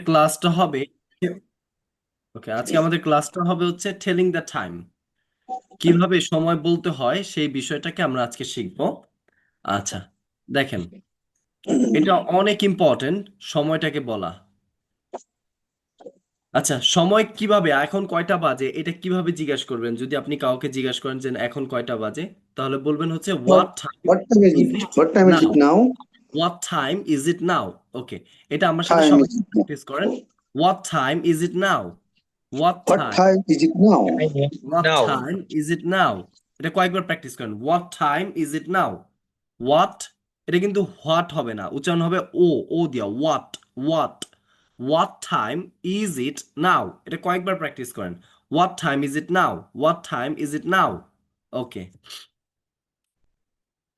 ক্লাসটা হবে ওকে, আজকে আমাদের ক্লাসটা হবে হচ্ছে টেলিং দ্য টাইম। কিভাবে সময় বলতে হয় সেই বিষয়টাকে আমরা আজকে শিখব। আচ্ছা, দেখেন, এটা অনেক ইম্পর্টেন্ট সময়টাকে বলা। আচ্ছা, সময় কিভাবে, এখন কয়টা বাজে, এটা কিভাবে জিজ্ঞাসা করবেন? যদি আপনি কাউকে জিজ্ঞাসা করেন যে এখন কয়টা বাজে, তাহলে বলবেন হচ্ছে What what time what time is is it? It What time is now. it now? What time is it now. Okay, এটা আমার সাথে Time সবাই is it now? প্র্যাকটিস করেন। What time is it now. What What time time is it now? What Now, time is it now? এটা কয়েকবার practice করেন। What time is it now? What, এটা কিন্তু হোয়াট হবে না, উচ্চারণ হবে ও, ও দিয়া what, what. What time is it now? এটা কয়েকবার প্র্যাকটিস করেন। What time is it now? What time is it now? ওকে,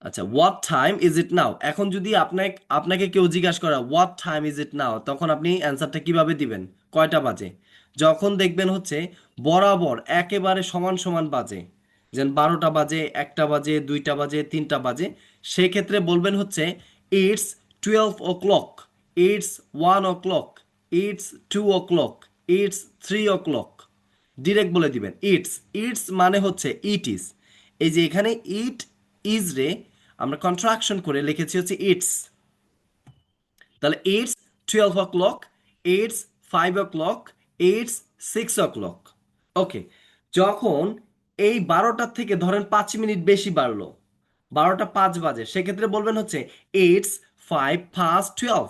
আচ্ছা, হোয়াট টাইম ইজ ইট নাও। এখন যদি আপনাকে আপনাকে কেউ জিজ্ঞাসা করে হোয়াট টাইম ইজ ইট নাও, তখন আপনি অ্যান্সারটা কিভাবে দিবেন? কয়টা বাজে? যখন দেখবেন হচ্ছে বরাবর একেবারে সমান সমান বাজে, যেন 12টা বাজে, 1টা বাজে, 2টা বাজে, 3টা বাজে, সেক্ষেত্রে বলবেন হচ্ছে it's 12 o'clock, it's 1 o'clock, it's 2 o'clock, it's 3 o'clock। Direct বলে দিবেন ইটস। ইটস মানে হচ্ছে ইট ইজ। এই যে এখানে ইট ইজ রে আমরা কন্ট্রাকশন করে লিখেছি হচ্ছে ইটস। তাহলে it's 12 o'clock, it's 5 o'clock, it's 6 o'clock। ওকে, যখন এই 12টার থেকে ধরেন 5 মিনিট বেশি বাড়লো, 12টা 5 বাজে, সেক্ষেত্রে বলবেন হচ্ছে ইটস 5 past 12।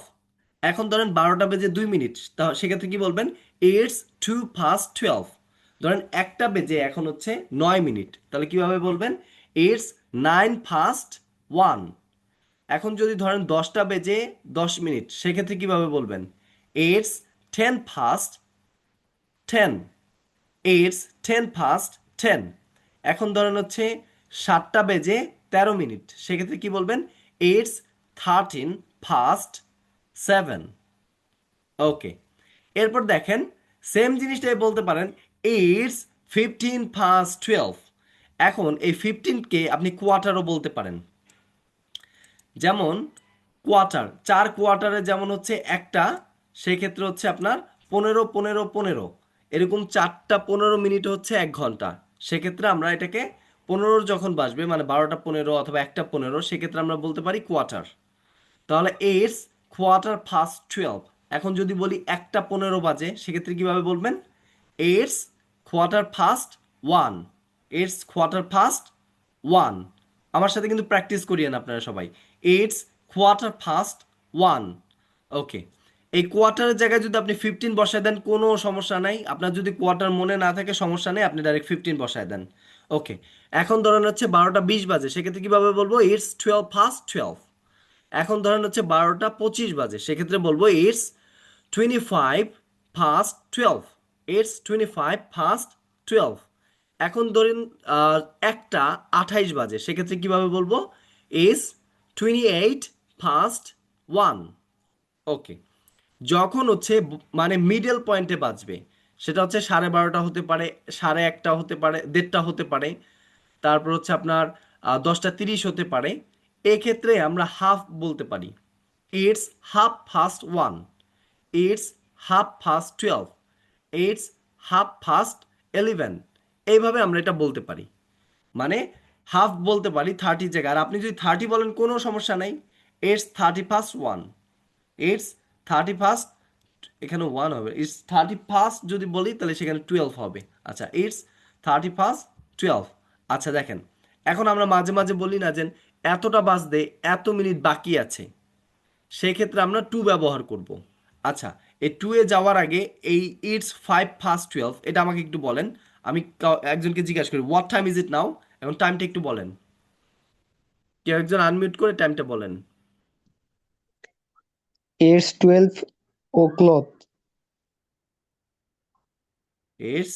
এখন ধরেন 12টা বেজে 2 মিনিট, তা সেক্ষেত্রে কি বলবেন? It's 2 past 12। ধরেন 1টা বেজে এখন হচ্ছে 9 মিনিট, তাহলে কিভাবে বলবেন? It's 9 past 1। এখন যদি ধরেন 10টা বেজে 10 মিনিট, সেক্ষেত্রে কিভাবে বলবেন? It's 10 past 10। It's 10 past 10। এখন ধরেন হচ্ছে 7টা বেজে 13 মিনিট, সেক্ষেত্রে কি বলবেন? It's 13 past 7। ওকে, এরপর দেখেন, সেম জিনিসটাই বলতে পারেন ইটস 15 past 12। এখন এই 15কে আপনি কোয়ার্টারও বলতে পারেন। যেমন কোয়ার্টার, 4 কোয়ার্টারে যেমন হচ্ছে একটা, সেক্ষেত্রে হচ্ছে আপনার 15 15 15, এরকম 4টা 15 মিনিট হচ্ছে 1 ঘন্টা। সেক্ষেত্রে আমরা এটাকে 15 যখন বাসবে, মানে 12টা 15 অথবা 1টা 15, সেক্ষেত্রে আমরা বলতে পারি কোয়ার্টার। তাহলে ইটস 1/4 past 12। এখন যদি বলি 1টা 15 বাজে, সেক্ষেত্রে কিভাবে বলবেন? It's 1/4 past 1। It's 1/4 past 1। আমার সাথে কিন্তু প্র্যাকটিস করিয়েন আপনারা সবাই। It's 1/4 past 1। ওকে, এই কোয়ার্টারের জায়গায় যদি আপনি 15 বসায় দেন কোনো সমস্যা নাই। আপনার যদি কোয়ার্টার মনে না থাকে সমস্যা নেই, আপনি ডাইরেক্ট 15 বসায় দেন। ওকে, এখন ধরেন হচ্ছে 12টা 20 বাজে, সেক্ষেত্রে কিভাবে বলবো? It's 12 past 12। এখন ধরেন হচ্ছে 12টা 25 বাজে, সেক্ষেত্রে বলবো ইটস 25 past 12। It's 25 past 12। এখন ধরেন 1টা 28 বাজে, সেক্ষেত্রে কিভাবে বলবো? It's 28 past 1। ওকে, যখন হচ্ছে মানে মিডল পয়েন্টে বাজবে, সেটা হচ্ছে 12:30 হতে পারে, 1:30 হতে পারে, 1:30 হতে পারে, তারপর হচ্ছে আপনার 10টা 30 হতে পারে। এক্ষেত্রে আমরা হাফ বলতে পারি। It's 1/2 past 1। It's 1/2 past 12। It's 1/2 past 11। এইভাবে আমরা এটা বলতে পারি। মানে হাফ বলতে পারি 30 জায়গায়, আর আপনি যদি 30 বলেন কোনো সমস্যা নাই। It's 30 past 1। ইটস 30 past, এখানে 1 হবে। ইটস 30 past যদি বলি তাহলে সেখানে 12 হবে। আচ্ছা, ইটস 30 past 12। আচ্ছা দেখেন, এখন আমরা মাঝে মাঝে বলি না যে এতটা বাজতে এত মিনিট বাকি আছে, সেক্ষেত্রে আমরা টু ব্যবহার করব। আচ্ছা, এই টু এ যাওয়ার আগে এই ইটস 5 past 12 এটা আমাকে একটু বলেন। আমি একজনকে জিজ্ঞাসা করি হোয়াট টাইম ইজ ইট নাও, এখন টাইমটা একটু বলেন। কেউ একজন আনমিউট করে টাইমটা বলেন। It's 12 o'clock. ইটস,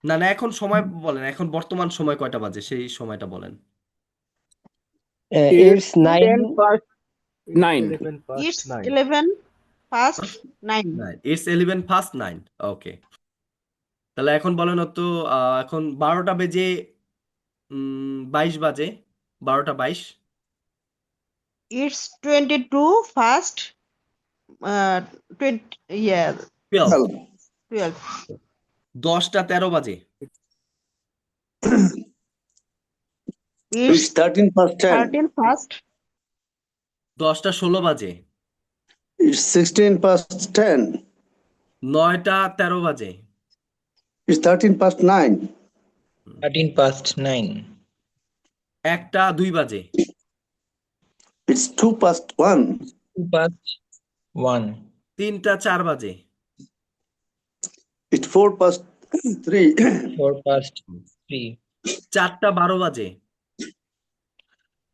না না, এখন সময় বলেন, এখন বর্তমান সময় কয়টা বাজে সেই সময়টা বলেন। it's It's 10 9. past It's 9. 11 past It's 9. 11 past 9. It's 11 past 9। ওকে, তাহলে এখন বলেন তো, এখন 12টা বেজে 22 বাজে, 12টা 22। It's 22 past 20, yeah, 12 12. 10টা 13 বাজে It's It's 13 past 10. 13 past. 10টা 16 বাজে It's 16 past 10. 9টা 13 বাজে It's 13 past 9. 13 past 9. 1টা 2 বাজে It's 2 past 1. 2 past 1. 3টা 4 বাজে It's 4 past 3. 4 past 3. 4টা 12 বাজে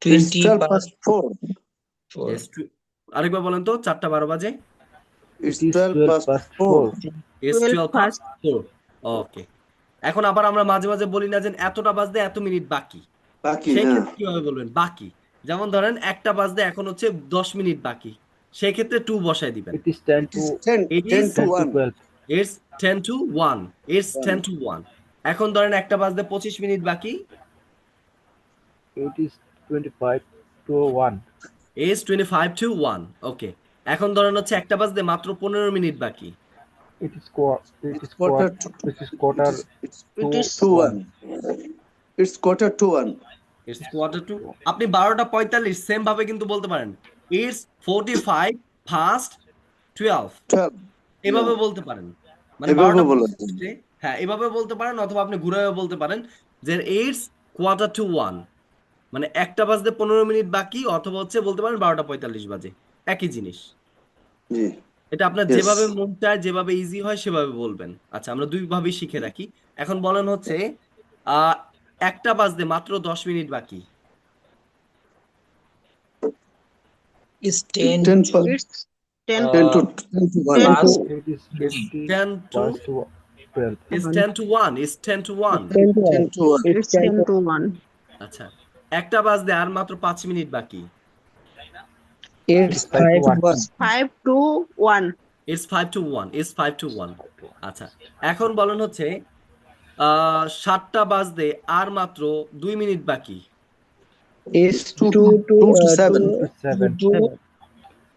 It's 20 12 past past 4. 4. Yes, আরেকবার বলেন তো 4টা 12 বাজে It's It is 12 12 past past 4. 4. It's 12 12 past. past 4 ওকে এখন আবার আমরা মাঝে মাঝে বলি না যে এতটা বাজতে এত মিনিট বাকি বাকি সেই হ্যাঁ ক্ষেত্রে কিভাবে বলবেন বাকি যেমন ধরেন 1টা বাজতে এখন হচ্ছে 10 মিনিট বাকি সেই ক্ষেত্রে 2 বসায় দিবেন It is 10 It is to 10 It 10 is to 10 to 1. 12. It's 10 to 1 It's 10 1. to 1 এখন ধরেন 1টা বাজতে 25 মিনিট বাকি It is 25 to 1. It's 25 to 1 ওকে এখন ধরেন হচ্ছে 1টা বাজতে মাত্র 15 মিনিট বাকি It is quarter. It It's is quarter quarter. to It is quarter it's It to is to 1. 1. It's quarter to 1. It's quarter to আপনি 12টা 45 সেম ভাবে কিন্তু বলতে পারেন It's 45 past 12 12. এভাবে Yeah. বলতে পারেন মানে এভাবে 12টা বলা 45 যায়। হ্যাঁ এভাবে বলতে পারেন অথবা আপনি ঘুরেও বলতে পারেন যে It's quarter to 1 মানে 1টা বাজতে 15 মিনিট বাকি অথবা হচ্ছে বলতে পারেন 12টা 45 বাজে একই জিনিস জি এটা আপনার Yes. যেভাবে মন চায় যেভাবে ইজি হয় সেভাবে বলবেন আচ্ছা আমরা দুই ভাবেই শিখে রাখি এখন বলেন হচ্ছে 1টা বাজতে মাত্র 10 মিনিট বাকি Is 10 10 to past it's 10 10 to 10 to 1. 10 past to It is 20. 20 10 to past 12. is 7. 10 to 1 is 10 to 1 10 to 10 1. to 1. It's 10 to 1. আচ্ছা 1টা বাজতে আর মাত্র 5 মিনিট বাকি It It's is 5 to 5 to 1. 1. 5 to 1. is 5 to 1 is 5 to 1 আচ্ছা এখন বলেন হচ্ছে 7টা বাজতে আর মাত্র 2 মিনিট বাকি Is 2 2 to 2 to 7. 7. 2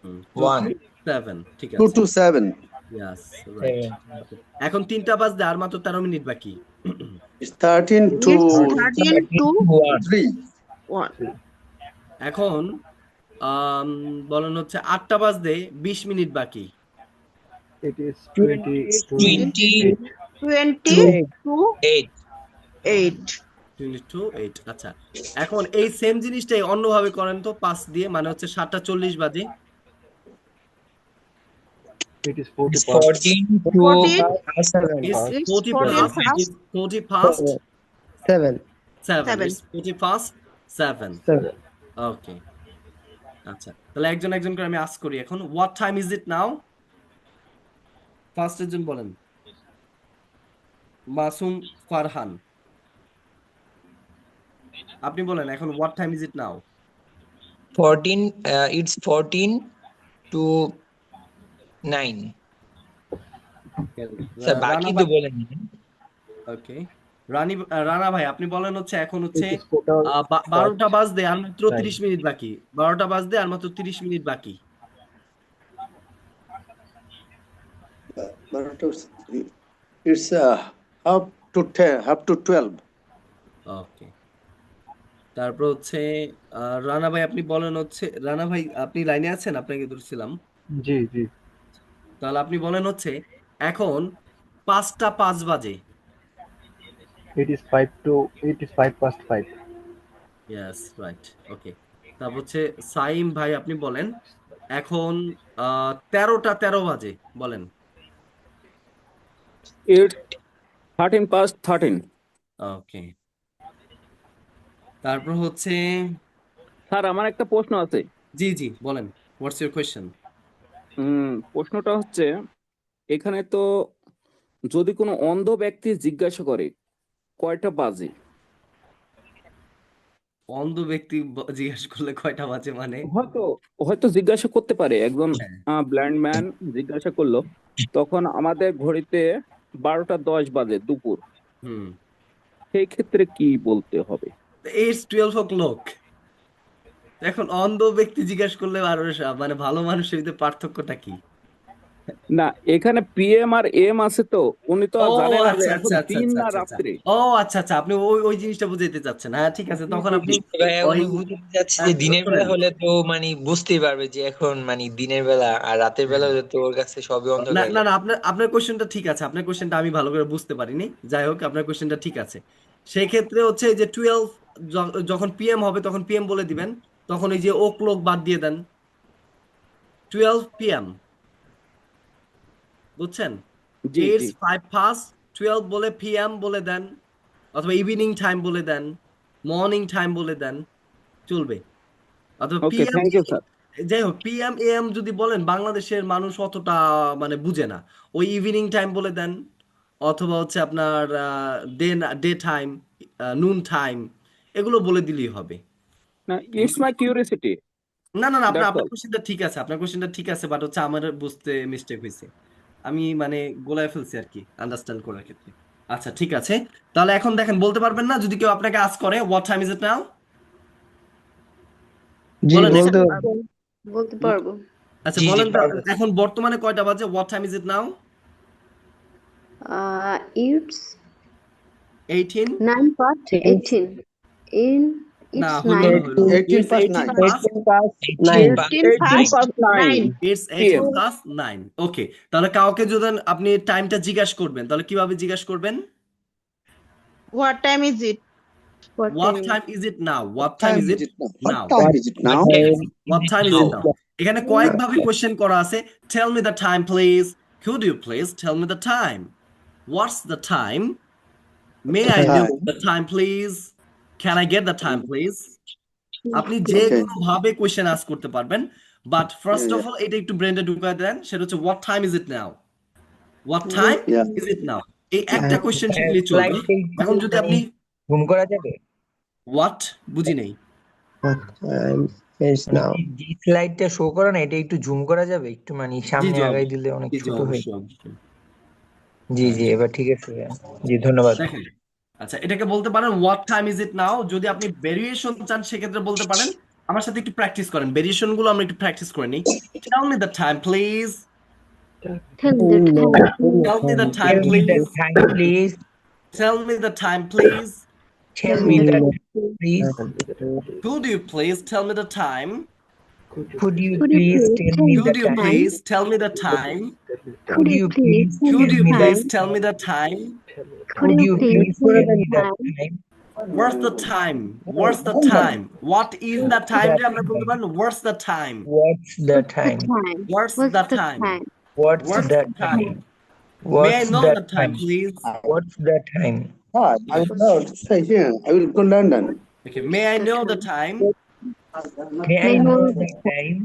2 1. to 7 ঠিক 2 আছে to 7. Yes, right. 7. Okay. এখন 3টা বাজতে আর মাত্র 13 মিনিট বাকি It's 13 to It's 13 to 1. 3. 1. এখন বলেন হচ্ছে 8টা বাজতে 20 মিনিট বাকি It is 20 to 28. 20 to 8. 22 8 আচ্ছা এখন এই সেম জিনিসটাই অন্যভাবে করেন তো 5 দিয়ে মানে হচ্ছে 7টা 40 বাজে It is 40 Is past 14 to 14 past is past 40 14 past past is 40 past 7. 7 7. is 40 past 7 7. ওকে আচ্ছা তাহলে একজন একজন করে আমি আস্ক করি এখন what time is it now first একজন বলেন মাসুম ফারহান আপনি বলেন এখন what time is it now 14. It's 14 to 9. Sir Rana বাকি তো ভাই বলেন ওকে রানা ভাই আপনি বলেন হচ্ছে এখন হচ্ছে It is quarter 12টা বাজতে আর মাত্র 9. 30 মিনিট বাকি 12টা বাজতে আর মাত্র 30 মিনিট বাকি But it's half to 10, half to 12. ওকে তারপর হচ্ছে রানা ভাই আপনি বলেন হচ্ছে রানা ভাই আপনি লাইনে আছেন আপনাকে ধরছিলাম জি জি তাহলে আপনি বলেন হচ্ছে এখন 5টা 5 বাজে It is 5 past 5. Yes right okay তারপর হচ্ছে সাইম ভাই আপনি বলেন এখন 13টা 13 বাজে বলেন It's 13 past 13. ওকে তারপর হচ্ছে স্যার আমার একটা প্রশ্ন আছে জি জি বলেন হোয়াটস ইউর কোয়েশ্চেন প্রশ্নটা হচ্ছে এখানে তো যদি কোনো অন্ধ ব্যক্তি জিজ্ঞাসা করে কয়টা বাজে অন্ধ ব্যক্তি জিজ্ঞাসা করলে কয়টা বাজে মানে হয়তো হয়তো জিজ্ঞাসা করতে পারে একজন হ্যাঁ ব্লাইন্ড ম্যান জিজ্ঞাসা করলো তখন আমাদের ঘড়িতে 12:10 বাজে দুপুর হুম সেই ক্ষেত্রে কি বলতে হবে ইটস 12 o'clock এখন অন্ধ ব্যক্তি জিজ্ঞাসা করলে আর মানে ভালো মানুষের ভিতরে পার্থক্যটা কি না, এখানে পিএম আর এম আছে তো, উনি তো ও জানে না যে আচ্ছা এখন আচ্ছা আচ্ছা দিন আচ্ছা না আচ্ছা আচ্ছা রাত্রি। ও আচ্ছা আচ্ছা, আপনি ওই ওই জিনিসটা বুঝাইতে চাচ্ছেন। হ্যাঁ ঠিক আছে, তখন আপনি ভাইয়া ওই উনি বুঝতে চাচ্ছে যে দিনের বেলা শোনেন, হলে তো মানে বুঝতেই পারবে যে এখন মানে দিনের বেলা, আর রাতের বেলা হলে তো ওর কাছে সবই না অন্ধকার না না, লাগে। আপনার আপনার কোশ্চেনটা ঠিক আছে, আপনার কোশ্চেনটা আমি ভালো করে বুঝতে পারিনি। যাই হোক, আপনার কোশ্চেনটা ঠিক আছে। সেই ক্ষেত্রে হচ্ছে এই যে 12 যখন পিএম হবে তখন পিএম বলে দিবেন, তখন এই যে ও ক্লক বাদ দিয়ে দেন, 12 পিএম, বুঝছেন? জি জি। ইটস 5 past 12 বলে পিএম বলে দেন, অথবা ইভিনিং টাইম বলে দেন, মর্নিং টাইম বলে দেন, চলবে। অথবা ওকে, পিএম, থ্যাংক ইউ স্যার। যাই হোক পিএম এএম যদি বলেন বাংলাদেশের মানুষ অতটা মানে বুঝে না, ওই ইভিনিং টাইম বলে দেন, অথবা হচ্ছে আপনার ডে ডে টাইম, নুন টাইম, এগুলো বলে দিলেই হবে। না, ইটস মাই কিউরিওসিটি, না না না, আপনার দ্যাটস আপনার অল। কোশ্চেনটা ঠিক আছে, আপনার কোশ্চেনটা ঠিক আছে, বাট হচ্ছে আমার বুঝতে মিস্টেক হয়েছে, আমি মানে গোলায় ফেলছি আর কি আন্ডারস্ট্যান্ড করার ক্ষেত্রে। আচ্ছা ঠিক আছে, তাহলে এখন দেখেন, বলতে পারবেন না যদি কেউ আপনাকে আস্ক করে হোয়াট টাইম ইজ ইট নাও? জি বলেন আচ্ছা, এখন। বলতে বলতে পারবো। আচ্ছা জি জি বলেন তো, পারবো। এখন বর্তমানে কয়টা বাজে? What time is it now? It's 18? 9 past 18. না, It's হইলো না 9. হইলো না। 18 It's past 18 9. past, 18 past 18 9 past 18 18 past past 9 9. it's 18 PM. past 9. ওকে, তাহলে কাউকে যদি আপনি টাইমটা জিজ্ঞাসা করবেন, তাহলে কিভাবে জিজ্ঞাসা করবেন? What time is it? What What time? time is it now? What time Time is is it it now? What now? time is it What now? time is What it time is now? it now? এখানে কয়েকভাবে question করা আছে। Tell me the time please. Could you please tell me the time? What's the time? May I know Time. the time please? Can I get the time please? আপনি যে Okay. কোনো ভাবে question ask করতে পারবেন, but first Yeah, of yeah. All এটা একটু ব্রেনে ঢুকায় দেন, সেটা হচ্ছে what time is it now? What time Yeah. Is it now? এই একটা কোয়েশ্চেন শিখলেই চলবে। ফ্লাইটে এখন যদি মানে আপনি ঘুম করা যাবে? হোয়াট, বুঝি নেই। time is মানে now যে স্লাইডটা শো করে না, এটা একটু জুম করা যাবে একটু, মানে জি সামনে জি আগাই অবশ্যই, দিলে অনেক জি জি ছোট হয়ে। অবশ্যই অবশ্যই। জি জি, এবার ঠিক আছে ভাইয়া। জি ধন্যবাদ। দেখেন, আচ্ছা এটাকে বলতে পারেন হোয়াট টাইম ইজ ইট নাও। যদি আপনি ভেরিয়েশন চান সেক্ষেত্রে বলতে পারেন, আমার সাথে একটু প্র্যাকটিস করেন, ভেরিয়েশন গুলো আমরা একটু প্র্যাকটিস করে নিই। Tell me the time please, Tell me the time. Tell me the time Tell me the please, time please. Tell me the time please, Tell me the time please. could you please tell me the time, Could you Could you please please tell me could the you time? please tell me the time, Could you please could tell you me the please time? tell me the time, Could you please tell tell me me the the time? time? what's the time, what's the time, what is the time, যে আমরা বলতে পারেন what's the time, What's the time? Time. what's What's the the time, time? What's what's the the time? time, may I What's know the the time time? please? What's the time? Ah, I will now stay here. I will go London. Okay, may I know the time, May I May I know know the time?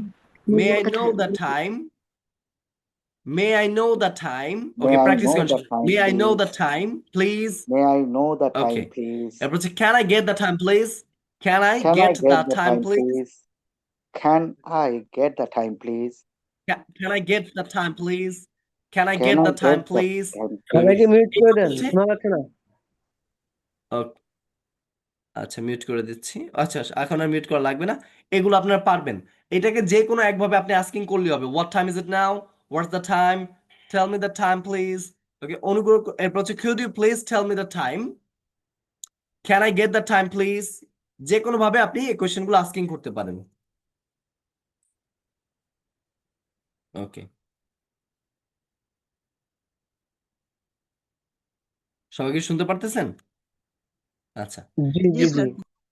may I know the time, may I know the time, May okay I practice know করেন, the time, may I know the please? time please, May I know the time, okay, please? এরপর হচ্ছে can I get the time please, can I Can I get the get the time time, please, please? Can I get the time, please? can I get the time please, can I Can get I the time get the please? time, সবাইকে please? Mute করে এটা দেন, হচ্ছে শোনা যাচ্ছে না। okay, আচ্ছা mute করে দিচ্ছি। আচ্ছা আচ্ছা, এখন আর মিউট করা লাগবে না, এগুলো আপনারা পারবেন। এটাকে যে কোনো একভাবে আপনি আস্কিং করলেই হবে, what time is it now, what's the time, tell me the time please, okay অনুগ্রহ এরপর হচ্ছে could you please tell me the time, can I get the time please, যে কোনো ভাবে আপনি এই কোশ্চেনগুলো আস্কিং করতে পারেন। ওকে, সবাই কি শুনতে পারতেছেন? আচ্ছা জি জি জি জি স্যার।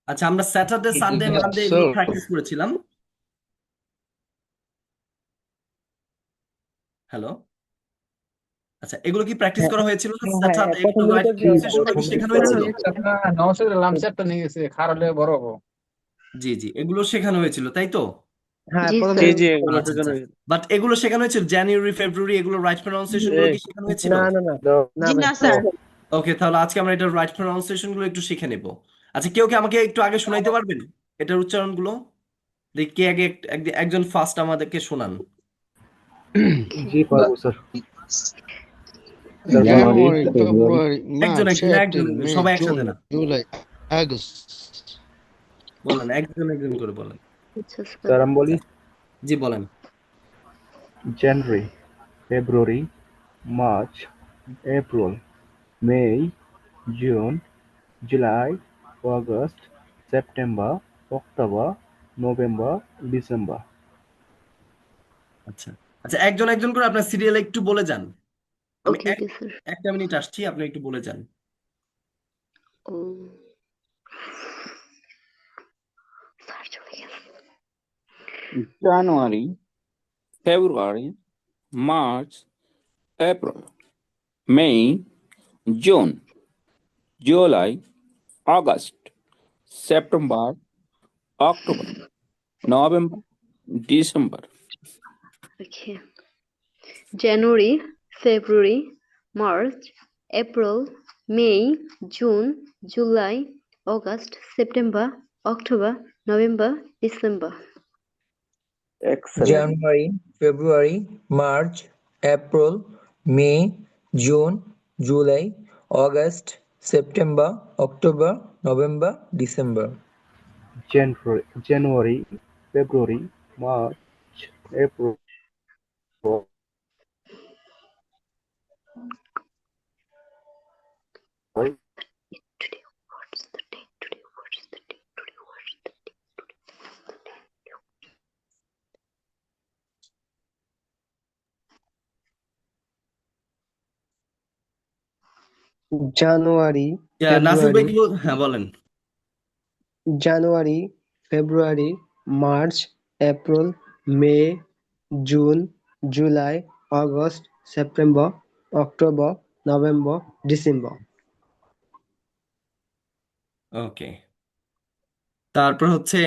আচ্ছা, আমরা স্যাটারডে সানডে মানডে এগুলো প্র্যাকটিস করেছিলাম। হ্যালো, আচ্ছা এগুলো কি প্র্যাকটিস করা হয়েছিল না? স্যাটারডে প্রথম দিন রাইট করছিলাম তো। প্রনাউন্সিয়েশনগুলো কি শেখানো হয়েছিল? জি জি, এগুলো শেখানো হয়েছিল তাই তো? হ্যাঁ জি প্রথম স্যার। দিন। আচ্ছা আচ্ছা, বাট এগুলো শেখানো হয়েছিল জানুয়ারি ফেব্রুয়ারি, এগুলো রাইট প্রনাউন্সিয়েশন গুলো কি শেখানো হয়েছিল? না না না না জি ভাই। না স্যার। ওকে, তাহলে আজকে আমরা এটা রাইট প্রনাউন্সিয়েশন গুলো একটু শিখে নেব। আচ্ছা কেউ কি আমাকে একটু আগে শোনাইতে পারবেন এটার উচ্চারণ গুলো? দেখি কে আগে একজন ফার্স্ট আমাদেরকে শোনান। জি পারবো স্যার। January, February, একজন March, একজন একজন April, May, সবাই একসাথে June, না, July, August. বলেন একজন একজন করে বলেন। আচ্ছা স্যার। স্যার আমি বলি জি বলেন। জানুয়ারি, February, March, April, May, June, July, August, September, October, November, December. আচ্ছা আচ্ছা, একজন একজন করে আপনার সিরিয়ালে একটু বলে যান। আমি Okay, okay, sir. একটা মিনিট আসছি, আপনি একটু বলে যান। Oh, স্যার চলে গেছে। January, February, March, April, May, June, July, August, September, October, November, December. Okay. January, February, March, April, May, June, July, August, September, October, November, December. Excellent. January, February, March, April, May, June, July, August, September, October, November, December. January, February, March, April, Today, what's the date? Today, what's the date? Today, what's the date? January, Nasir ভাই February, কি হ্যাঁ বলেন। January, February, March, April, May, June, July, August, September, October, November, December. ওকে, তারপর হচ্ছে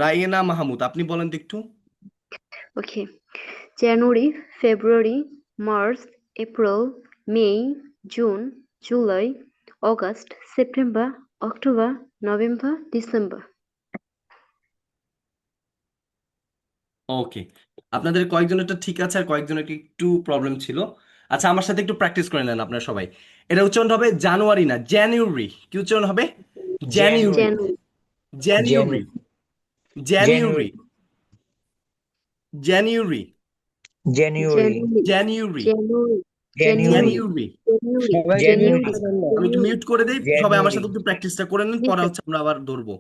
রায়না মাহমুদ, আপনি বলেন তো একটু। Okay. January, February, March, April, May, June, July, August, September, October, November, December. ওকে, আপনাদের কয়েকজনেরটা ঠিক আছে আর কয়েকজনের একটু প্রবলেম ছিল। আচ্ছা, আমার সাথে একটু প্র্যাকটিস করে নেন আপনারা সবাই। এটা উচ্চারণ হবে জানুয়ারি না, জানুয়ারি। কি উচ্চারণ হবে? জানুয়ারি, January, জানুয়ারি, January, জানুয়ারি, January, জানুয়ারি, January, January, জানুয়ারি, January, January, জানুয়ারি। January, January, আচ্ছা, January, আমি একটু মিউট করে দিই, সবাই আমার January, সাথে একটু প্র্যাকটিসটা করে নেন, Yes, পরে sir. হচ্ছে আমরা আবার ধরবো।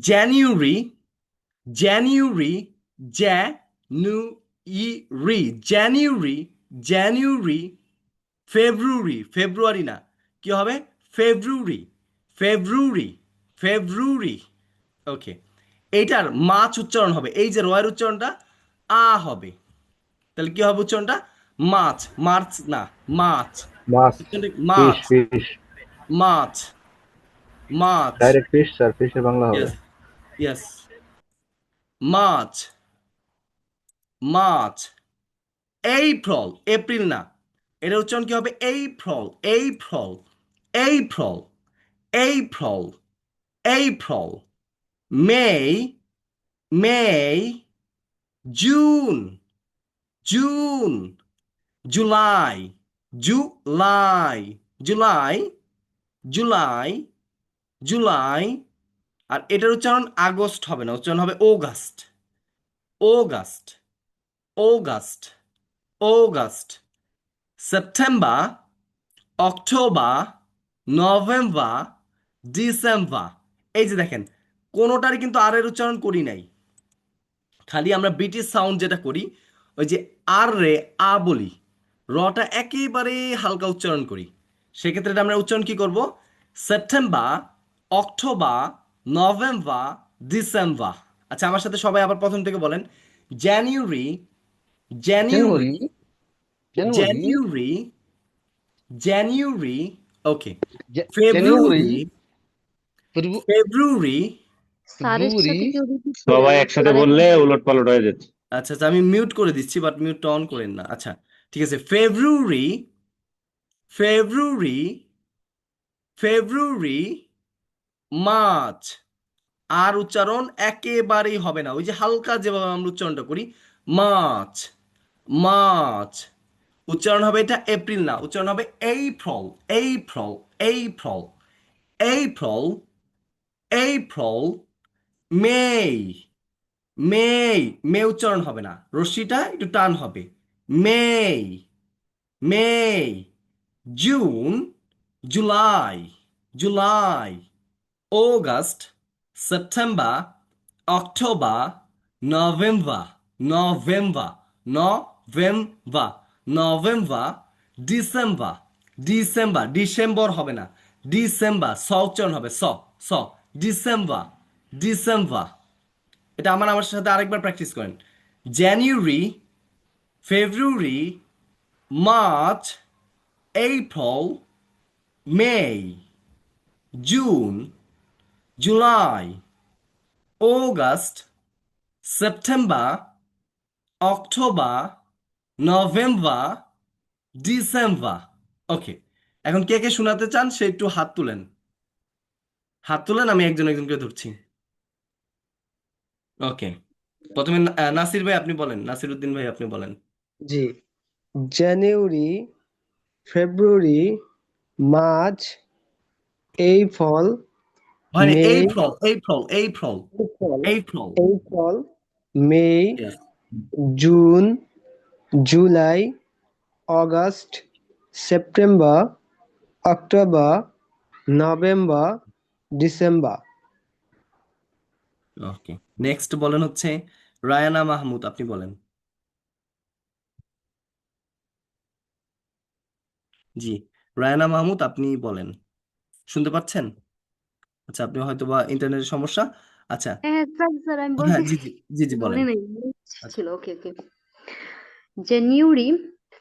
জানুয়ারি, জানুয়ারি, জানুয়ারি, জানুয়ারি, জানুয়ারি, ফেব্রুয়ারি, ফেব্রুয়ারি না, কি হবে? ফেব্রুয়ারি, ফেব্রুয়ারি, ফেব্রুয়ারি। ওকে, এইটার মাছ উচ্চারণ হবে, এই যে রয়ের উচ্চারণটা আ হবে। তাহলে কি হবে উচ্চারণটা? মাছ, মার্চ না, মাছ। Mass, মাছ, fish, মাছ, মাছ। direct fish, sir, fish এর বাংলা হবে। ইয়েস, ইয়েস, মাছ, মাছ। এপ্রিল, এপ্রিল না, এটা উচ্চারণ কি হবে? April, April, April, April, April. May, May, June, June, July, July, July, July, July. আর এটার উচ্চারণ আগস্ট হবে না, উচ্চারণ হবে August, August, August, August. September, October, November, December. এই যে দেখেন, কোনোটারই কিন্তু আর এর উচ্চারণ করি নাই, খালি আমরা ব্রিটিশ সাউন্ড যেটা করি, ওই যে আর রে আ বলি, রটা একেবারে হালকা উচ্চারণ করি। সেক্ষেত্রে এটা আমরা উচ্চারণ কি করব? September, October, November, December. আচ্ছা, আমার সাথে সবাই আবার প্রথম থেকে বলেন। জানুয়ারি, জানুয়ারি, January, জানুয়ারি, জানুয়ারি। ওকে, January, ফেব্রুয়ারি, ফেব্রুয়ারি। স্যারের সাথে February, কেউ repeat করে সবাই না, একসাথে স্যারের বললে উলট পালট হয়ে যাচ্ছে। আচ্ছা আচ্ছা, আমি মিউট করে দিচ্ছি, বাট মিউটটা অন করেন না। আচ্ছা, ঠিক আছে। ফেব্রুয়ারি, ফেব্রুয়ারি, ফেব্রুয়ারি, মার্চ। আর উচ্চারণ একেবারেই হবে না, ওই যে হালকা যেভাবে আমরা উচ্চারণটা করি, মার্চ, মার্চ। উচ্চারণ হবে এটা এপ্রিল না, উচ্চারণ হবে April, April, April, April, April, May, May, May উচ্চারণ হবে না, রশ্মিটা একটু টান হবে। May, May, June, July, July, August, September, October, November, November, November, November, December, December, December হবে না, ডিসেম্বর, স উচ্চারণ হবে, স, স, ডিসেম্বর, ডিসেম্বর। এটা আমার সাথে আরেকবার প্র্যাকটিস করেন। January, February, March, April, May, June, July, August, September, October, November, December. Okay, এখন কে কে শোনাতে চান সে একটু হাত তুলেন, হাত তুলেন, আমি একজন একজনকে ধরছি। ওকে, প্রথমে নাসির ভাই আপনি বলেন, নাসির উদ্দিন ভাই আপনি বলেন। জি, জানুয়ারি, ফেব্রুয়ারি, মার্চ, এপ্রিল, মানে May, April, April, April, April, April. April, May, Yes. June, July, August, September, October, November, December. Okay, next বলেন হচ্ছে রায়ানা মাহমুদ, আপনি বলেন। জি, রায়ানা মাহমুদ আপনি বলেন, শুনতে পাচ্ছেন? আচ্ছা, আপনি হয়তো বা ইন্টারনেটের সমস্যা। আচ্ছা, হ্যাঁ স্যার স্যার আমি হ্যাঁ, বলতেছি, জি জি জি জি বলেন। মনে নেই আচ্ছা, ছিল। Okay okay. January,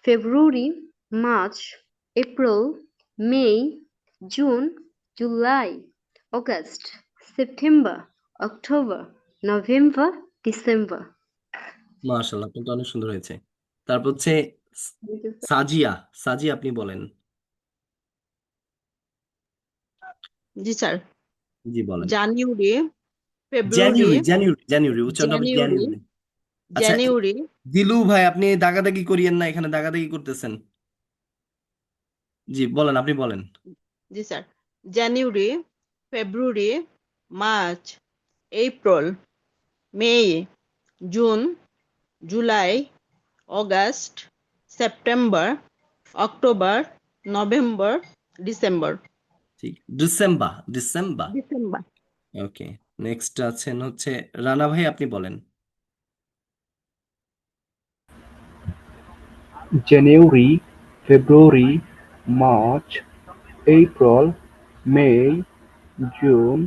February, March, April, May, June, July, August, September, October, November, December. মাশাআল্লাহ, আপনারটা অনেক সুন্দর হয়েছে। তারপর হচ্ছে সাজিয়া, সাজিয়া আপনি বলেন। জি স্যার। জি বলেন। জানুয়ারি, ফেব্রুয়ারি, জানুয়ারি উচ্চারণটা হবে জানুয়ারি, জানুয়ারি। আচ্ছা, জানুয়ারি। দিলু ভাই আপনি দাগাদাগি করিয়েন না, এখানে দাগাদাগি করতেছেন। জি বলেন, আপনি বলেন। জি sir. January, February, March, April, May, June, July, August, September, October, November, December. ঠিক, December, December. December. Okay, next আছেন হচ্ছে রানা ভাই, আপনি বলেন। January, February, March, April, May, June,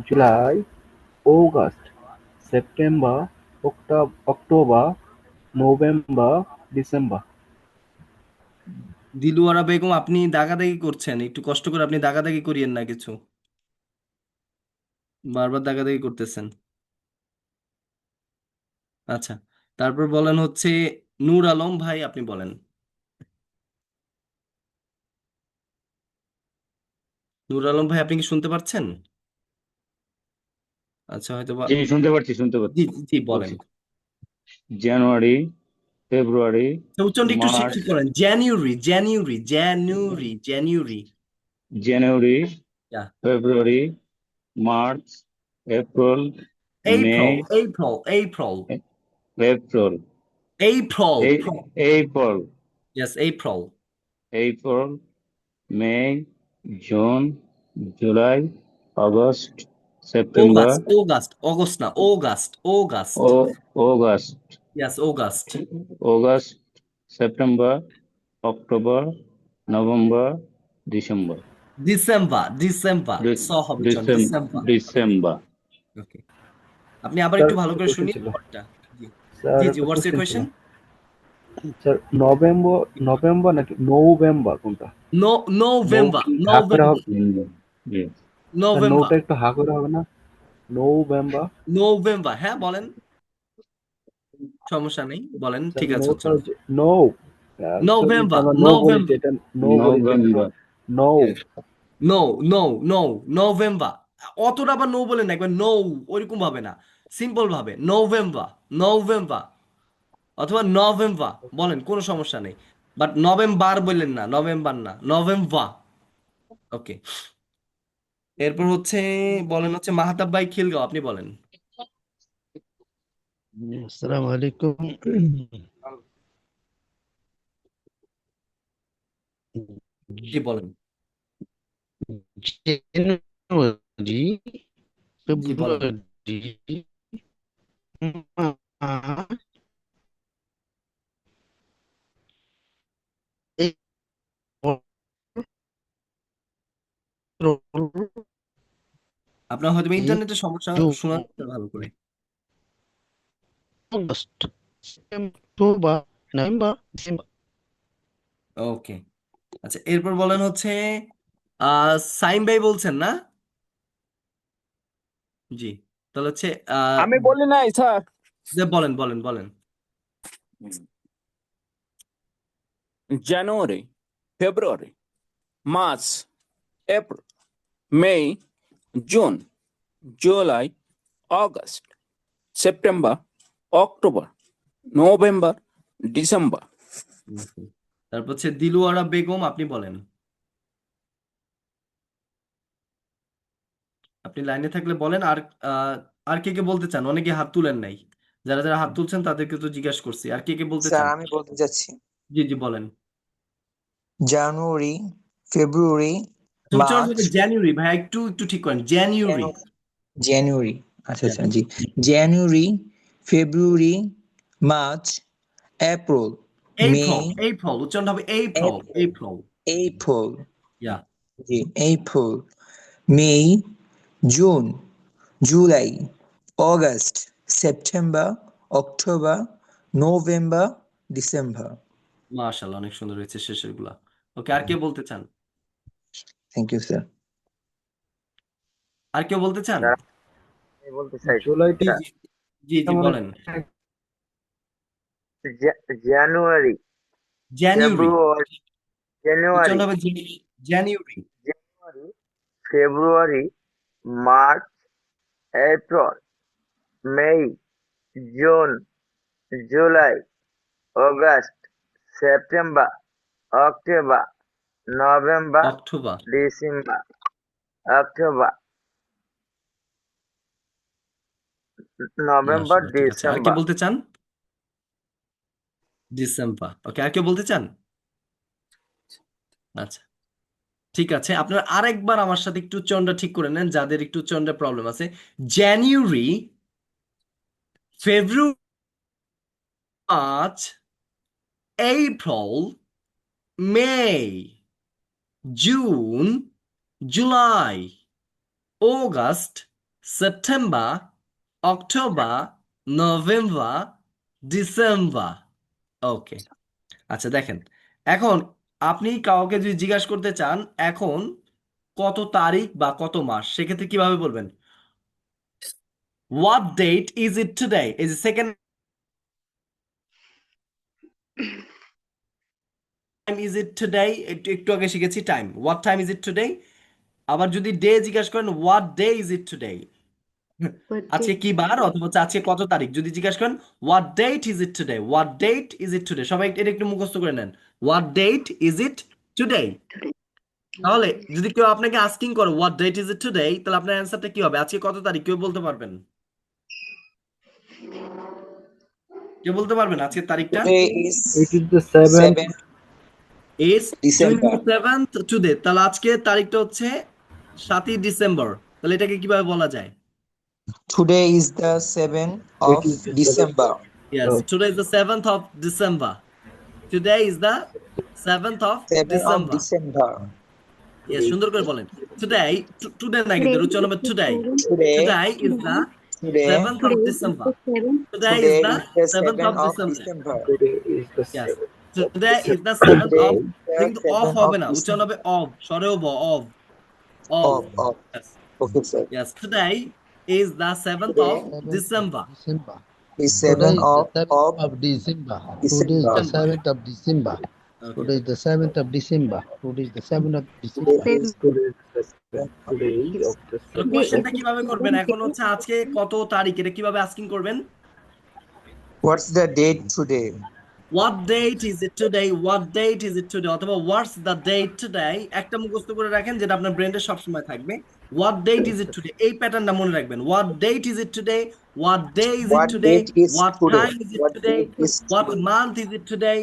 July, August, September, October, November, December. Diluara Begum আপনি দাগাদাগি করছেন, একটু কষ্ট করে আপনি দাগাদাগি করিয়েন না কিছু, বারবার দাগাদাগি করতেছেন। আচ্ছা, তারপর বলেন হচ্ছে নূর আলম ভাই, আপনি বলেন। নূর আলম ভাই আপনি কি শুনতে পাচ্ছেন? আচ্ছা, হয়তো বা, জি শুনতে পাচ্ছি জি জি জি, বলেন। বলছি। জানুয়ারি, ফেব্রুয়ারি, তো উচ্চারণটা একটু মার্চ, ঠিক করেন, January, January, January, January. January, Yeah. February, March, April, May, April, April, April, April, April, April, yes, April, April, May, June, July, August, September, August না, August, ও August, yes, August, August, September, October, November, December. December, স হবে উচ্চারণ, December. December. ওকে, আপনি আবার sir একটু ভালো একটা করে কোশ্চেন শুনিয়ে ছিল, পরটা। জি স্যার জি জি, একটা হোয়াটস ইউর কোশ্চেন ছিল, কোয়েশ্চেন? স্যার নভেম্বর, নভেম্বর নাকি নভেম্বর কোনটা? নো, নৌ নভেম্বর, কি হা করে নভেম্বর, হবে? জি। স্যার নভেম্বর, নৌটা একটু হা করে হবে না? নভেম্বর। নভেম্বর, হ্যাঁ বলেন, সমস্যা নেই, বলেন, স্যার ঠিক আছে নৌটা উচ্চারণ। হচ্ছে নৌ। সরি যদি নভেম্বর, আমরা নৌ বলি নভেম্বর, যেটা, নৌ বলি যেটা, November. No. No, no, no, November. অতটা আবার নো বলেন না, একবার নো, ওইরকম ভাবে না, সিম্পল ভাবে নভেম্বর, নভেম্বর, অথবা নভেম্বর বলেন, কোনো সমস্যা নেই, বাট নভেম্বর বললেন না, নভেম্বর না, নভেম্বর। ওকে, এরপর হচ্ছে বলেন হচ্ছে মাহতাব ভাই খিলগাঁও, আপনি বলেন। আসসালামু আলাইকুম। জি বলেন। জানুয়ারি, জি বলেন। ফেব্রুয়ারি, মার্চ, এপ্রিল, আপনার হয়তো ইন্টারনেটের সমস্যা, জুন, শোনা যাচ্ছে না ভালো করে। August, September, October, November, December. Okay, আচ্ছা এরপর বলেন হচ্ছে সাইম ভাই বলছেন না? জি, তাহলে হচ্ছে আমি বলি নাই স্যার। বলেন বলেন বলেন। January, February, March, April, May, June, July, August, September, October, November, December. Okay. তারপর হচ্ছে দিলুয়ারা বেগম, আপনি বলেন। আপনি লাইনে থাকলে বলেন। আর কে কে বলতে চান? অনেকে হাত তুলেন নাই। যারা যারা হাত তুলছেন তাদেরকে তো জিজ্ঞাসা করছি, আর কে কে বলতে স্যার চান? আমি বলতে চাচ্ছি জি জি বলেন। জানুয়ারি, ফেব্রুয়ারি, তো উচ্চারণ মার্চ, হবে জানুয়ারি ভাই, একটু একটু ঠিক করেন, জানুয়ারি। জানুয়ারি, আচ্ছা আচ্ছা জি, January, February, March, April, May, April, April উচ্চারণ হবে এপ্রিল, এপ্রিল। এপ্রিল, ইয়া, জি April, May, June, July, August, September, October, November, December. মাশাআল্লাহ, অনেক সুন্দর হয়েছে শেষের গুলা। ওকে, আর কে বলতে চান? Thank you sir. আর কেউ বলতে চান? আমি বলতে চাই জুলাই জি জি জি জি বলেন। জানুয়ারি, জানুয়ারি ফেব্রুয়ারি, জানুয়ারি, উচ্চারণ হবে January. January, February, March, April, May, June, July, August, September, October, November, October. December, October, November, মাশাআল্লাহ, ঠিক আছে। আর কে ডিসেম্বর। বলতে চান? ডিসেম্বর। ওকে, আর কেউ বলতে চান? আচ্ছা, ঠিক আছে। আপনারা আরেকবার আমার সাথে একটু উচ্চারণটা ঠিক করে নেন, যাদের একটু উচ্চারণের প্রবলেম আছে। January, February, March, April, May, June, July, August, September, October, November, December. Okay, আচ্ছা দেখেন, এখন আপনি কাউকে যদি জিজ্ঞাসা করতে চান এখন কত তারিখ বা কত মাস, সেক্ষেত্রে কিভাবে বলবেন? What date is it today? Is second time is it today, একটু আগে শিখেছি time. What time is it today. আবার যদি ডে জিজ্ঞাসা করেন, what day is it today, আজকে কি বার, অথবা হচ্ছে আজকে কত তারিখ যদি জিজ্ঞাসা করেন, what date is it today, what date is it today. সবাই এটা একটু মুখস্থ করে নেন, what date is it today. তাহলে যদি কেউ আপনাকে আস্কিং করে what date is it today, তাহলে আপনার অ্যান্সারটা কি হবে? আজকে কত তারিখ কেউ বলতে পারবেন? কেউ বলতে পারবেন আজকের তারিখটা? Today is It is the 7th. 7th is December. 27th today. তাহলে আজকে তারিখটা হচ্ছে 7ই ডিসেম্বর। তাহলে এটাকে কিভাবে বলা যায়? Today is the 7th It of is the 7th. December. Yes, today is the 7th of December. Today is the 7th of 7th of December. December. Yes, সুন্দর করে বলেন। Today, today না কিন্তু উচ্চারণ হবে today. Today, Today is the today, 7th of December. Today is today the is the 7th of 7th of December. December. Today is the Yes. 7th. Today is the 7th Today of, is the কিন্তু of 7th হবে of না, উচ্চারণ December. হবে of, সরেও ব, of. Of. Of. Yes. Okay, sir. Yes. Today is the 7th Today of December. December. is Today 7th is the of 7th of December. Today is the December. 7th of December. Okay. Today is the 7th of December. Today is the 7th of Today December. is Today is the 7th. Today of the তো 7th. কোশ্চেনটা কিভাবে করবেন? এখন হচ্ছে আজকে কত তারিখ, এটা কিভাবে আস্কিং করবেন? what's the date today? What date is it today? What date is it today? অথবা what's the date today? একটা মুখস্থ করে রাখেন যেটা আপনার ব্রেনে সবসময় থাকবে। What date is it today? এই প্যাটার্নটা মনে রাখবেন। What date is it today? What day is it What today? date is What today? time is it What today? date is What today? month is it today?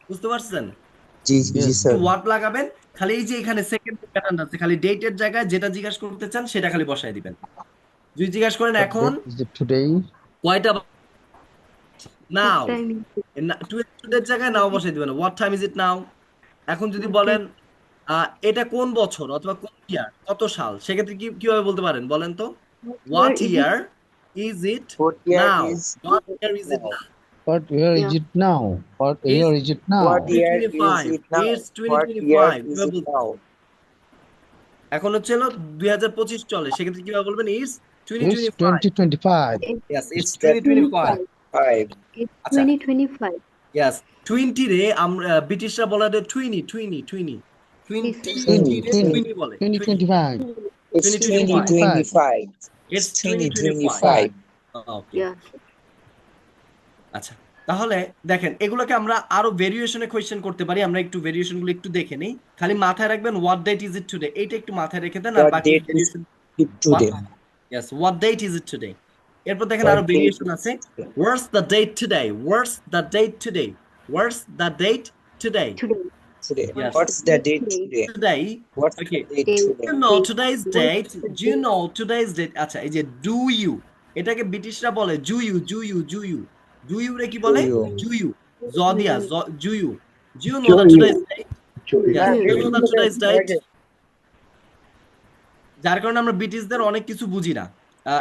বুঝতে পারছেন? জি Yes, sir. Watt লাগাবেন, খালি এই যে এখানে second pattern আছে, খালি ডেটের জায়গায় যেটা জিজ্ঞাসা করতে চান সেটা খালি বসায় দিবেন। যদি জিজ্ঞাসা করেন what এখন date is it today? কয়টা নাও, What time is it? টুডের জায়গায় নাও বসাই দিবেন। হোয়াট টাইম ইজ ইট নাও। এখন যদি What বলেন time? এটা কোন বছর অথবা কোন ইয়ার, কত সাল, সেক্ষেত্রে কিভাবে বলতে পারেন বলেন তো? What what year is it? Year is it What year now? is what year is it now? Now? What year is Yeah. it now? What Is year is it now? What year is 2025, it now? it's What year 2025 is কিভাবে it বলতে now? পারেন? এখন হচ্ছে হলো 2025 চলে, সেক্ষেত্রে কিভাবে বলবেন? Is It's 2025। 2025. Yes, it's It's 2025. 5. It's আচ্ছা, 2025. yes, 20 রে আমরা ব্রিটিশরা বলে 20 Yes, 20, 20 রে 20, 20 বলে 20, 2025. It's 2025, 2025. it's 2025। 2025. Okay, yeah. আচ্ছা, তাহলে দেখেন এগুলোকে আমরা আরো ভেরিয়েশনে কোয়েশ্চেন করতে পারি। আমরা একটু ভেরিয়েশন গুলো একটু দেখে নেই। খালি মাথায় রাখবেন what date is it today, এইটা একটু মাথায় রেখে দেন। আর What বাকি date is variation it today? yes, what date is it today? এরপর দেখেন What আরো date ভেরিয়েশন is আছে। it today? What's the date today? What's the date today? What's the date today? Today. Today. Yes, What's the date today? today. What's Okay, the date Date. today? you know Date. today's What's date? the Do you date? know today's date? আচ্ছা, এই যে do you, এটাকে ব্রিটিশরা বলে জুয়ু জুয়ু জুয়ু। জুয়ু রে কি বলে? Juyu. জুয়ু। জদিয়া জুয়ু। Do you know that today's date? Yes, do you know that today's date? যার কারণে আমরা ব্রিটিশদের অনেক কিছু বুঝি না,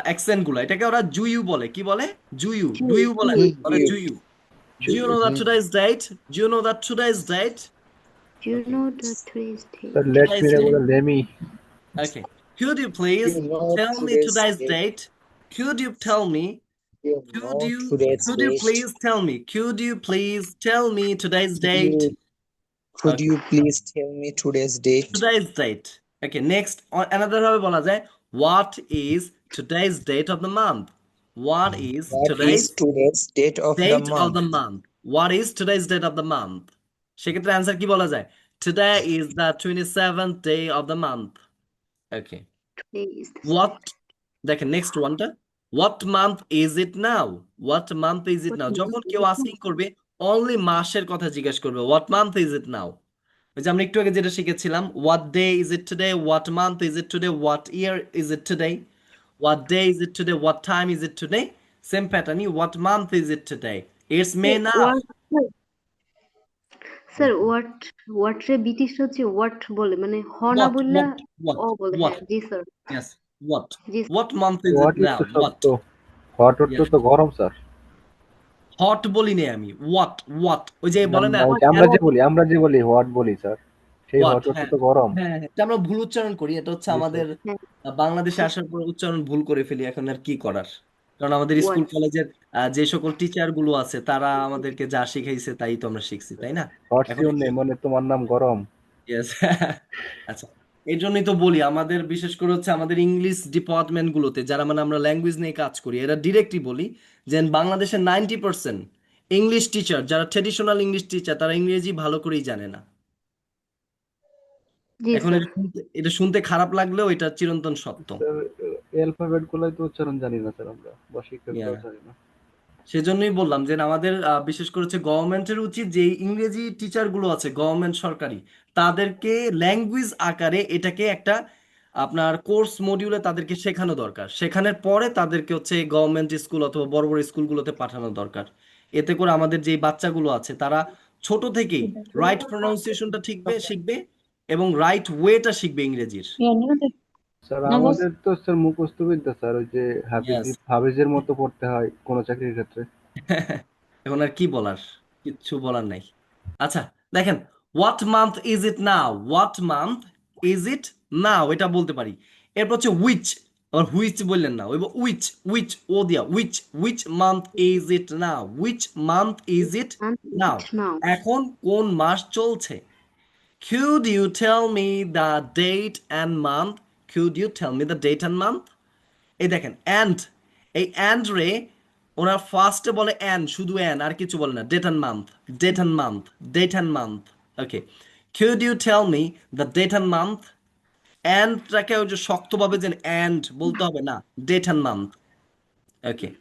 অ্যাকসেন্ট গুলো। এটাকে ওরা জুয়ু বলে। কি বলে? জুয়ু। ডুয়ু বলে না, বলে জুয়ু। Do you know that today's date? Do you know that today's date? Do you know the today's date? Sir, let Today's me date. let me. Okay. Could you please You know tell me today's today's date. date? Could you tell me? You Could know you today's could you date. please tell me? Could you please tell me today's date? Could Okay. you please tell me today's date? Today's date. Okay, next another ভাবে বলা যায়, what is today's date of the month? What is What today's is today's date of the date of the month? month? What is today's date of the month? সেক্ষেত্রে answer কি বলা যায়? Today is the 27th day of the month. Okay. Today is the What? দেখেন next ওয়ানটা, what month is it now? What month is it What now? month যখন is কেউ it now? Asking করবে only মাসের কথা জিজ্ঞেস করবে, what month is it now? ওই যে আমরা একটু আগে যেটা শিখেছিলাম, what day is it today? What month is it today? What year is it today? What day is it today? What time is it today? Same pattern. What month is it today? It's May Sir, now. Sir, what রে ব্রিটিশরা যে what বলে মানে হ না What? বললে What? অ বলে। What? হ্যাঁ জি স্যার Yes. What? জি What month is What it is now? তো What? সত্য? Hot Yes. তো গরম স্যার। হট বলি নে আমি, what ওই যে বলে না, আমরা যে বলি হোয়াট বলি স্যার, সেই what, হট হ্যাঁ তো গরম। হ্যাঁ হ্যাঁ, এটা আমরা ভুল উচ্চারণ করি। এটা হচ্ছে জি, আমাদের হ্যাঁ বাংলাদেশে আসার পর উচ্চারণ ভুল করে ফেলি। এখন আর কি করার, কারণ আমাদের স্কুল what কলেজের যে সকল টিচার গুলো আছে তারা আমাদেরকে যা শিখাইছে তাই তো আমরা শিখছি, তাই না? হোয়াটস এখন ইউর নেম, মানে তোমার নাম গরম। yes আচ্ছা, এই জন্যই তো বলি আমাদের বিশেষ করে হচ্ছে আমাদের ইংলিশ ডিপার্টমেন্ট গুলোতে যারা মানে আমরা ল্যাঙ্গুয়েজ নিয়ে কাজ করি, এরা ডিরেক্টলি বলি যে বাংলাদেশের 90% ইংলিশ টিচার যারা ট্রেডিশনাল ইংলিশ টিচার তারা ইংরেজি ভালো করেই জানে না। জি এখন স্যার এটা শুনতে খারাপ লাগলেও এটা চিরন্তন সত্য। স্যার অ্যালফাবেট গুলাই তো উচ্চারণ জানি না স্যার আমরা, বা শিক্ষকরাও Yeah. জানি না। সেজন্যই বললাম যে আমাদের বিশেষ করে হচ্ছে গভর্নমেন্টের উচিত যে ইংরেজি টিচার গুলো আছে গভর্নমেন্ট সরকারি, তাদেরকে ল্যাঙ্গুয়েজ আকারে এটাকে একটা আপনার কোর্স মডিউলে তাদেরকে শেখানো দরকার। শেখানোর পরে তাদেরকে হচ্ছে গভর্নমেন্ট স্কুল অথবা বড় বড় স্কুলগুলোতে পাঠানো দরকার। এতে করে আমাদের যে বাচ্চাগুলো আছে তারা ছোট থেকেই রাইট প্রনাউন্সিয়েশনটা শিখবে এবং রাইট ওয়েটা শিখবে ইংরেজির। স্যার আমাদের তো স্যার মুখস্থ বিদ্যা স্যার, ওই যে Yes. হাফিজের মতো পড়তে হয় কোনো চাকরির ক্ষেত্রে। এখন আর কি বলার, কিচ্ছু বলার নাই। আচ্ছা দেখেন, what month is it now? What month is it now এটা বলতে পারি। এরপর হচ্ছে উইচ, আর হুইচ বললেন না, ওই উইচ উইচ ও দিয়া which month is it now? Which month is it now? Now এখন কোন মাস চলছে? Could you tell me the date and month? Could you tell me the date and month? এই দেখেন and, এই and রে ওরা ফার্স্টে বলে and, শুধু and, আর কিছু বলে না। date and month, date and month, date and month. Okay, could you tell me the date and month? and টাকে ওই যে শক্তভাবে যে and বলতে হবে না, date and month. Okay.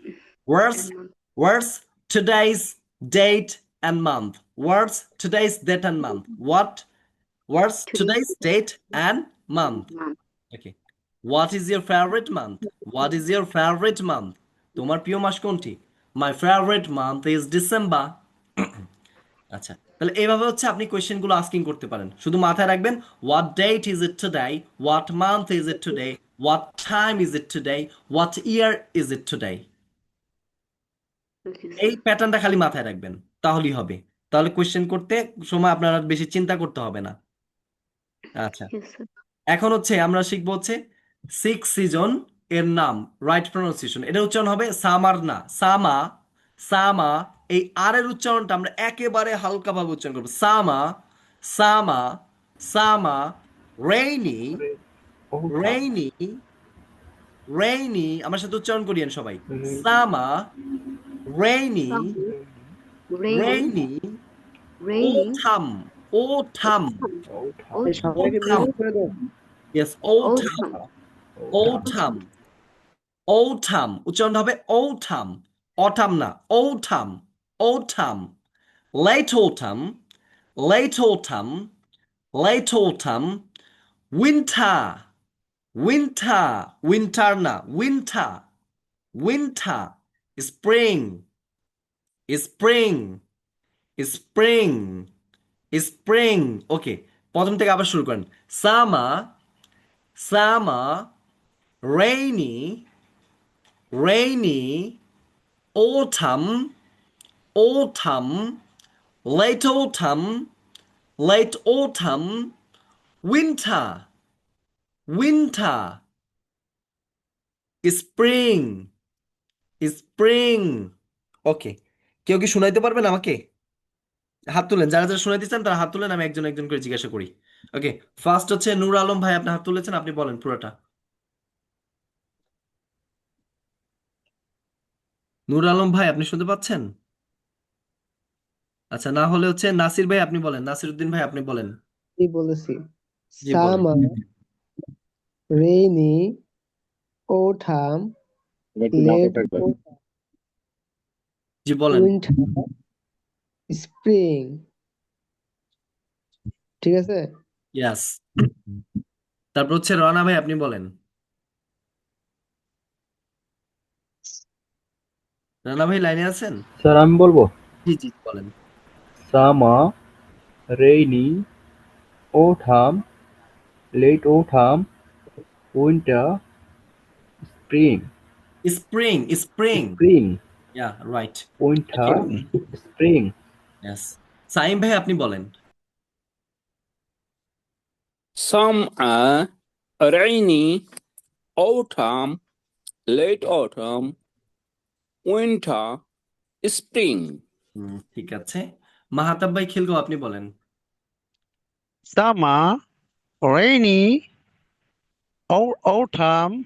Words, words, today's date and month. Words, today's date and month. What? Words, today's date and month. month. Okay. What is your favorite month? What is your favorite month? তোমার প্রিয় মাস কোনটি? My favorite month is December. আচ্ছা, তাহলে এইভাবে হচ্ছে আপনি কোয়েশ্চেনগুলো asking করতে পারেন। শুধু মাথায় রাখবেন what date is it today? What month is it today? What time is it today? What year is it today? Okay, এই sir. প্যাটার্নটা খালি মাথায় রাখবেন, তাহলেই হবে। তাহলে কোয়েশ্চেন করতে সময় আপনার আর বেশি চিন্তা করতে হবে না। আচ্ছা, Yes, sir. এখন হচ্ছে আমরা শিখবো হচ্ছে সিক্স সিজন এর নাম, রাইট প্রনাউন্সিয়েশন। এটা উচ্চারণ হবে সামার না, সামা, সামা। এই আর এর উচ্চারণটা আমরা একেবারে হালকাভাবে উচ্চারণ করবো। সামা, সামা, সামা। Rainy, rainy, rainy. আমার সাথে উচ্চারণ করিয়েন সবাই। সামা, rainy, Rainy, rainy, rainy, ওথাম, ওথাম। autumn, Yes, autumn, autumn, autumn। উচ্চারণটা হবে autumn, autumn না, autumn, autumn। Late autumn, late autumn, late autumn। Winter, winter, winter না, winter, winter। Spring, spring, spring, spring। ওকে, প্রথম থেকে আবার শুরু করেন। Summer, summer, rainy, rainy, autumn, autumn, late autumn, late autumn, winter, winter, spring, spring। ওকে, কেউ কি শোনাইতে পারবেন আমাকে? হাত তুলেন, যারা যারা শোনাইতে চান তারা হাত তুলেন, আমি একজন একজন করে জিজ্ঞাসা করি। ওকে, ফার্স্ট হচ্ছে নূর আলম ভাই, আপনি হাত তুলেছেন, আপনি বলেন পুরোটা। নূর আলম ভাই, আপনি শুনতে পাচ্ছেন? আচ্ছা, না হলে হচ্ছে নাসির ভাই আপনি বলেন, নাসির উদ্দিন ভাই আপনি বলেন। কি বলেছি? জি বলেন। সামার, রেইনি, autumn, late জি বলেন। winter, spring, ঠিক আছে? ইয়াস। তারপর হচ্ছে রানা ভাই, আপনি বলেন। রানা ভাই লাইনে আছেন? স্যার আমি বলবো জি জি বলেন। Summer, rainy, autumn, late autumn, winter, spring, spring, spring. spring, yeah right. winter, spring, ইয়াস। সাইম ভাই আপনি বলেন। Summer, rainy, autumn, late autumn, winter, spring. ঠিক আছে। মাহাতাব ভাই খিলগাঁও, আপনি বলেন। Summer, rainy, autumn,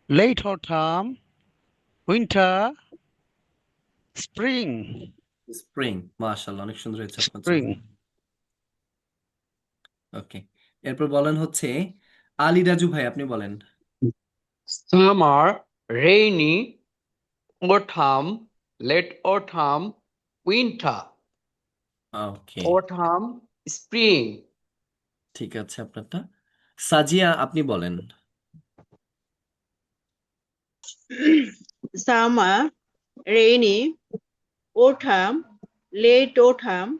late autumn, winter, spring. Spring. মাশাআল্লাহ, অনেক সুন্দর হয়েছে আপনার জন্য। Spring. ওকে, এরপর বলেন হচ্ছে আলী রাজু ভাই, আপনি বলেন। Summer, rainy, autumn, late autumn, winter, ওকে, autumn, spring. ঠিক আছে আপনারটা। সাজিয়া আপনি বলেন। Summer, rainy, autumn, late autumn,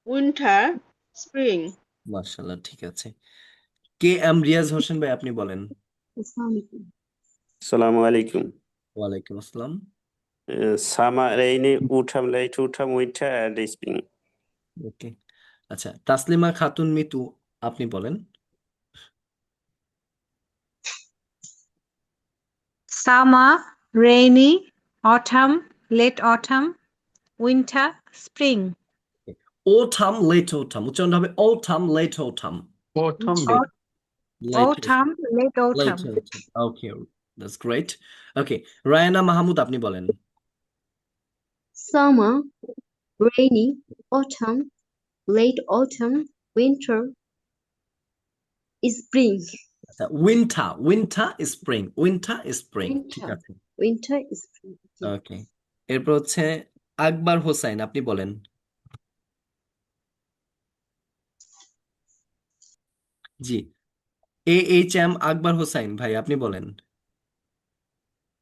winter, spring. মাশাআল্লাহ, ঠিক আছে। কে এম রিয়াজ হোসেন ভাই, আপনি বলেন। Assalamu alaikum. ওয়ালাইকুম আসসালাম। Summer, rainy, autumn, late autumn, winter, and spring. ওকে, আচ্ছা, তাসলিমা খাতুন মিতু, আপনি বলেন। Summer, rainy, autumn, late autumn, winter, spring. autumn, late autumn। উচ্চারণ হবে autumn, late autumn। Autumn, Au- Late Autumn, late late autumn. autumn. Okay, that's great. Okay, Raina Mahmud, আপনি বলেন। Summer, rainy, autumn, late autumn, winter, spring. আচ্ছা, winter, winter is spring, winter is spring। ঠিক Winter. আছে, winter, spring. Yeah. ওকে, এরপর হচ্ছে আকবর হোসাইন, আপনি বলেন। জি, AHM আকবর হোসাইন ভাই, আপনি বলেন।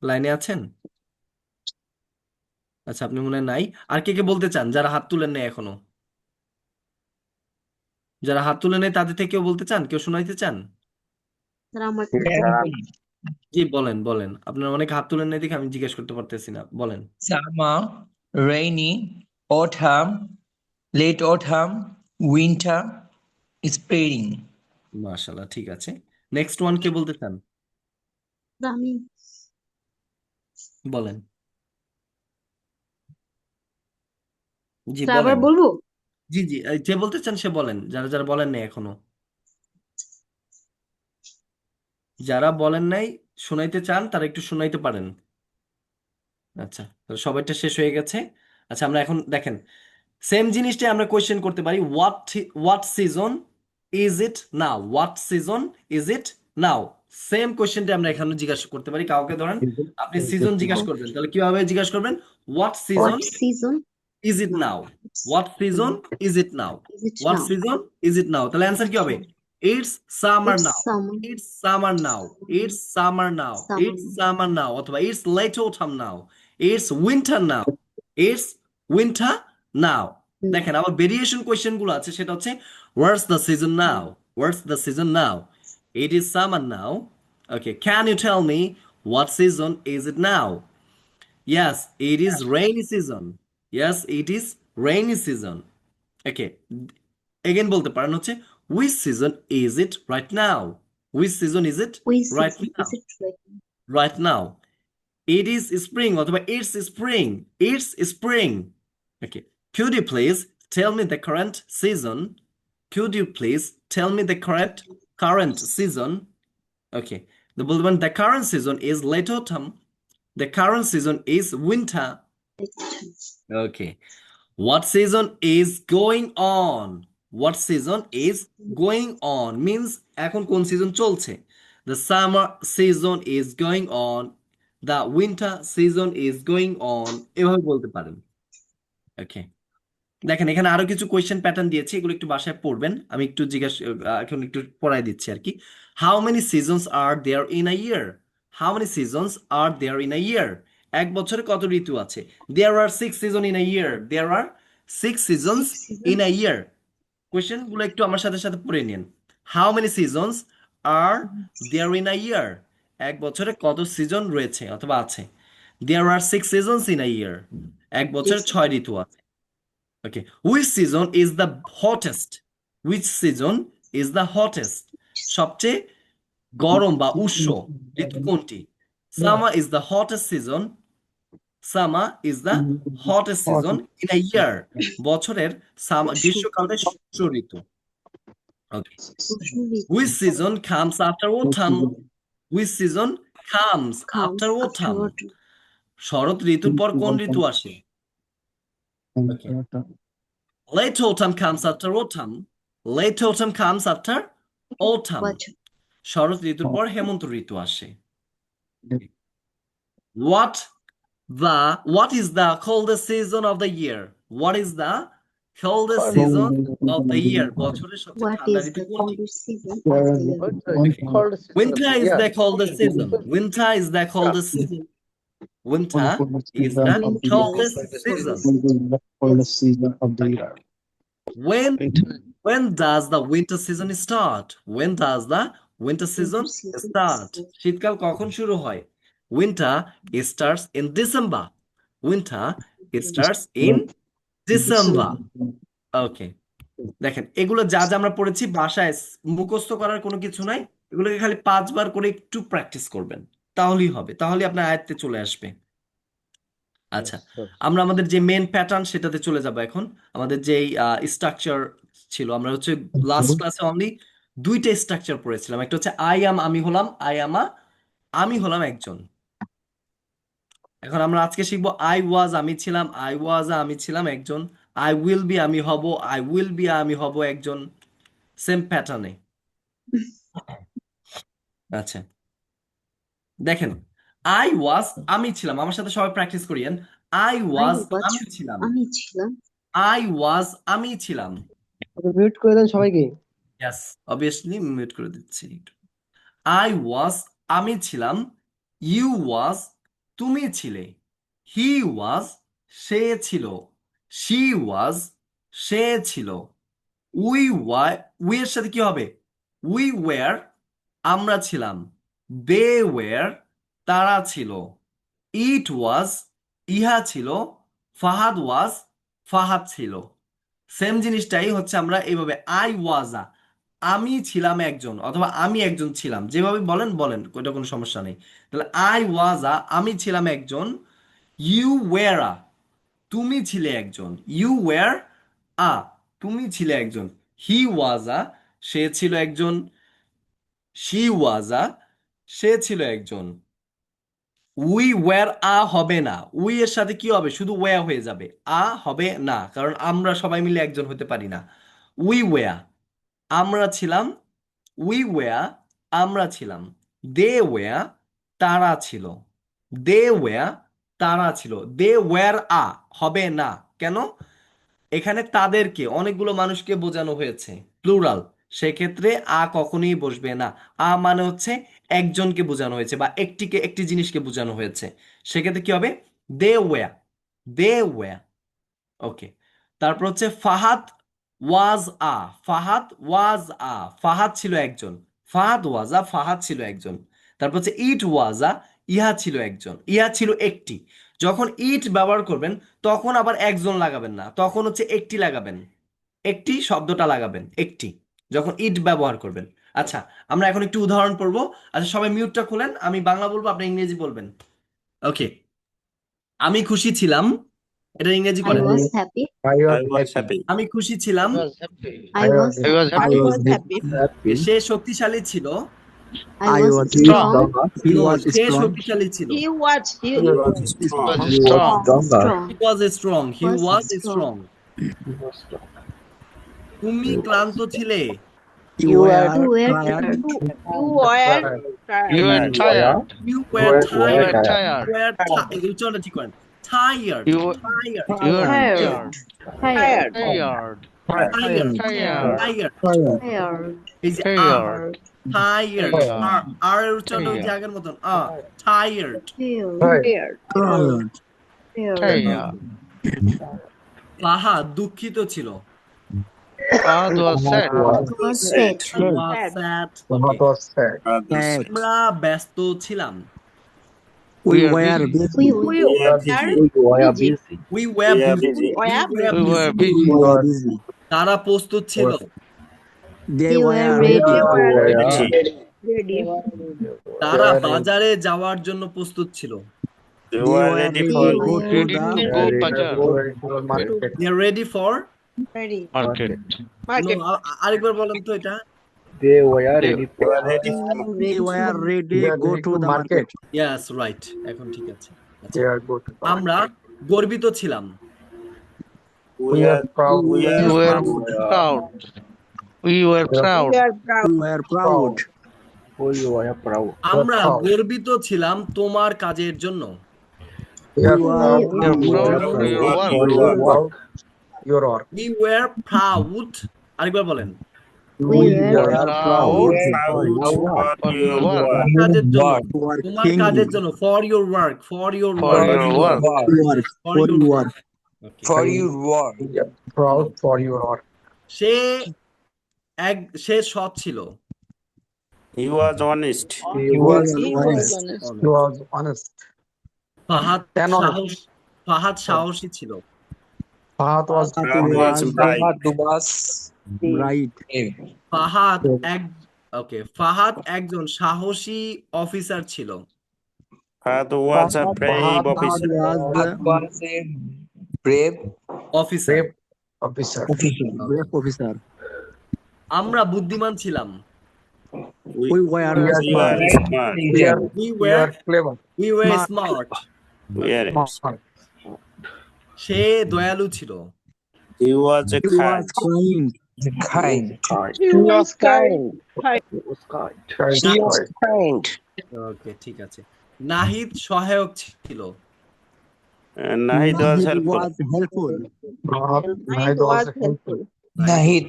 লাইনে আছেন? আচ্ছা, আপনি মনে হয় নাই। আর কে কে বলতে চান যারা হাত তুলেন নাই এখনো? যারা হাত তুলে নেই তাদের থেকে কেউ বলতে চান, কেউ শোনাইতে চান? স্যার আমার জি বলেন বলেন, আপনার অনেক হাত তুলেন নাই দেখে আমি জিজ্ঞেস করতে পারতেছি না, বলেন। Summer, rainy, autumn, late autumn, winter, spring. মাশাআল্লাহ, ঠিক আছে। নেক্সট ওয়ান কে বলতে চান? আমি বলেন। জি স্যার আবার বলেন। বলবো? জি জি, যে বলতে চান সে বলেন, যারা যারা বলেন নাই এখনো। যারা বলেন নাই, শোনাইতে চান, তারা একটু শোনাইতে পারেন। আচ্ছা, তাহলে সবাইটা শেষ হয়ে গেছে। আচ্ছা, আমরা এখন দেখেন সেম জিনিসটাই আমরা কোয়েশ্চেন করতে পারি, what season is it now, what season is it now. Same কোয়েশ্চেনটা আমরা এখানে জিজ্ঞাসা করতে পারি কাউকে। ধরেন আপনি সিজন জিজ্ঞাসা করবেন, তাহলে কিভাবে জিজ্ঞাসা করবেন? What season What season is it now, what season is it now, is it what now? Season is it now. তাহলে অ্যান্সার কি হবে? It's summer It's now, summer. It's summer now, it's summer now, Summer. It's summer now, অথবা it's late autumn now, it's winter now, it's winter now. দেখেন আবার variation question গুলো আছে, সেটা হচ্ছে what's the season now, what's the season now, it is summer now. Okay, can you tell me what season is it now? Yes, it is rainy season. Yes, it is rainy season. Okay. Again বলতে পারেন হচ্ছে which season is it right now? Which season is it Which right season now? is it right now? Right now. It is spring অথবা it's spring. It's spring. Okay. Could you please tell me the current season? Could you please tell me the current season? Okay. The current season is late autumn. The current season is winter. Okay. What season is going on? What season is going on means এখন কোন season চলছে? The summer season is going on. The winter season is going on. এভাবে বলতে পারেন। ওকে, দেখেন এখানে আরো কিছু কোয়েশ্চেন প্যাটার্ন দিয়েছি, এগুলো একটু বাসায় পড়বেন। আমি একটু এখন একটু পড়াই দিচ্ছি আর কি। How many seasons are there in a year? How many seasons are there in a year? এক বছরে কত ঋতু আছে? There are 6 season in a year. There are 6 seasons in a year. Question গুলো একটু আমার সাথে সাথে পড়ে নিন। How many seasons are there in a year? এক বছরে কত সিজন রয়েছে অথবা আছে? There are 6 seasons in a year. এক বছরে 6 ঋতু আছে। Okay. Which season is the hottest? Which season is the hottest? সবচেয়ে গরম বা উষ্ণ ঋতু কোনটি? Summer is the hottest season. Summer is the hottest season in a year. বছরের গ্রীষ্মকালটা উষ্ণ ঋতু। Okay. Which season comes after autumn? Which season comes after autumn? শরৎ ঋতুর পর কোন ঋতু আসে? Okay. Late autumn comes after autumn. Late autumn comes after autumn. শরৎ ঋতুর পর হেমন্ত ঋতু আসে। What is the coldest season of the year? What is the coldest season of the year? বছরের সবচেয়ে What ঠান্ডা is ঋতু the কোনটি? coldest season of the year? Winter is the coldest season. Winter is the coldest season. Winter is the coldest season. When does the winter season start? When does the winter season start? শীতকাল কখন শুরু হয়? Winter starts in December. Winter starts in December. Okay. দেখেন এগুলো যা যা আমরা পড়েছি বাসায় মুখস্থ করার কোনো কিছু নাই, এগুলোকে খালি 5 বার করে একটু প্র্যাকটিস করবেন, তাহলেই হবে, তাহলে আপনার আয়ত্তে চলে আসবে। আচ্ছা, আমরা আমাদের যে মেন প্যাটার্ন সেটাতে চলে যাব এখন। আমাদের যে স্ট্রাকচার ছিল, আমরা হচ্ছে লাস্ট ক্লাসে অনলি 2টা স্ট্রাকচার পড়েছিলাম। একটা হচ্ছে আই অ্যাম, আমি হলাম, আই অ্যাম আ, আমি হলাম একজন। এখন আমরা আজকে শিখবো আই ওয়াজ, আমি ছিলাম, আই ওয়াজ আমি ছিলাম একজন, আই উইল বি আমি হব, আই উইল বি আমি হব একজন, সেম প্যাটার্নে। আচ্ছা, দেখেন আই ওয়াজ আমি ছিলাম, আমার সাথে সবাই প্র্যাকটিস করিয়েন। আই I ওয়াজ was আমি ছিলাম। আমি ছিলাম। আই ওয়াজ আমি ছিলাম। মিউট করে দেন সবাইকে। ইয়েস, অবভিয়াসলি মিউট করে দিচ্ছি। আই ওয়াজ আমি ছিলাম। ইউ ওয়াজ তুমি ছিলে। হি ওয়াজ সে ছিল। শি ওয়াজ সে ছিল। উই এর সাথে কি হবে? উই ওয়্যার আমরা ছিলাম। দে ওয়্যার তারা ছিল। ইট ওয়াজ ইহা ছিল। ফাহাদ ওয়াজ ফাহাদ ছিল। সেম জিনিসটাই হচ্ছে আমরা এইভাবে আই ওয়াজ আমি ছিলাম একজন অথবা আমি একজন ছিলাম, যেভাবে বলেন বলেন, ওইটা কোনো সমস্যা নেই। তাহলে আই ওয়াজ আমি ছিলাম একজন। ইউ ওয়্যার তুমি ছিলে একজন। ইউ ওয়্যার আ তুমি ছিলে একজন। হি ওয়াজ সে ছিল একজন। শি ওয়াজ সে ছিল একজন। উই ওয়্যার হবে না, উই এর সাথে কি হবে? শুধু ওয়্যার হয়ে যাবে, হবে না, কারণ আমরা সবাই মিলে একজন হতে পারি না। উই ওয়্যার আমরা ছিলাম। উই ওয়্যার আমরা ছিলাম। দে ওয়্যার তারা ছিল। দে ওয়্যার তারা ছিল। দে ওয়্যার হবে না, কেন? এখানে তাদেরকে অনেকগুলো মানুষকে বোঝানো হয়েছে, প্লুরাল, সেক্ষেত্রে কখনোই বসবে না। মানে হচ্ছে একজনকে বোঝানো হয়েছে বা একটি জিনিসকে বোঝানো হয়েছে, সেক্ষেত্রে কি হবে? They were. They were. ওকে, তারপর হচ্ছে ফাহাদ ওয়াজ ফাহাদ ওয়াজ ফাহাদ ছিল একজন। ফাহাদ ওয়াজ ফাহাদ ছিল একজন। তারপর হচ্ছে ইট ওয়াজ ইহা ছিল একজন। ইহা ছিল একটি। যখন ইট ব্যবহার করবেন তখন আবার একজন লাগাবেন না, তখন হচ্ছে একটি লাগাবেন। একটি শব্দটা লাগাবেন, একটি, যখন ইট ব্যবহার করবেন। আচ্ছা, আমরা এখন একটু উদাহরণ পড়বো। আচ্ছা, সবাই মিউটটা খুলেন, আমি বাংলা বলবো, আপনি ইংরেজি বলবেন। ওকে, আমি খুশি ছিলাম, এটা ইংরেজি I করেন। was happy. I was happy. আমি খুশি ছিলাম। I was I was happy. সে শক্তিশালী ছিল। I was strong. সে শক্তিশালী ছিল। He was strong. He was strong. He was strong. তুমি ক্লান্ত ছিলে। You were tired. You were You were tired. You were tired. tired. You were tired. উচ্চারণটা ঠিক করেন। Tired. You were Tired. You were Tired. tired. Tired. Tired. Tired. Tired. Tired. এই যে Tired. tired. আর এর উচ্চারণটা ওই যে আগের মতন। Tired. Tired. Tired. ফাহাদ দুঃখিত ছিল। Fahad was sad. Was sad. He was sad. Okay. আমরা ব্যস্ত ছিলাম। We were busy. We We were were busy. We were busy. We were busy. তারা প্রস্তুত ছিল। They were ready. ready. তারা বাজারে যাওয়ার জন্য প্রস্তুত ছিল। You are ready They for were Ready to go bazaar. They are ready for Ready. Market. Market. আরেকবার বলেন তো এটা। They were ready for ready. go to the market. Yes, right. এখন ঠিক আছে। আচ্ছা, আমরা গর্বিত ছিলাম। we are proud. We We are were proud. proud. We were proud. We are proud. We were proud. আমরা গর্বিত ছিলাম তোমার কাজের জন্য। We are proud of your work. We were proud. আরেকবার বলেন। We were Proud Proud of your work. কাজের জন্য, তোমার কাজের জন্য, for your work, for your For work, your work. for your work. Okay. Proud for your work. সে সৎ ছিল। He was honest. He was honest. Fahad Then honest. সাহসী ছিল। Fahad was Fahad was bright. right. Fahad একজন সাহসী officer ছিল। Fahad was a brave officer. Officer. Officer. আমরা বুদ্ধিমান ছিলাম। We were smart. We were smart. We are smart. সে দয়ালু ছিল। He was a kind. He was kind. ওকে, ঠিক আছে। নাহিদ সহায়ক ছিল। Nahid was helpful. helpful. Nahid was helpful. Nahid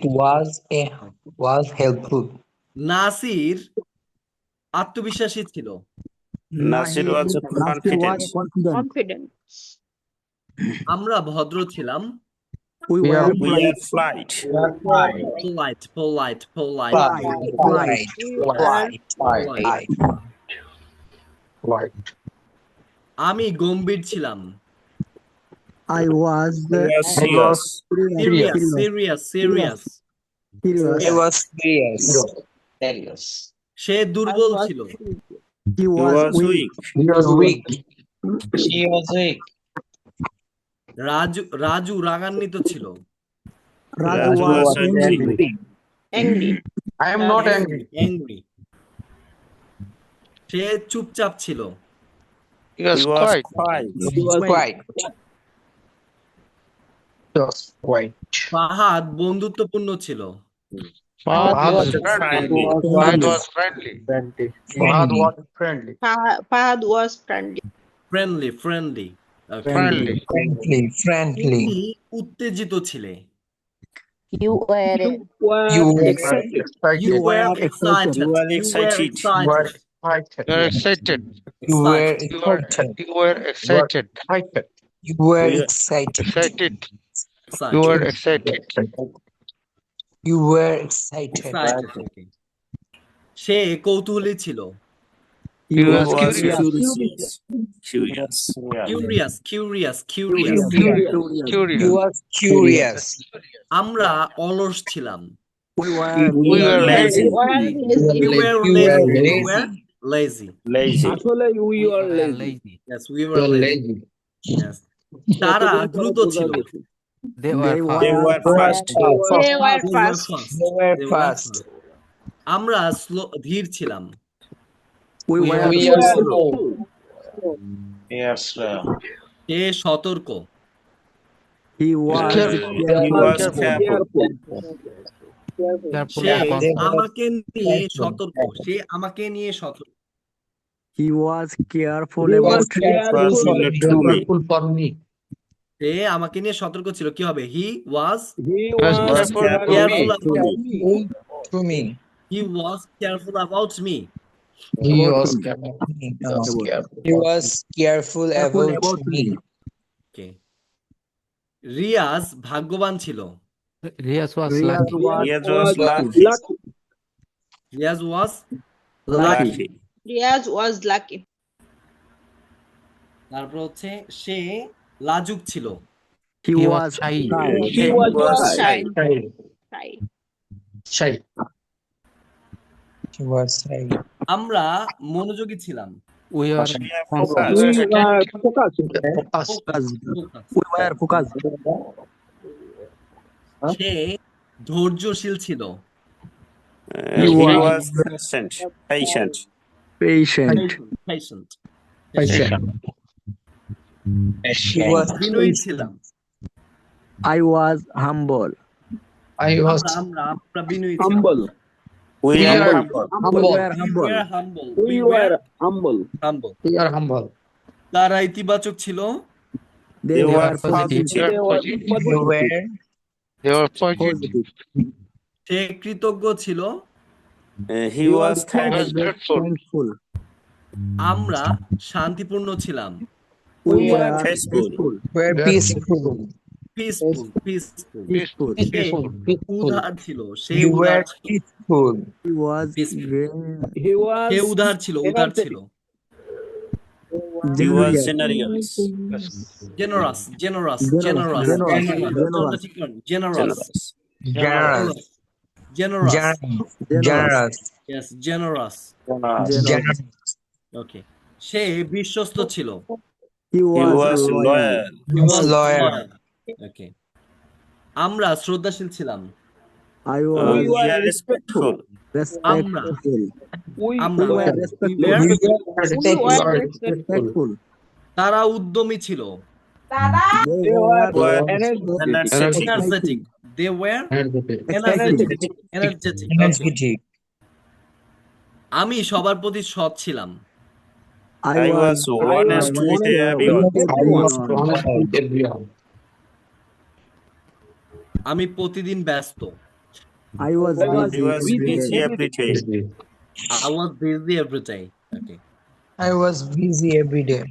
was helpful. Nasir আত্মবিশ্বাসী ছিল। Nasir was confident. Confident. আমরা ভদ্র ছিলাম। We We were are polite. polite. polite polite polite Polite. Polite. আমি গম্ভীর ছিলাম। I was We are serious. serious serious serious serious. He was serious. সে দুর্বল ছিল। He He was was weak. weak. She was weak. Raju রাগান্বিত ছিল। Raju Raju was was angry. Angry. I am not angry. angry সে চুপচাপ ছিল। He was quiet. quiet. He was quiet. Just quiet. Fahad বন্ধুত্বপূর্ণ ছিল। Fahad was friendly. Fahad was friendly. Fahad was friendly. Fahad was friendly. friendly friendly Friendly. Friendly. তুমি উত্তেজিত ছিলে। You were You were excited. you were excited You were excited. You are excited. You were You were excited. you were excited. You were Yeah. excited. Excited. excited You were excited. You were excited. excited okay. সে কৌতূহলী ছিল। He was was curious. curious. curious curious curious You Curious. was curious. আমরা অলস ছিলাম। We were We were lazy. we were You were lazy we lazy. were lazy Lazy. আসলে we are lazy. yes we were lazy yes তারা দ্রুত ছিল। They were fast. They were They were fast. fast. They were They were fast. আমরা ধীর ছিলাম। we were We are slow. Yes, sir. সে সতর্ক। he was Careful. He was careful. সে আমাকে নিয়ে সতর্ক। সে আমাকে নিয়ে সতর্ক। he was careful He about was careful for me. সে আমাকে নিয়ে সতর্ক ছিল। কি হবে? he was He Was was careful careful for about me. me. To me. he was careful about me He was careful. He was careful about me. okay Riaz ভাগ্যবান ছিল। Riyaz was He was lucky. Riaz was lucky Lucky. Riyaz was lucky. তারপর হচ্ছে সে লাজুক ছিল। he was shy. He was Shy. shy. Shy. He was shy. আমরা মনোযোগী ছিলাম। we were We are We focused. were focused. we were focused. সে ধৈর্যশীল ছিল। He was was patient. patient. patient He was বিনয়ী ছিলাম। I was humble. আমরা বিনয়ী ছিলাম। Humble. We We are are humble. We were we humble. were humble We were humble. humble তারা ইতিবাচক ছিল। They were were positive. positive. They were They were They were positive. সে কৃতজ্ঞ ছিল। He was thankful. Thankful. আমরা শান্তিপূর্ণ ছিলাম। We We were were peaceful. were peaceful. peaceful Peaceful. সে উদার ছিল। সে You উদার were ছিল। peaceful. He was Peaceful. He was সে উদার ছিল energetic. He was generous. generous. generous Generous. Generous. generous Generous. yes generous Generous. okay সে বিশ্বস্ত ছিল। He He was was loyal. loyal. He was Loyal. okay আমরা শ্রদ্ধাশীল ছিলাম। I We was are respectful. respectful. আমরা We were respectful. Respectful. তারা উদ্যমী ছিল। They were were energetic. energetic they were Energetic. energetic okay. Energetic. আমি সবার প্রতি সৎ ছিলাম। I was honest with everyone. আমি প্রতিদিন ব্যস্ত। I was He busy was every busy day. every day. I was busy every day. Okay. I was busy every day.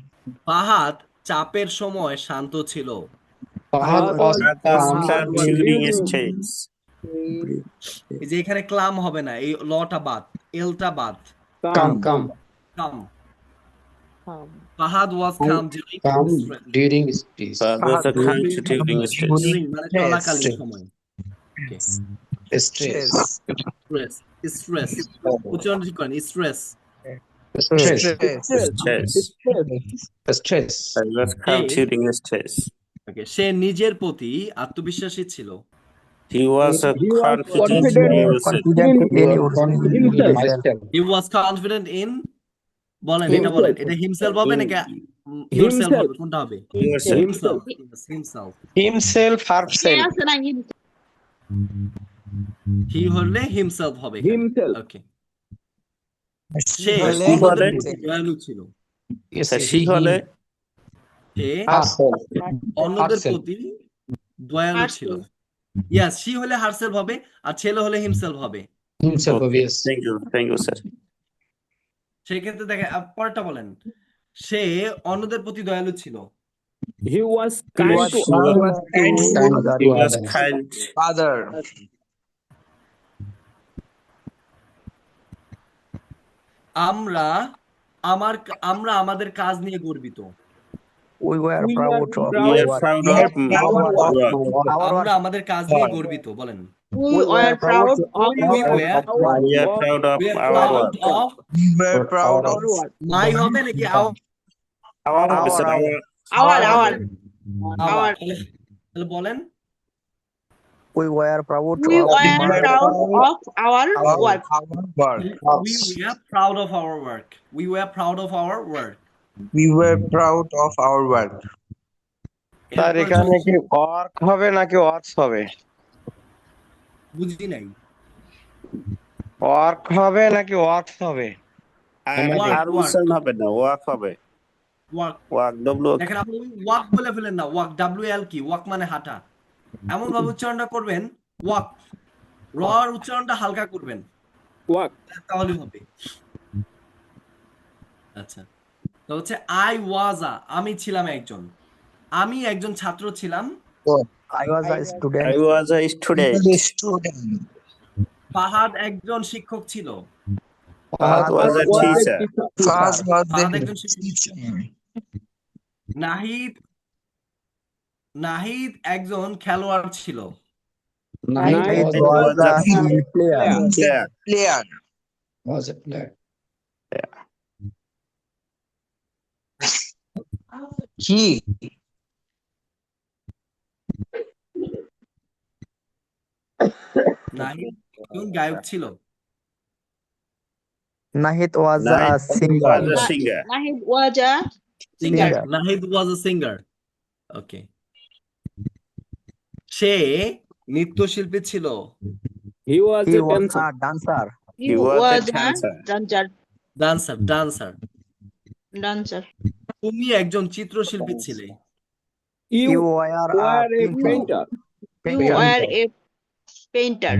Fahad চাপের সময় শান্ত ছিল। Fahad was Others calm during stress. এই যে এখানে ক্লাম হবে না, এই লটা বাদ, এলটা বাদ। calm. Come. Fahad was calm during stress. During stress. Others are calm during stress. During মানে চলাকালীন সময়। Okay. Stress. Stress. উচ্চারণ ঠিক করেন, stress. Stress. Stress. Stress. I was calm during stress. Okay. সে নিজের প্রতি আত্মবিশ্বাসী ছিল। He was a confident in himself. He was confident in বলেন, এটা বলেন, এটা himself হবে নাকি yourself হবে, কোনটা হবে? Yourself. Himself. Yes, himself. Himself, herself. He হলে himself হবে। Himself. Okay. সে She হলে দয়ালু ছিল। she হলে সে Herself. অন্যদের Herself. প্রতি দয়ালু ছিল। Yes, she হলে herself হবে, আর ছেলে হলে himself হবে। Himself, Okay. yes. Thank you, sir. সেক্ষেত্রে দেখেন পরেরটা বলেন, সে অন্যদের প্রতি দয়ালু ছিল। He was kind to He was kind. Father. আমরা আমাদের কাজ নিয়ে গর্বিত। We were proud of We are proud of our work. আমরা আমাদের কাজ নিয়ে গর্বিত, বলেন। We were proud of We were We are proud of we are our proud work. of We were proud of my হবে নাকি Our sir, our তাহলে বলেন, We were proud we of were proud of our work. work. we were proud of our work. We were proud of our work. We were proud of our work. Sir এখানে কি work হবে নাকি works হবে? বুঝি নাই। Work হবে নাকি works হবে? আর উচ্চারণ হবে না, ওয়াক হবে। Work. ওয়াক দেখেন আপনি ওয়াক বলে ফেলেন না, ওয়াক WL কি, ওয়াক মানে হাঁটা, এমন ভাবে উচ্চারণটা করবেন, ওয়াক র এর উচ্চারণটা হালকা করবেন, work. তাহলে হবে। আচ্ছা, তো হচ্ছে আই ওয়াজ আমি ছিলাম একজন, আমি একজন ছাত্র ছিলাম। I was a student. I was a student. Fahad একজন শিক্ষক ছিল। Fahad was a teacher. Fahad was Fahad the একজন শিক্ষক ছিল। নাহিদ একজন খেলোয়াড় ছিল। Nahid It was a player. player. Was a player. He Nahid একজন গায়ক ছিল। Nahid was a Nahid singer. was a singer. Nahid was a singer. Nahid was a singer. Okay. সে নৃত্যশিল্পী ছিল। He was He a was dancer. a dancer. He He was a was a dancer. dancer. তুমি একজন চিত্রশিল্পী ছিলে। You You were a were a painter. painter. You were a painter.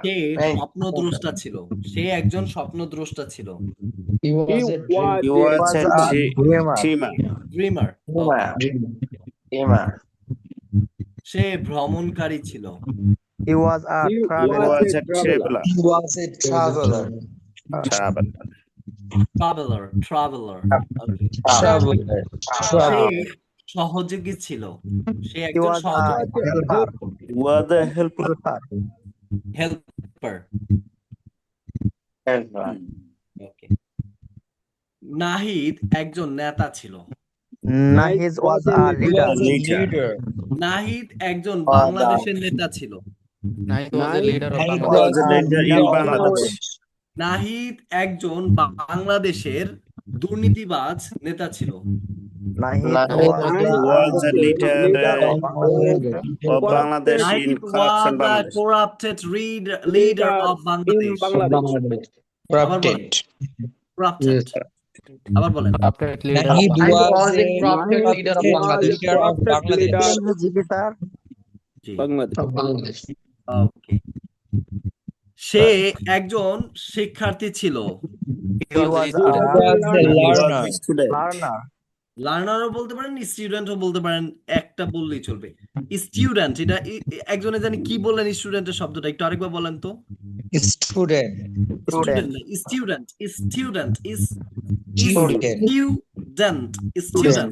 সে স্বপ্নদ্রষ্টা ছিল। সে একজন স্বপ্নদ্রষ্টা ছিল। He was a He was a dreamer. Dreamer. dreamer. সে ভ্রমণকারী ছিল। He was a He traveler. was a traveler. He was a traveler. Traveler. Okay. Traveler. সে সহযোগী ছিল। সে He একজন was a সহযোগী। helper. He was a helper. Helper. Okay. Nahid একজন নেতা ছিল। Nahid was a leader. Leader. Nahid একজন বাংলাদেশের নেতা ছিল। Nahid was a leader of He Bangladesh. was a leader in Bangladesh. Nahid একজন বাংলাদেশের দুর্নীতিবাজ নেতা ছিল। Nahid He was a leader of Bangladesh in Nahid corruption was a Bangladesh. corrupted leader of Bangladesh. Bangladesh. Corrupted. Corrupted. আবার বলেন। Corrupted leader of Nahid Bangladesh. was a Corrupted leader of Bangladesh. leader of Bangladesh. G Bangladesh Of Bangladesh. ওকে। সে একজন শিক্ষার্থী ছিল। He was a He student. was a He was learner. a student. লার্নারও বলতে পারেন, স্টুডেন্টও বলতে পারেন, একটা বললেই চলবে। স্টুডেন্ট, এটা একজনে জানি কি বললেন স্টুডেন্টের শব্দটা, একটু আরেকবার বলেন তো। Student. স্টুডেন্ট না, student, student is Student. Student, student,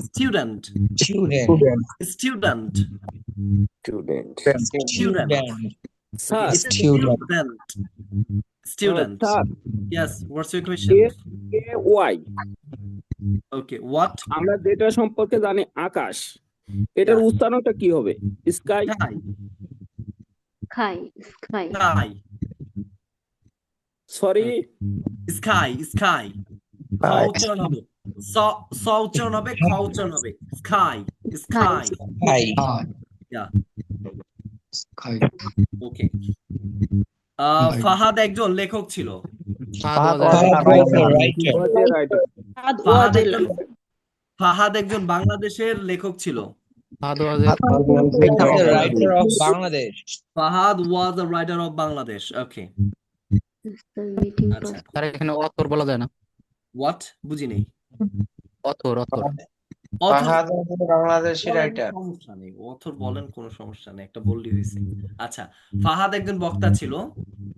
student, Student. Student, Student. Student, sir student, student. Sir Yes, what's your question? Why Okay, what? আমরা যেটা সম্পর্কে জানি আকাশ, এটার উচ্চারণটা কি হবে? Sky, Sky, Sky. Sky. sky, sorry sky, sky. খ উচ্চারণ হবে, স উচ্চারণ হবে, খ উচ্চারণ হবে। Sky, sky. Hi. Yeah, Sky. okay. Fahad একজন লেখক ছিল। Fahad was Fahad a was a writer. Fahad একজন বাংলাদেশের লেখক ছিল। Fahad was a He was a writer of Bangladesh. Fahad was a writer of Bangladesh. Okay. আচ্ছা, তার এখানে অথর বলা যায় না। what? বুঝি নেই। Author Fahad was a Bangladeshi writer. সমস্যা নেই, অথর বলেন, কোনো সমস্যা নেই, একটা বললেই হয়েছে। আচ্ছা, ফাহাদ একজন বক্তা ছিল।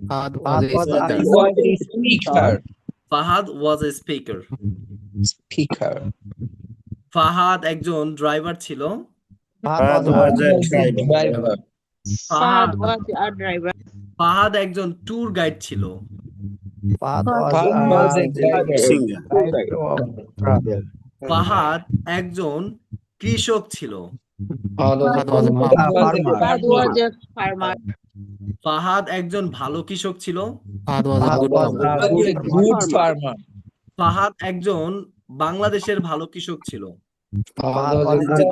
Fahad was a speaker. He was a speaker. Fahad was a speaker. Speaker. Fahad একজন ড্রাইভার ছিল। Fahad was a driver. Driver. Fahad was a driver. Fahad একজন ট্যুর গাইড ছিল। Fahad was a driver. Singer. Fahad একজন কৃষক ছিল। Fahad was a farmer. Fahad was a farmer. Fahad একজন ভালো কৃষক ছিল। Fahad was a good farmer. A good farmer. Fahad একজন বাংলাদেশের ভালো কৃষক ছিল। Fahad was a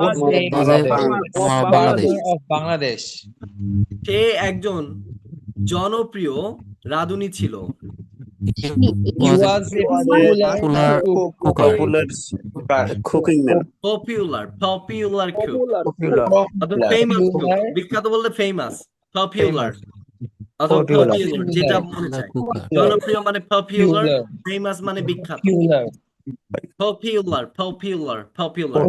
Bangladesh. of Bangladesh. সে একজন জনপ্রিয় রাঁধুনি ছিল। He was a popular cooker. Popular cooking man. Popular cook, Popular. Famous cook, বিখ্যাত বলতে ফেমাস, পপুলার অথবা পপুলার, যেটা মনে চায়। Cooker. জনপ্রিয় মানে পপুলার, Popular. ফেমাস মানে বিখ্যাত। Popular. Popular, popular, popular.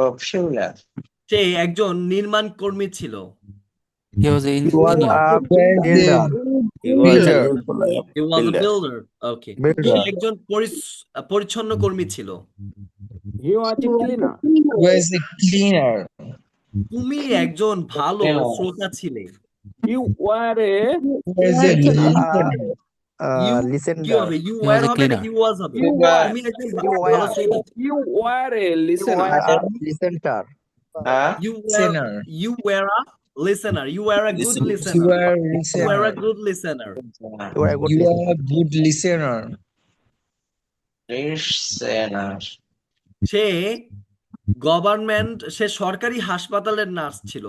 Popular. সে একজন নির্মাণ কর্মী ছিল। He was an engineer. He was a He was a builder. builder. Okay. সে একজন পরিচ্ছন্ন কর্মী ছিল। He was a cleaner. He was a cleaner. তুমি একজন ভালো শ্রোতা ছিলে। You were a He was a listener. কি হবে? You He was were a হবে না cleaner. you was হবে? You were. তুমি একজন ভালো শ্রোতা। You were a listener. You Listener. were a listener. You were a good You listener. were a You were a listener. good listener. You are a good listener. Listener. সে সে সরকারি হাসপাতালের nurse ছিল।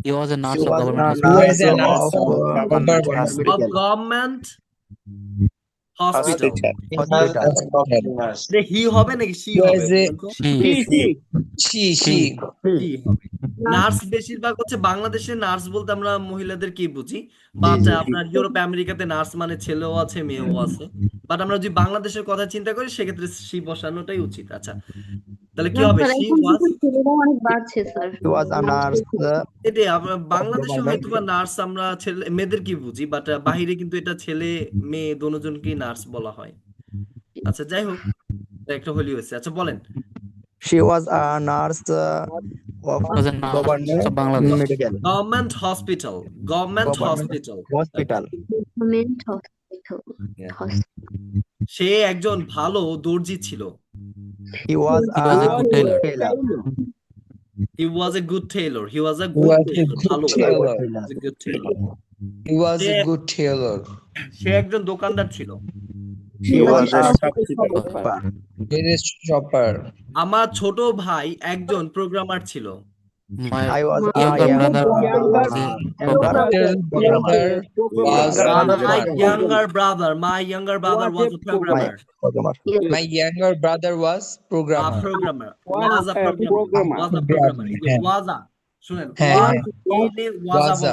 He was a nurse of government He hospital. was a nurse of government Of government hospital. হি হবে নাকি C He হবে? was a she. কি হবে? Nurse বেশিরভাগ হচ্ছে বাংলাদেশে নার্স বলতে আমরা মহিলাদের কি বুঝি, বাট আপনার ইউরোপ আমেরিকাতে নার্স মানে ছেলেও আছে মেয়েও আছে, বাট আমরা যদি বাংলাদেশের কথা চিন্তা করি সেক্ষেত্রে সি বসানোটাই উচিত। আচ্ছা, তাহলে কি হবে? সি ওয়াজ, অনেক বাড়ছে স্যার। এটাই বাংলাদেশে হয়তো বা নার্স আমরা ছেলে মেয়েদের কি বুঝি, বাট বাহিরে কিন্তু এটা ছেলে মেয়ে দোনোজনকেই নার্স বলা হয়। আচ্ছা, যাই হোক, একটা হলি হয়েছে। আচ্ছা বলেন। She was a nurse Was a nurse of Bangladesh. Government hospital. Government hospital. Government hospital. সে একজন ভালো দর্জি ছিল। He was He was a good tailor. He was a good tailor. He was a good tailor. ভালো tailor. He was a good tailor. He was a good tailor. সে একজন দোকানদার ছিল। He was a shopkeeper. He is shopper. আমার ছোট ভাই একজন programmer ছিল। My I was younger brother Younger was a programmer. Younger brother was My younger brother was was a a programmer. programmer. my younger brother was A programmer. programmer. Was Was a a programmer. programmer. Was a programmer. এই যে হ্যাঁ ওয়াজা শুনেন হ্যাঁ ওয়াজ হ্যাঁ এনে ওয়াজা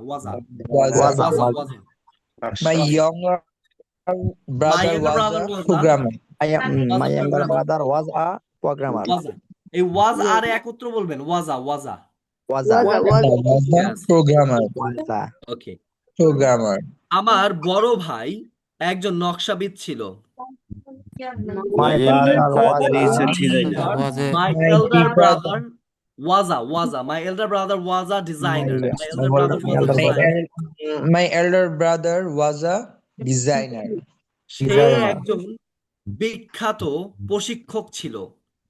was a বলা হয় ওয়াজা ওয়াজা was a ওয়াজা ওয়াজা my younger My brother younger was brother a was a programmer. was my a younger programmer. brother was a programmer. ওয়াজা এই ওয়াজ আর একত্র বলবেন ওয়াজা ওয়াজা Was Was a a was Was a Yes. programmer. was a okay Programmer. আমার বড় ভাই একজন নকশাবিদ ছিল my My father was father is a a designer. Was a My My elder brother. brother my elder brother was a designer. my My elder brother was a elder My, designer. my elder brother was a designer. Say designer. একজন বিখ্যাত প্রশিক্ষক ছিল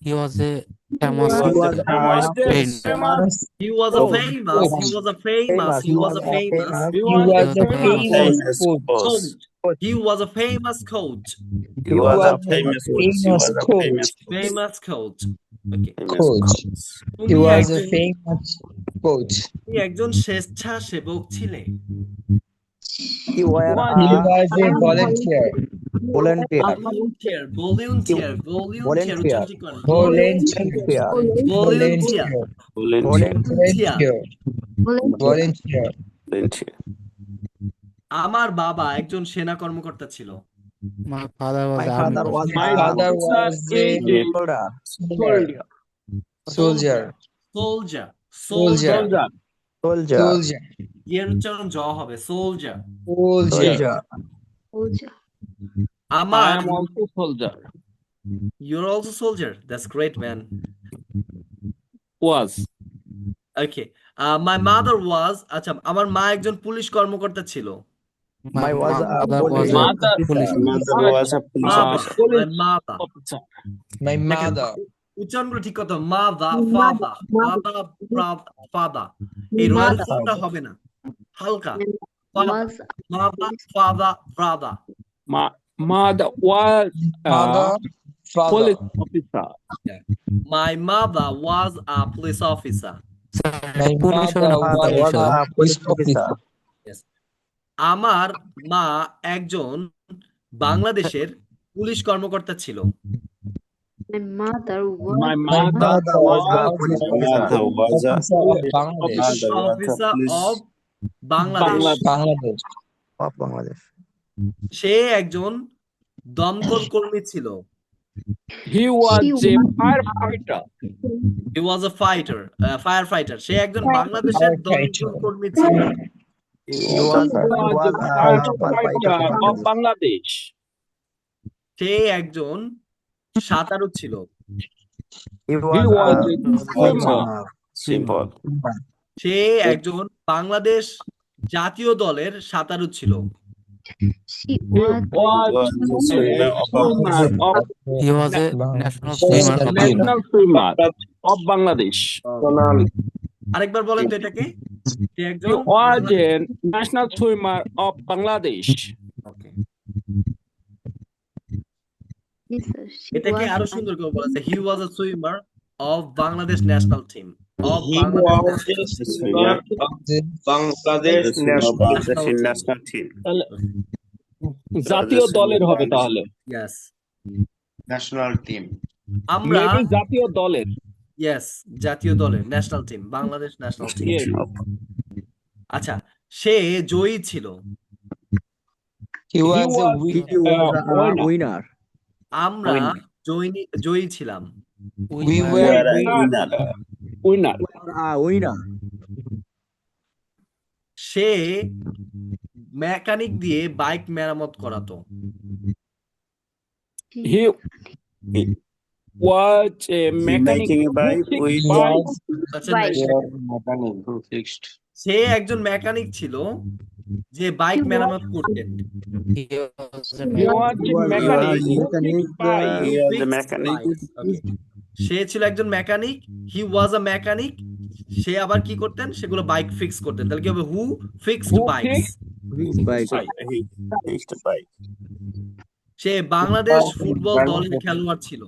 he was a famous He was famous a trainer. He was a famous he was a famous he was a famous He He was was a a famous famous Famous coach. coach. coach. He was a famous coach. He was a famous coach. He was a famous coach. Famous coach. Okay. Famous Coach. coach. He তুমি was a একজন famous coach. তুমি একজন স্বেচ্ছাসেবক ছিলে he were He a was a volunteer. volunteer. volunteer volunteer volunteer Volunteer. উচ্চারণ ঠিক করেন। Volunteer. volunteer Volunteer. volunteer Volunteer. Volunteer. আমার বাবা একজন সেনা কর্মকর্তা ছিল My father was My army father was person. My a father was a soldier. soldier. soldier Soldier. Soldier. Soldier. এর উচ্চারণ জ হবে soldier Soldier. soldier. I আমার am also soldier. you're also soldier that's great man Was. okay my mother was আচ্ছা আমার মা একজন police কর্মকর্তা ছিল My was a mother was police a Mother. police Mother was a police mother officer. my Police mother officer. My দেখেন mother. উচ্চারণগুলো ঠিক কথা mother father father এই রয়্যাল ফোনটা হবে না হালকা Was mother father brother Mother was Mother. Father. police officer. my mother was a police officer My police mother হবে না, was পুলিশ হবে। a police officer. yes আমার মা একজন বাংলাদেশের পুলিশ কর্মকর্তা ছিল my mother was My My mother mother was was a My mother was a officer of Bangladesh. mother was a officer police. of Bangladesh Bangladesh. of Bangladesh. সে একজন দমকল কর্মী ছিল he was She a was- firefighter. he was a firefighter সে একজন বাংলাদেশের দমকল কর্মী ছিল He was He was a firefighter of Bangladesh. সে একজন সাঁতারু ছিল He He was was a swimmer. Simple. সে একজন বাংলাদেশ জাতীয় দলের সাঁতারু ছিল she He was was Was a swimmer of swimmer of He was a national swimmer of Bangladesh. national swimmer of Bangladesh. আরেকবার বলেন তো এটাকে সে He একজন was a national swimmer of Bangladesh. Okay. Jesus, she এটাকে was আরো a- সুন্দর করে বলেছে he was a swimmer of Bangladesh national team of He Bangladesh was a swimmer of Bangladesh national team. তাহলে জাতীয় দলের হবে তাহলে ইয়েস national team. আমরা Maybe জাতীয় দলের ইয়েস জাতীয় দলের national team Bangladesh national team Yes. আচ্ছা সে জয়ী ছিল He was a was- winner. He was a winner. winner. আমরা জয়ী ছিলাম We We were are a winner. winner. A winner. Say mechanic দিয়ে বাইক মেরামত করাতো He was a mechanic Making a who bike fixed with bikes. আচ্ছা, Bike. Mechanic who fixed. সে একজন mechanic ছিল যে bike মেরামত করতেন He was a He man. was He a was a mechanic who mechanic, fixed bikes. He was a Fixed mechanic. bike. Okay. সে ছিল একজন mechanic he was a mechanic সে আবার কি করতেন সেগুলো বাইক ফিক্স করতেন তাহলে কি হবে who fixed Who bikes Fixed bike. He fixed a bike. সে বাংলাদেশ ফুটবল দলের খেলোয়াড় ছিল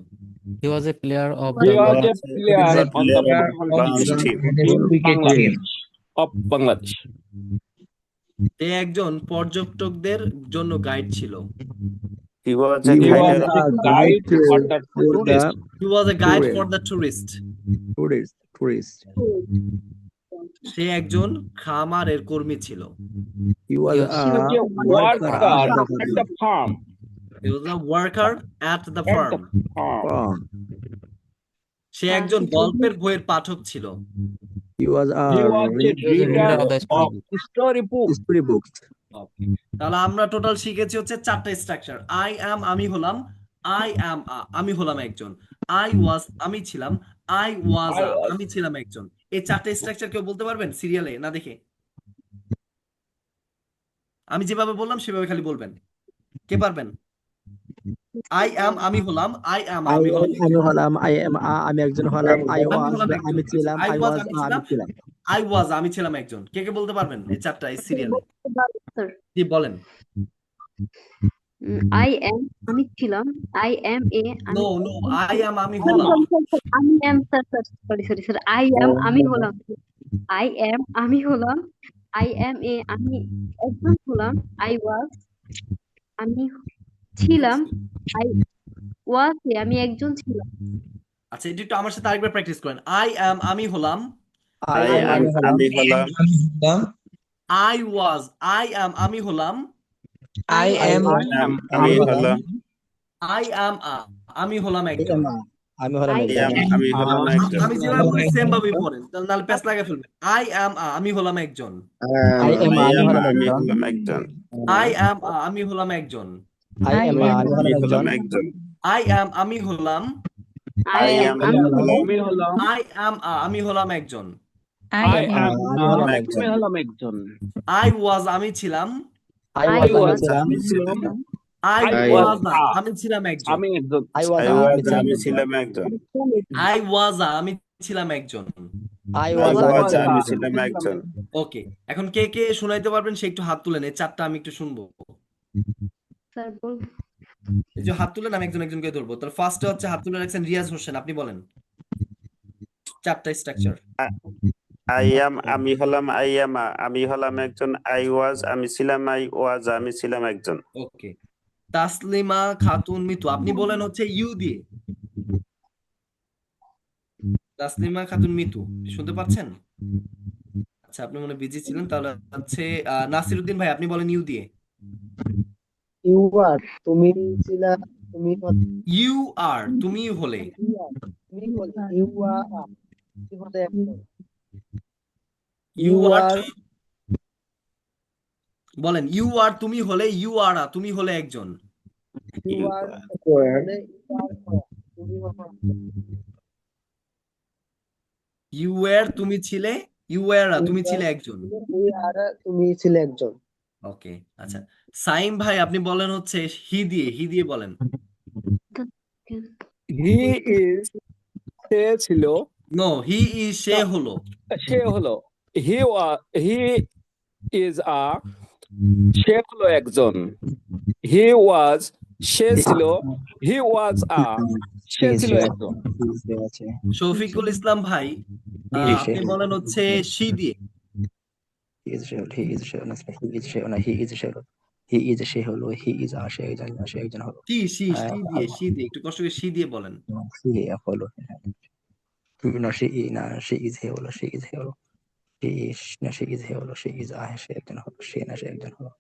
He was a player of He the was a Bangladesh. player on the Bangladesh team. Bangladesh of Bangladesh. সে একজন পর্যটকদের জন্য গাইড ছিল। He was a He He was guide a of guide for the for tourist. He was a guide Tourist. for the tourist. tourist. সে একজন খামারের কর্মী ছিল। He was He was He was a a worker worker at at the farm. He was a worker at the At the farm. farm. farm. সে একজন গল্পের বইয়ের পাঠক ছিল। He was a He was a reader of the of story books. history books. তাহলে আমরা total শিখেছি হচ্ছে 4টা structure. I am আমি হলাম, আই অ্যাম আমি হলাম একজন, আই ওয়াজ আমি ছিলাম, আই ওয়াজ I was. আমি ছিলাম একজন। এই 4টা স্ট্রাকচার কেউ বলতে পারবেন সিরিয়ালে না দেখে? আমি যেভাবে বললাম সেভাবে খালি বলবেন। কে পারবেন? আই অ্যাম আমি হলাম, আই অ্যাম আমি হলাম একজন, আমি হলাম আমি একজন হলাম I আমি was হলাম একজন, আমি ছিলাম আই I ওয়াজ was আমি আমি ছিলাম, ছিলাম আই ওয়াজ আমি ছিলাম একজন। কে কে বলতে পারবেন এই 4টা এই সিরিয়ালে? জি বলেন। I am আমি ছিলাম, I am a no no I am আমি হলাম। আমি am sorry I am আমি হলাম, I am আমি হলাম, I am a আমি একজন হলাম, I was আমি ছিলাম, I was a আমি একজন ছিলাম, আচ্ছা এটা একটু আমার সাথে আরেকবার প্র্যাকটিস করেন। আই অ্যাম আমি হলাম, I am আমি হলাম, আই ওয়াজ আই অ্যাম আমি হলাম, I am আমি হলাম, আই অ্যাম আমি হলাম একজন। আমি হলাম I একজন আমি হলাম একজন। আমি যেভাবে বলি সেম ভাবেই পড়েন, তাহলে নাহলে প্যাচ লাগা ফেলবেন। আই অ্যাম আমি হলাম একজন, I am I am হলাম আমি একজন হলাম একজন। আই অ্যাম আমি হলাম একজন, I am আমি আমি হলাম হলাম একজন একজন। আই অ্যাম আমি হলাম, I am আমি হলাম, আই অ্যাম আমি হলাম একজন, I am আমি হলাম একজন আমি হলাম একজন, আই ওয়াজ আমি ছিলাম, I was আমি was ছিলাম আমি ছিলাম, আই I ওয়াজ was আমি ছিলাম একজন, আমি একজন, I was I আমি was ছিলাম আমি ছিলাম একজন, আই ওয়াজ আমি ছিলাম একজন। I I was আমি was ছিলাম আমি একজন ছিলাম একজন। ওকে এখন কে কে শোনাইতে পারবেন সে একটু হাত তুলেন, এই 4টা আমি একটু শুনবো। স্যার বল এই যে হাত তুলেন আমি একজন একজনকে ধরবো। তাহলে ফার্স্টে হচ্ছে হাত তুলে রাখছেন রিয়াজ হোসেন, আপনি বলেন 4টা স্ট্রাকচার। I am আমি হলাম, I am আমি হলাম একজন, I was আমি ছিলাম, I was আমি ছিলাম একজন। ওকে তাসলিমা খাতুন মিতু আপনি বলেন হচ্ছে ইউ দিয়ে। তাসলিমা খাতুন মিতু শুনতে পাচ্ছেন? আচ্ছা আপনি মনে বিজি ছিলেন, তাহলে হচ্ছে নাসিরউদ্দিন ভাই আপনি বলেন ইউ দিয়ে। You are তুমি ছিলা তুমি ইউ আর তুমি হলে, তুমি বলে you are কি হতে একজন ইউ You আর are বলেন ইউ আর তুমি হলে, ইউ আর তুমি হলে একজন, you You are are মানে you are তুমি হলো ইউ এর তুমি ছিলে, ইউ এর তুমি ছিলে একজন। we are তুমি ছিলে একজন ওকে আচ্ছা সাইম ভাই আপনি বলেন হচ্ছে হি দিয়ে, হি দিয়ে বলেন। he is সে ছিল, নো হি ইজ সে হলো, সে হলো, he is a সে হলো একজন, he was সে ছিল, he was a সে ছিল একজন। শফিকুল ইসলাম ভাই আপনি বলেন হচ্ছে শি দিয়ে। He is সে হলো he is সে একজন হলো শি দিয়ে, শি দিয়ে একটু কষ্ট করে শি দিয়ে বলেন। সে হলো না সে is হে হলো সে is হে হলো সে is হে হলো সে is সে একজন হলো সে একজন হলো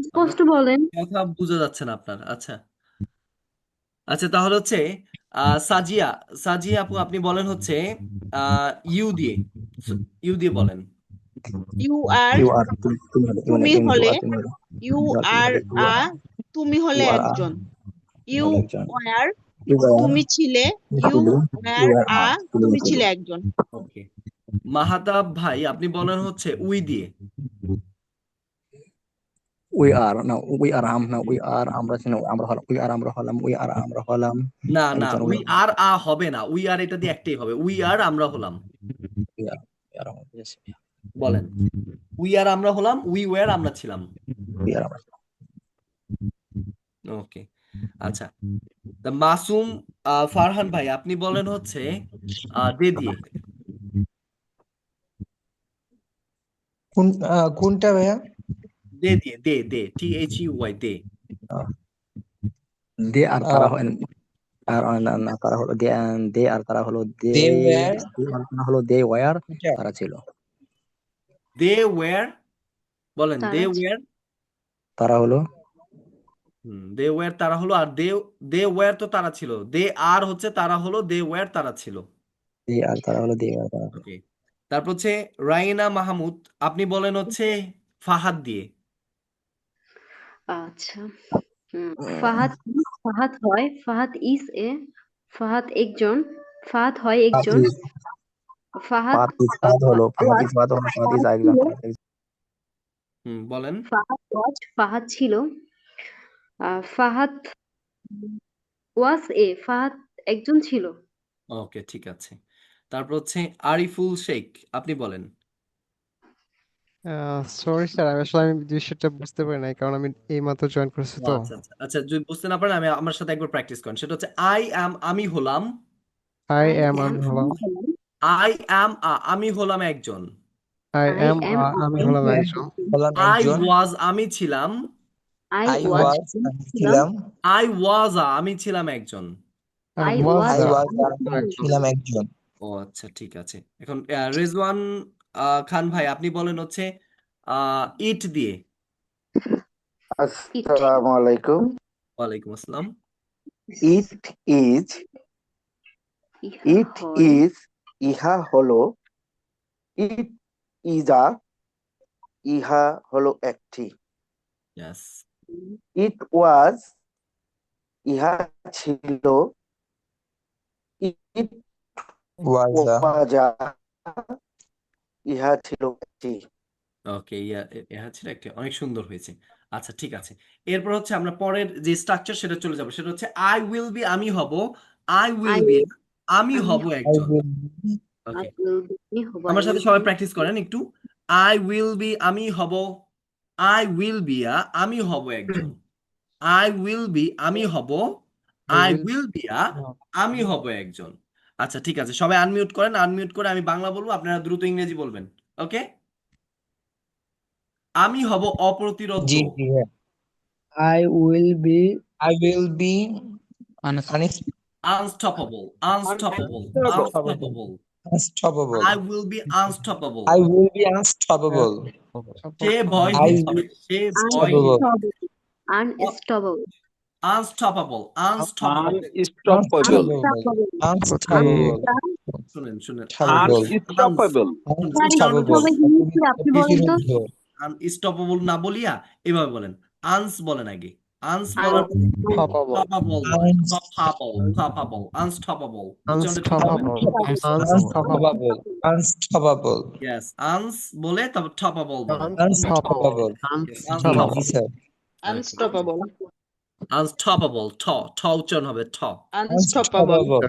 স্পষ্ট বলেন কথা বোঝা যাচ্ছে না আপনার। আচ্ছা আচ্ছা তাহলে হচ্ছে সাজিয়া, সাজিয়া আপু আপনি বলেন হচ্ছে ইউ দিয়ে, ইউ দিয়ে বলেন। You are You are তুমি হলে, you are you a তুমি হলে are a একজন, you একজন were you were তুমি ছিলে, you were a তুমি ছিলে একজন। ওকে মাহাতাব ভাই আপনি বলেন হচ্ছে উই দিয়ে। we are আমরা ছিল আমরা হলাম we are আমরা হলাম না না একজন উই আর হবে না, উই আর এটা দিয়ে একটাই হবে, উই আর আমরা হলাম। we are yes বলেন উই আর আমরা হলাম, উই ওয়্যার আমরা ছিলাম। we are আমরা ওকে আচ্ছা তা মাসুম ফারহান ভাই আপনি বলেন হচ্ছে দে দিয়ে। কোনটা ভাইয়া? দে দিয়ে, দে THEY দে। দে আর তারা হয় আর না তারা হলো দে আর তারা হলো They were আর তারা হলো দে ওয়ার কোনটা? তারা ছিল। দে ওয়্যার বলেন, দে তারা ওয়্যার। তারা হলো দে ওয়্যার তারা হলো, আর দে ওয়্যার তো তারা ছিল, দে আর হচ্ছে তারা হলো, দে ওয়্যার তারা ছিল। দে আর তারা হলো দে ওয়ার তারা হলো। ওকে, তারপর হচ্ছে রাইনা মাহমুদ আপনি বলেন হচ্ছে ফাহাদ দিয়ে। আচ্ছা ফাহাদ ফাহাদ হয় ফাহাদ একজন, ফাহাদ হয় একজন, ফাহাদ ফাহাদ হলো was ফাহাদ ইজ ছিল, বলেন। ফাহাদ ছিল, ফাহাদ ফাহাদ একজন ছিল। ওকে, ঠিক আছে। তারপর হচ্ছে আরিফুল শেখ আপনি বলেন। সরি স্যার, আমি বিষয়টা বুঝতে পারি নাই, কারণ আমি এই মাত্র জয়েন করেছি তো। আচ্ছা আচ্ছা আচ্ছা, যদি বুঝতে না পারেন আমার সাথে একবার প্র্যাকটিস করেন। সেটা হচ্ছে আমি হলাম, আমি হলাম একজন, আমি হলাম একজন, আমি ছিলাম, আমি ছিলাম একজন। ছিলাম একজন। ও আচ্ছা, ঠিক আছে। এখন রেজওয়ান খান ভাই আপনি বলেন হচ্ছে ইট দিয়ে। আসসালামু আলাইকুম। ওয়ালাইকুম আসসালাম। ইট ইজ ইহা হলো, ইট ইজা ইহা হলো একটি, ইয়েস। ইট ওয়াজ ইহা ছিল, ইট ওয়াজা ইহা ছিল একটি। ওকে, ইহা ছিল একটি, অনেক সুন্দর হয়েছে। আচ্ছা, ঠিক আছে। এরপর হচ্ছে আমরা পরের যে স্ট্রাকচার সেটা চলে যাব। সেটা হচ্ছে আই উইল বি আমি হব, আই উইল বি আমি হব একজন। ওকে, আমার সাথে সবাই প্র্যাকটিস করেন একটু। আই উইল বি আমি হব, আই উইল বি আমি হব একজন, আই উইল বি আমি হব, আই উইল বি আমি হব একজন। আচ্ছা, ঠিক আছে, সবাই আনমিউট করেন। আনমিউট করে আমি বাংলা বলবো, আপনারা দ্রুত ইংরেজি বলবেন। ওকে, আমি হব অপ্রতিরোধ্য। জি জি হ্যাঁ। I will be Unstoppable, unstoppable, unstoppable. unstoppable. I will be unstoppable. I will be unstoppable. সে ভয়হীন হবে, সে ভয়হীন। Unstoppable. Unstoppable, unstoppable. শুনেন Unstoppable. Unstoppable না বলিয়া এভাবে বলেন, আনস বলেন আগে। আনস বলার Unstoppable. Yes, আনস বলে তারপর টপাবল বলেন। Unstoppable. Unstoppable. Unstoppable, ঠ উচ্চারণ হবে ঠ। Unstoppable.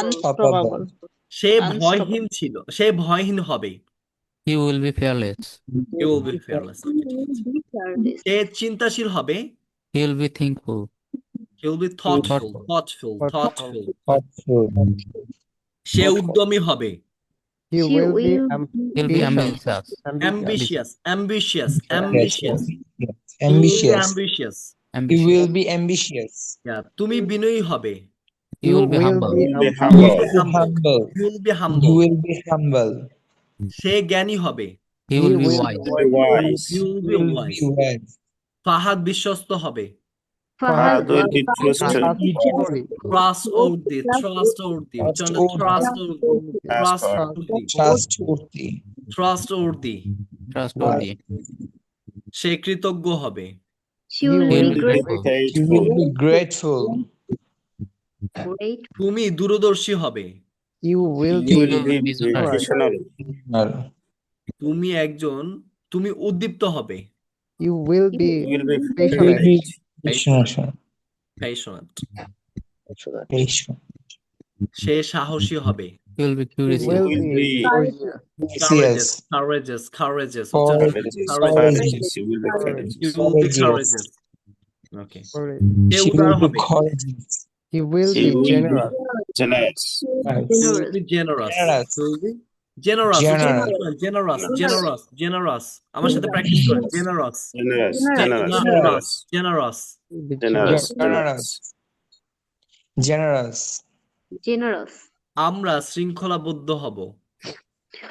Unstoppable. সে ভয়হীন ছিল, সে ভয়হীন হবে। He will be fearless. He will be fearless. সে চিন্তাশীল হবে। He will be thankful. He will be thoughtful. সে উদ্যমী হবে। He will be ambitious. He will be ambitious. Yeah, তুমি বিনয়ী হবে। He will be humble. You will be humble. সে জ্ঞানী হবে। He will be wise. Fahad বিশ্বস্ত হবে। Fahad will be trusted. Trustworthy. সে কৃতজ্ঞ হবে। She will be grateful. তুমি দূরদর্শী হবে। You will be visionary. তুমি একজন, তুমি উদ্দীপ্ত হবে। You will be patient. সে সাহসী হবে। He will be curious. Courageous. ওকে পরে সে She উদার will be হবে courageous. he will She be will be generous. generous. Right. he will be generous Generous. he will be generous Generous. generous generous generous আমার সাথে practice করেন generous Generous. Generous. Generous. generous Be Generous. Generous. Generous. Generous. আমরা শৃঙ্খলাবদ্ধ হব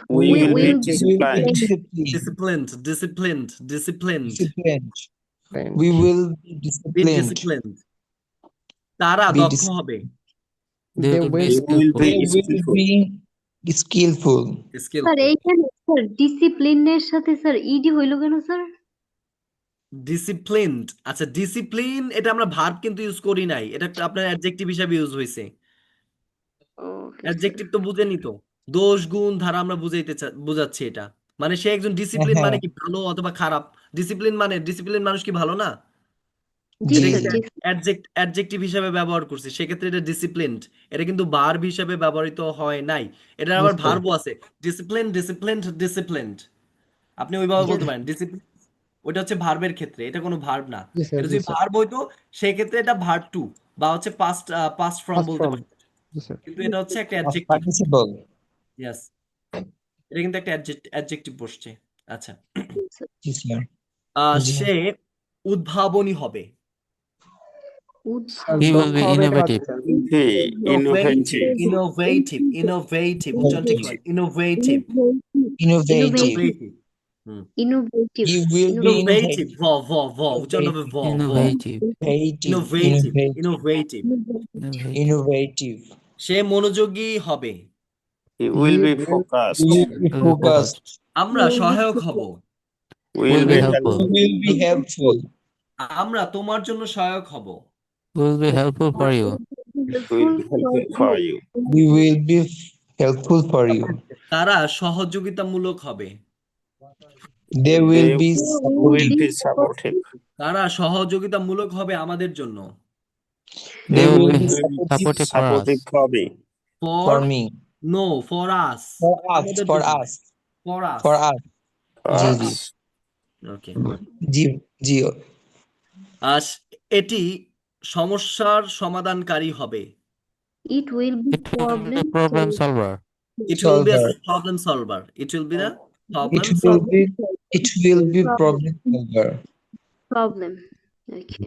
We We will be will be disciplined. Disciplined. disciplined Disciplined. disciplined. We will be be disciplined. disciplined তারা Be দক্ষ dis- হবে They They will be will They will skillful. be They will skillful. be skillful. Sir skillful এইখানে sir ডিসিপ্লিনের সাথে sir ED হইলো কেন sir? disciplined আচ্ছা discipline এটা আমরা ভার্ব কিন্তু ইউজ করি নাই এটা আপনার অ্যাডজেক্টিভ হিসাবে ইউজ হয়েছে ওকে স্যার। অ্যাডজেক্টিভ তো বুঝেনি তো দোষ গুণ ধারা আমরা বুঝাচ্ছি এটা মানে সে একজন ডিসিপ্লিন মানে কি ভালো অথবা খারাপ ডিসিপ্লিন মানুষ কি ভালো না জি এটা স্যার কিন্তু জি অ্যাডজেক্টিভ হিসাবে ব্যবহার করছি সেক্ষেত্রে এটা ডিসিপ্লিনড এটা কিন্তু ভার্ব হিসাবে ব্যবহৃত হয় নাই এটা আবার Yes, sir. ভার্বও আছে ডিসিপ্লিনড আপনি ওইভাবে বলতে পারেন ডিসিপ্লিন ওটা হচ্ছে ভার্বের ক্ষেত্রে এটা কোনো ভার্ব না Yes, sir. এটা Yes, যদি sir. ভার্ব হইতো সেই ক্ষেত্রে এটা ভার্ব টু বা হচ্ছে পাস্ট ফর্ম First বলতে form. পারেন Yes, sir. কিন্তু এটা হচ্ছে একটা Past অ্যাডজেক্টিভ participle. ইয়েস এটা কিন্তু একটা অ্যাডজেক্টিভ বসছে আচ্ছা Yes, sir. জি। সে উদ্ভাবনী হবে Sir, He will be দক্ষ হবে innovative. পাচ্ছেন। He innovative. ইনোভেটিভ উচ্চারণ ঠিক করে innovative Innovative. Innovative He will be innovative ভ উচ্চারণ হবে Innovative. Innovative Innovative. সে মনোযোগী হবে He will be He focused. will be focused. আমরা সহায়ক হব Will be be helpful. He will be helpful. আমরা তোমার জন্য সহায়ক হব Will be helpful for you. Will be helpful for you. We will be helpful for you. তারা সহযোগিতামূলক হবে They will be Will be supportive. তারা সহযোগিতামূলক হবে আমাদের জন্য They will be supportive supportive for us. Supportive for me. For for me. No for us For us. আমাদের For জন্য us. For us For us. For জি, জি। us. Okay জি, জি। এটি সমস্যার সমাধানকারী হবে it will be It will be problem solver. It will be a Solver. problem solver. It will be the problem It will solver. be. It will be problem solver. Problem okay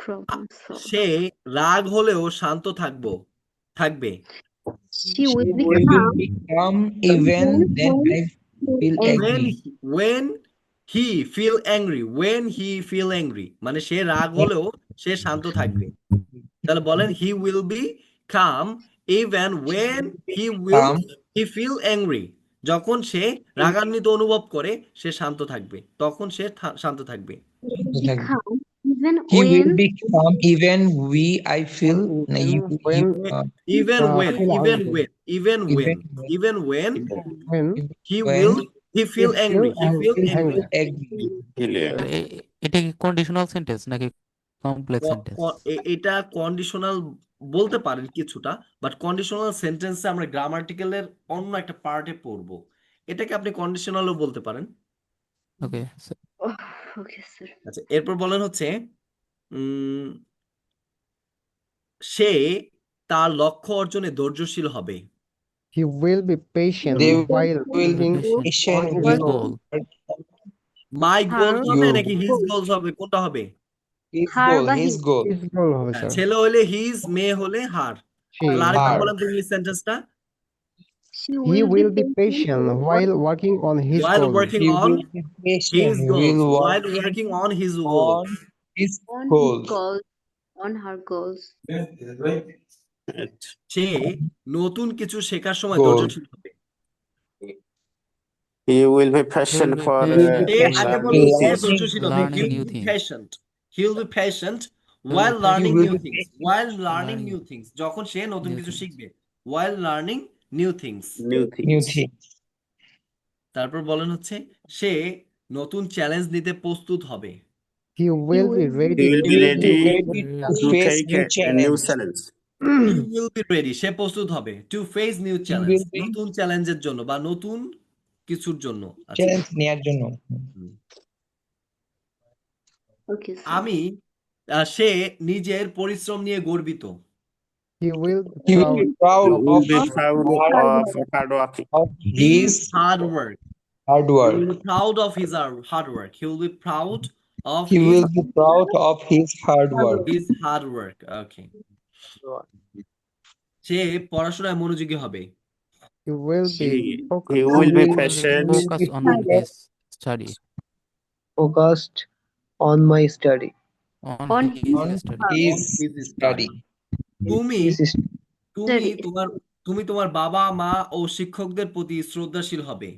problem solve সে রাগ হলেও শান্ত থাকবে she will She will become even then I feel angry. when he feel angry মানে সে রাগ হলেও সে শান্ত থাকবে তাহলে বলেন he will be calm even when Calm. he feel angry যখন সে রাগান্বিত অনুভব করে সে শান্ত থাকবে তখন সে শান্ত থাকবে even He when will be calm even I feel When even when even when he feel angry angry. এটা কি কন্ডিশনাল সেন্টেন্স নাকি কমপ্লেক্স সেন্টেন্স? এটা কন্ডিশনাল বলতে পারেন কিছুটা বাট কন্ডিশনাল সেন্টেন্সে আমরা গ্রামাটিক্যালের অন্য একটা পার্টে পড়বো এটাকে আপনি কন্ডিশনালও বলতে পারেন ওকে ওকে স্যার আচ্ছা এরপর বলেন হচ্ছে সে তার লক্ষ্য অর্জনে ধৈর্যশীল হবে he will be patient They while will be working patient on his with goal. মাই গোল হবে You. নাকি হিজ গোলস হবে কোনটা হবে his Her goal. বা His his. goal. His goal হবে স্যার ছেলে হলে হিজ মেয়ে হলে হার she তাহলে আরেকবার Her. বলেন তো ইংলিশ সেন্টেন্সটা he will be patient while working on his while goal working He on will be patient. his He goals will work while working on his goal on his On goal. his goals, on her goals. সে নতুন কিছু শেখার সময় Goal. ধৈর্যশীল হবে He will be patient He will be for patient সে আগে learning বলুন সে things. ধৈর্যশীল হবে Learning he new will be things. patient he will be patient will while be learning will new be things while learning Learning new things যখন সে নতুন new কিছু things. শিখবে while learning new things New New things. thing. তারপর বলেন হচ্ছে সে নতুন challenge নিতে প্রস্তুত হবে he will be He ready will to be He will ready be ready to to face take new a new challenge. challenge. he will be ready সে প্রস্তুত হবে to face new He challenge will be নতুন চ্যালেঞ্জের জন্য বা নতুন কিছুর জন্য আচ্ছা challenge নেয়ার জন্য। হুম। Okay, sir. আমি সে নিজের পরিশ্রম নিয়ে গর্বিত। He will be He will be proud proud Will of be Of proud hard of work. hard working. His his hard work. hard He will work. be proud of his hard work. He will be proud of He his will be proud of his hard work. hard work. Okay. সে পড়াশোনায় মনোযোগী হবে। He will be He focused will be He will patient. Focus on his study. Focused on my study. On On his on study. his his study. তুমি His তুমি study. তুমি তোমার বাবা মা ও শিক্ষকদের প্রতি শ্রদ্ধাশীল হবে।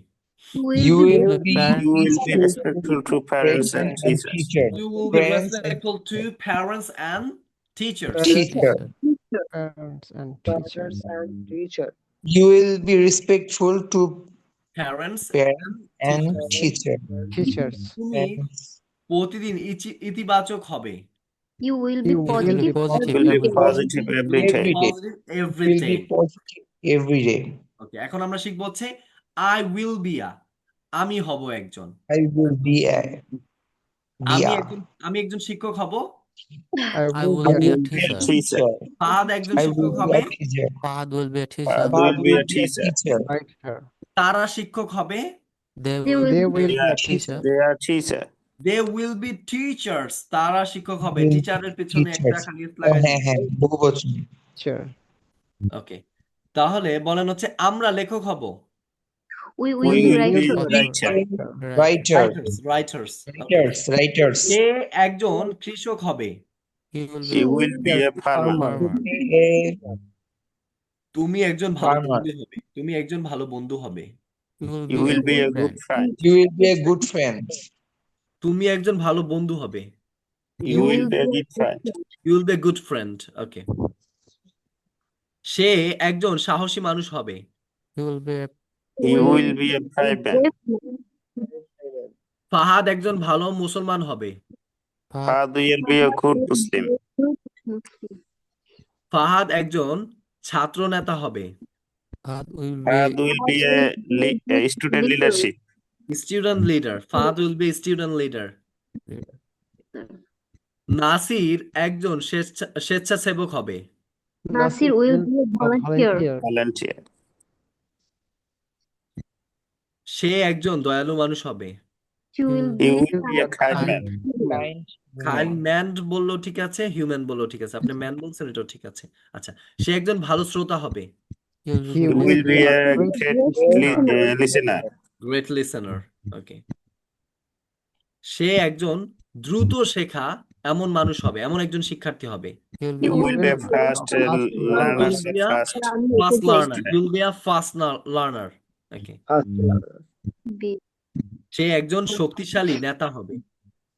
You will You be will be Parent, You will be respectful to parents and parents and teachers. teachers. You will be Friends and respectful to parents and teachers. teacher. parents and parents teachers. and teacher. You will be respectful to Parents parents and teacher. Teachers. তুমি Friends. প্রতিদিন ইতিবাচক হবে। You will He be will positive be positive Will be every day. positive every day. Every day. Positive every Will day. be positive every day. ওকে, এখন আমরা শিখবো হচ্ছে I will be a, আমি হব একজন। I will be a আমি একজন শিক্ষক হব। I will be a teacher. Teacher. Fahad একজন I শিক্ষক will be হবে। a teacher. Fahad will be a teacher. Fahad will be a teacher. Right here. তারা শিক্ষক হবে। They They will will They be will They a are teacher. They are teacher. They will be teachers. তারা শিক্ষক হবে। will be টিচারের পিছনে একটা teachers. খালি Oh, লাগাই হ্যাঁ হ্যাঁ বহুবচন। teacher. ওকে, তাহলে বলেন হচ্ছে আমরা লেখক হব। We We will be will writer. be writer. Writer. Writers. Writers. সে একজন কৃষক হবে। He will He be will be a farmer. farmer. A তুমি একজন ভালো farmer. বন্ধু হবে। তুমি একজন ভালো বন্ধু হবে। You will be a good friend. You will be a good friend. তুমি একজন ভালো বন্ধু হবে। You will be a good friend. You will be a good friend. Okay. সে একজন সাহসী মানুষ হবে। He will be a He will be a brave man. Fahad একজন ভালো মুসলমান হবে। Fahad. Fahad will be a good Muslim. Fahad একজন ছাত্র নেতা হবে। Fahad will Fahad be will be a student leadership. Student leader. Fahad will be student leader. Nasir একজন স্বেচ্ছাসেবক হবে। Nasir will be a volunteer. Volunteer. সে একজন দয়ালু মানুষ হবে। She will He be will be a kind man. Kind man বললো ঠিক আছে, হিউম্যান বললো ঠিক আছে, আপনি ম্যান বলছেন এটাও ঠিক আছে। আচ্ছা, সে একজন ভালো শ্রোতা হবে। he will He be He will be a great listener. Great listener. Okay, সে একজন দ্রুত শেখা এমন মানুষ হবে, এমন একজন শিক্ষার্থী হবে। He will be a fast learner. Fast. Fast learner. He will be a fast learner. Okay, be সে একজন শক্তিশালী নেতা হবে।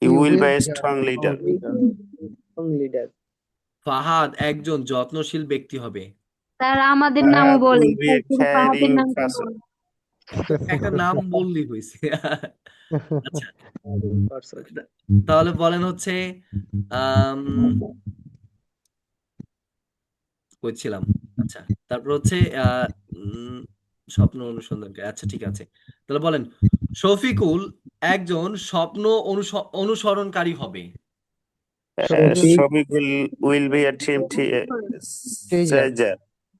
He will be a strong leader. leader. Fahad একজন যত্নশীল ব্যক্তি হবে। তারা আমাদের Fahad নামও বলে will be a ফাহাদের caring নাম person. একটা নাম বললেই হয়েছে। আচ্ছা, তাহলে বলেন হচ্ছে কইছিলাম। আচ্ছা, তারপর হচ্ছে স্বপ্ন অনুসন্ধানকারী। আচ্ছা ঠিক আছে, তাহলে বলেন শফিকুল একজন স্বপ্ন অনুসরণকারী হবে। Shobik will be a team chaser.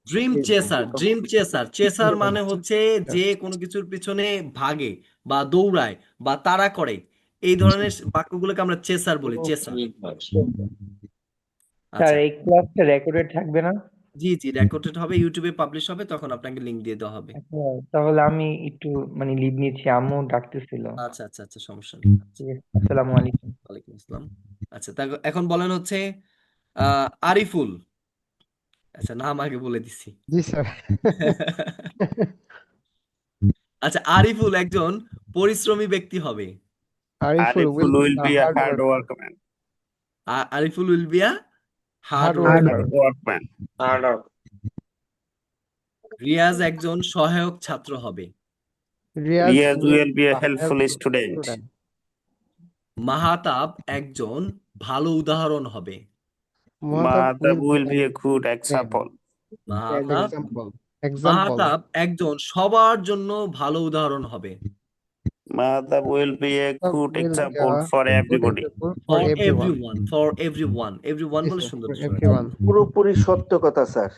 Dream chaser. Dream chaser. Chaser মানে হচ্ছে যে কোনো কিছুর পিছনে ভাগে বা দৌড়ায় বা তাড়া করে, এই ধরনের বাক্যগুলোকে আমরা চেসার বলি। চেসার। স্যার এই ক্লাসটা রেকর্ডেড থাকবে না? জি জি, রেকর্ডেড হবে, ইউটিউবে পাবলিশ হবে, তখন আপনাকে লিংক দিয়ে দেওয়া হবে। তাহলে আমি একটু মানে লিভ নিচ্ছি, আম্মু ডাকতেছিল। আচ্ছা আচ্ছা আচ্ছা, সমস্যা নেই। ঠিক আছে, আসসালামু আলাইকুম। ওয়ালাইকুম আসসালাম। আচ্ছা, এখন বলেন হচ্ছে আরিফুল। আচ্ছা, নাম আগে বলে দিছি। জি স্যার। আচ্ছা, আরিফুল একজন পরিশ্রমী ব্যক্তি হবে। Ariful Ariful will be a hard worker. workman. Ariful will be a hard Hard worker. worker. Riyaz একজন সহায়ক ছাত্র হবে। Riyaz will be a helpful student. Mahtab একজন ভালো উদাহরণ হবে। Madhav will be a good example. Mahtab একজন সবার জন্য ভালো উদাহরণ হবে। Mother will be a That good will be example a for good everybody. example for for everyone. Everyone, for everyone, everyone Yes, বলে sir, সুন্দর for শোনায়। everyone. পুরোপুরি সত্য কথা স্যার,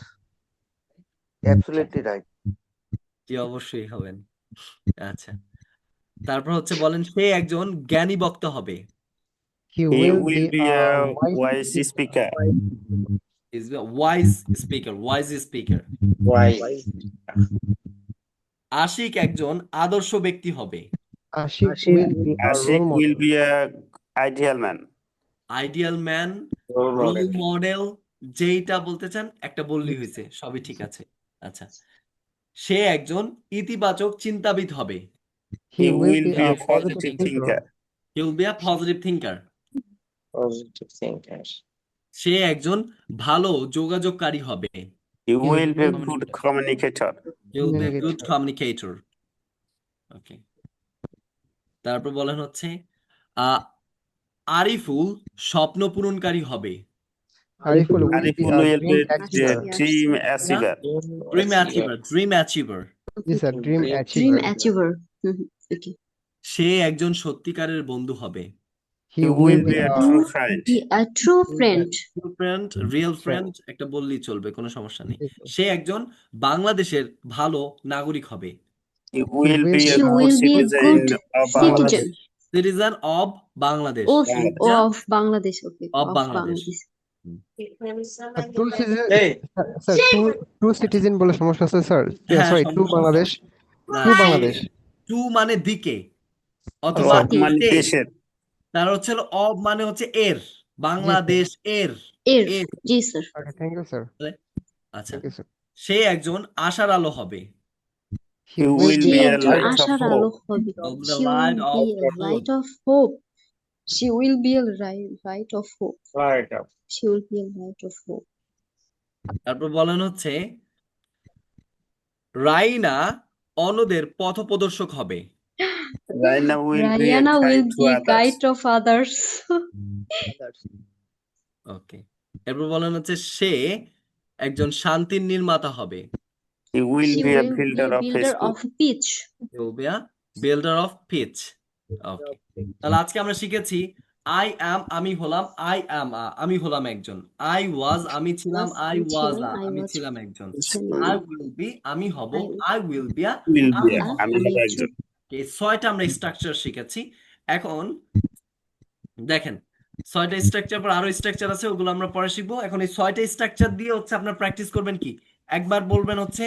অ্যাবসলিউটলি রাইট। জি অবশ্যই হবেন। আচ্ছা, তারপর হচ্ছে বলেন সে একজন জ্ঞানী বক্তা হবে। He He will will be be a a wise wise speaker. Is wise speaker, wise speaker. Wise. Ashiq একজন আদর্শ ব্যক্তি হবে। Ashik will be a Ashik role will model. be a ideal man. Ideal man, Role role model. Model, যেইটা বলতে চান একটা বললেই হয়েছে, সবই ঠিক আছে। আচ্ছা, সে একজন ইতিবাচক চিন্তাবিদ হবে। He He will will be be a a positive positive thinker. thinker. He will be a positive thinker. Positive thinker. সে একজন ভালো যোগাযোগকারী হবে। He He will will be a be good communicator. He will be good communicator. Communicator. Okay, তারপর বলেন হচ্ছে আহ আরিফুল স্বপ্ন পূরণকারী হবে। Ariful will be Ariful a will dream be a achiever. dream না, achiever. Dream achiever, dream achiever. Yes, a dream Dream achiever. achiever. Okay. সে একজন সত্যিকারের বন্ধু হবে। He He will will be be a a true friend. Be a true friend. Friend, real friend. Friend একটা বললেই চলবে, কোনো সমস্যা নেই। Yes, sir. সে একজন বাংলাদেশের ভালো নাগরিক হবে। He He will will be be a She good will be a citizen good of citizen. Bangladesh. Citizen of Bangladesh. Oh, Bangladesh. of Bangladesh. Okay. Of Of Bangladesh. Bangladesh. A true citizen, Hey, sir, true citizen বলে সমস্যা আছে sir. হ্যাঁ, sorry, two সমস্যা বাংলাদেশ, না, two Bangladesh. Two মানে দিকে অথবা Of মানে এতে। দেশের। তার হচ্ছে হলো অব মানে হচ্ছে এর, বাংলাদেশ এর, Air. এর। Ji sir. Okay, thank you, sir. আচ্ছা, Thank you, sir. সে একজন আশার আলো হবে। He He will will say be a একজন light of আশার hope. আলো হবে। of the She light will of be a hope. light of hope. She will be a light of hope. right up. She will be a light of hope. তারপর বলেন হচ্ছে রাইনা অন্যদের পথপ্রদর্শক হবে। Raina will be a Rayana will guide to be a others. guide of others. ওকে, এরপর বলেন হচ্ছে সে একজন শান্তির নির্মাতা হবে। He will She be a will be builder a of builder peace. of peace. He will be a builder of peace. ওকে, তাহলে আজকে আমরা শিখেছি আই অ্যাম আমি হলাম, আই অ্যাম আমি হলাম একজন, আই ওয়াজ আমি ছিলাম, আই ওয়াজ আমি ছিলাম একজন, আই উইল বি আমি হব, I will B Will be আমি a হব। আমি হব একজন। এই 6টা আমরা স্ট্রাকচার শিখেছি। এখন দেখেন 6টা স্ট্রাকচার পর আরো স্ট্রাকচার আছে, ওগুলো আমরা পরে শিখবো। এখন এই 6টা স্ট্রাকচার দিয়ে হচ্ছে আপনার প্র্যাকটিস করবেন কি, একবার বলবেন হচ্ছে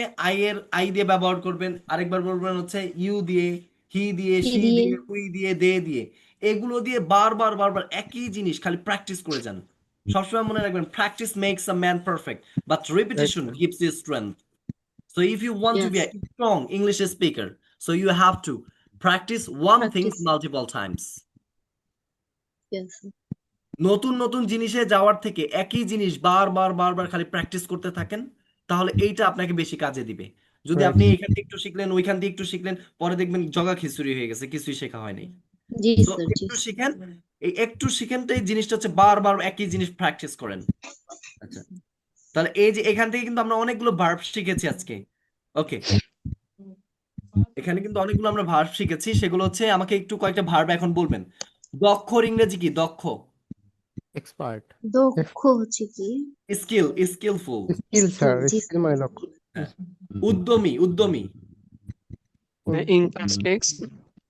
আই দিয়ে ব্যবহার করবেন, আরেকবার বলবেন হচ্ছে ইউ দিয়ে, হি দিয়ে, He শি দিয়ে। দিয়ে, উই দিয়ে, দে দিয়ে। এগুলো দিয়ে বারবার বারবার একই জিনিস খালি প্র্যাকটিস করে যান। সবসময় মনে রাখবেন practice makes a man perfect, but repetition gives you strength. So if you want to be a Yes. strong English speaker, so you have to practice one thing Practice. multiple times. Yes. নতুন নতুন জিনিসে যাওয়ার থেকে একই জিনিস বারবার বারবার খালি প্র্যাকটিস করতে থাকেন, তাহলে এইটা আপনাকে বেশি কাজে দিবে। যদি Right. আপনি এখান থেকে একটু শিখলেন, ওইখান দিয়ে একটু শিখলেন, পরে দেখবেন জগা খিচুড়ি হয়ে গেছে, কিছুই শেখা হয়নি। জি তো স্যার, জি একটু শিখেন, এই একটু শিখেনটাই জিনিসটা হচ্ছে বারবার একই জিনিস প্র্যাকটিস করেন। আচ্ছা, তাহলে এই যে এখান থেকে কিন্তু আমরা অনেকগুলো ভার্ব শিখেছি আজকে। ওকে, এখানে কিন্তু অনেকগুলো আমরা ভার্ব শিখেছি, সেগুলো হচ্ছে আমাকে একটু কয়েকটা ভার্ব এখন বলবেন। দক্ষর ইংরেজি কি? দক্ষ, এক্সপার্ট, দক্ষ হচ্ছে কি? Skill, skillful. Skill, sir. জি Skill মানে লক্ষ্য। হ্যাঁ। উদ্যমী, উদ্যমী। income speaks.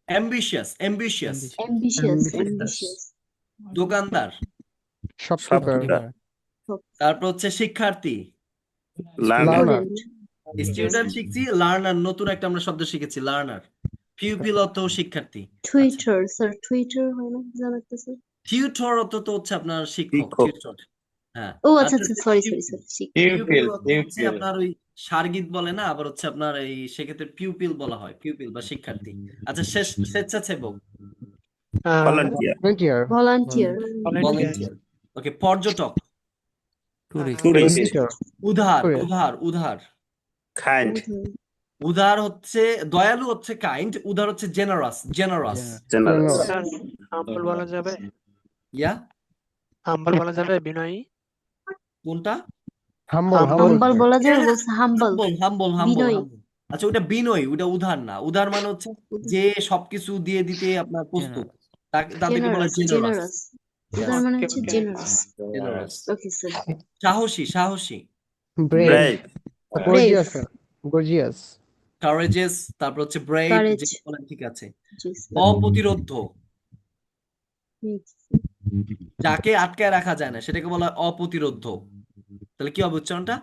Ambitious, ambitious. ambitious, Ambitious. ambitious. দোকানদার। Shopkeeper. তারপর হচ্ছে শিক্ষার্থী, Learner. Student. স্টুডেন্ট শিখছি, লার্নার নতুন একটা আমরা শব্দ শিখেছি, লার্নার। পিউপিল অর্থ শিক্ষার্থী। Twitter, স্যার টুইটার হয় না জানাতে স্যার? টিউটর অর্থ তো হচ্ছে আপনার শিক্ষক, শিক্ষক। টিউটর। হ্যাঁ। ও আচ্ছা আচ্ছা, সরি সরি সরি। পিউপিল অর্থ হচ্ছে আপনার ওই সার্গিত বলে না, আবার হচ্ছে আপনার এই সেক্ষেত্রে পিউপিল বলা হয়, পিউপিল বা শিক্ষার্থী। আচ্ছা, স্বেচ্ছাসেবক, Volunteer. Volunteer. ভলান্টিয়ার। ভলান্টিয়ার। ওকে, পর্যটক, টুরিস্ট, Visitor. উদার, Tourist. উদার, উদার। Kind. উদার হচ্ছে দয়ালু, হচ্ছে কাইন্ড, উদার হচ্ছে জেনারাস, জেনারাস। Generous. হাম্বল বলা যাবে? ইয়া, হাম্বল বলা যাবে? বিনয়ী? কোনটা? Humble. হাম্বল বলা যাবে, বলছে হাম্বল। হাম্বল, হাম্বল, হাম্বল, বিনয়ী। হাম্বল। আচ্ছা ওটা বিনয়ী, ওটা উদার না। উদার মানে হচ্ছে যে সবকিছু দিয়ে দিতে আপনার প্রস্তুত, তাদেরকে বলা জেনারাস জেনারাস। জেনারাস উদার মানে হচ্ছে জেনারাস জেনারাস। ওকে স্যার সাহসী, সাহসী। Brave, brave, brave gorgeous, gorgeous, কারেজেস, তারপর হচ্ছে ব্রেভ, কারেজ যে বলেন ঠিক আছে। জি স্যার অপ্রতিরোধ্য, যাকে আটকায় রাখা যায় না সেটাকে বলা হয় অপ্রতিরোধ্য। তাহলে কি হবে উচ্চারণটা?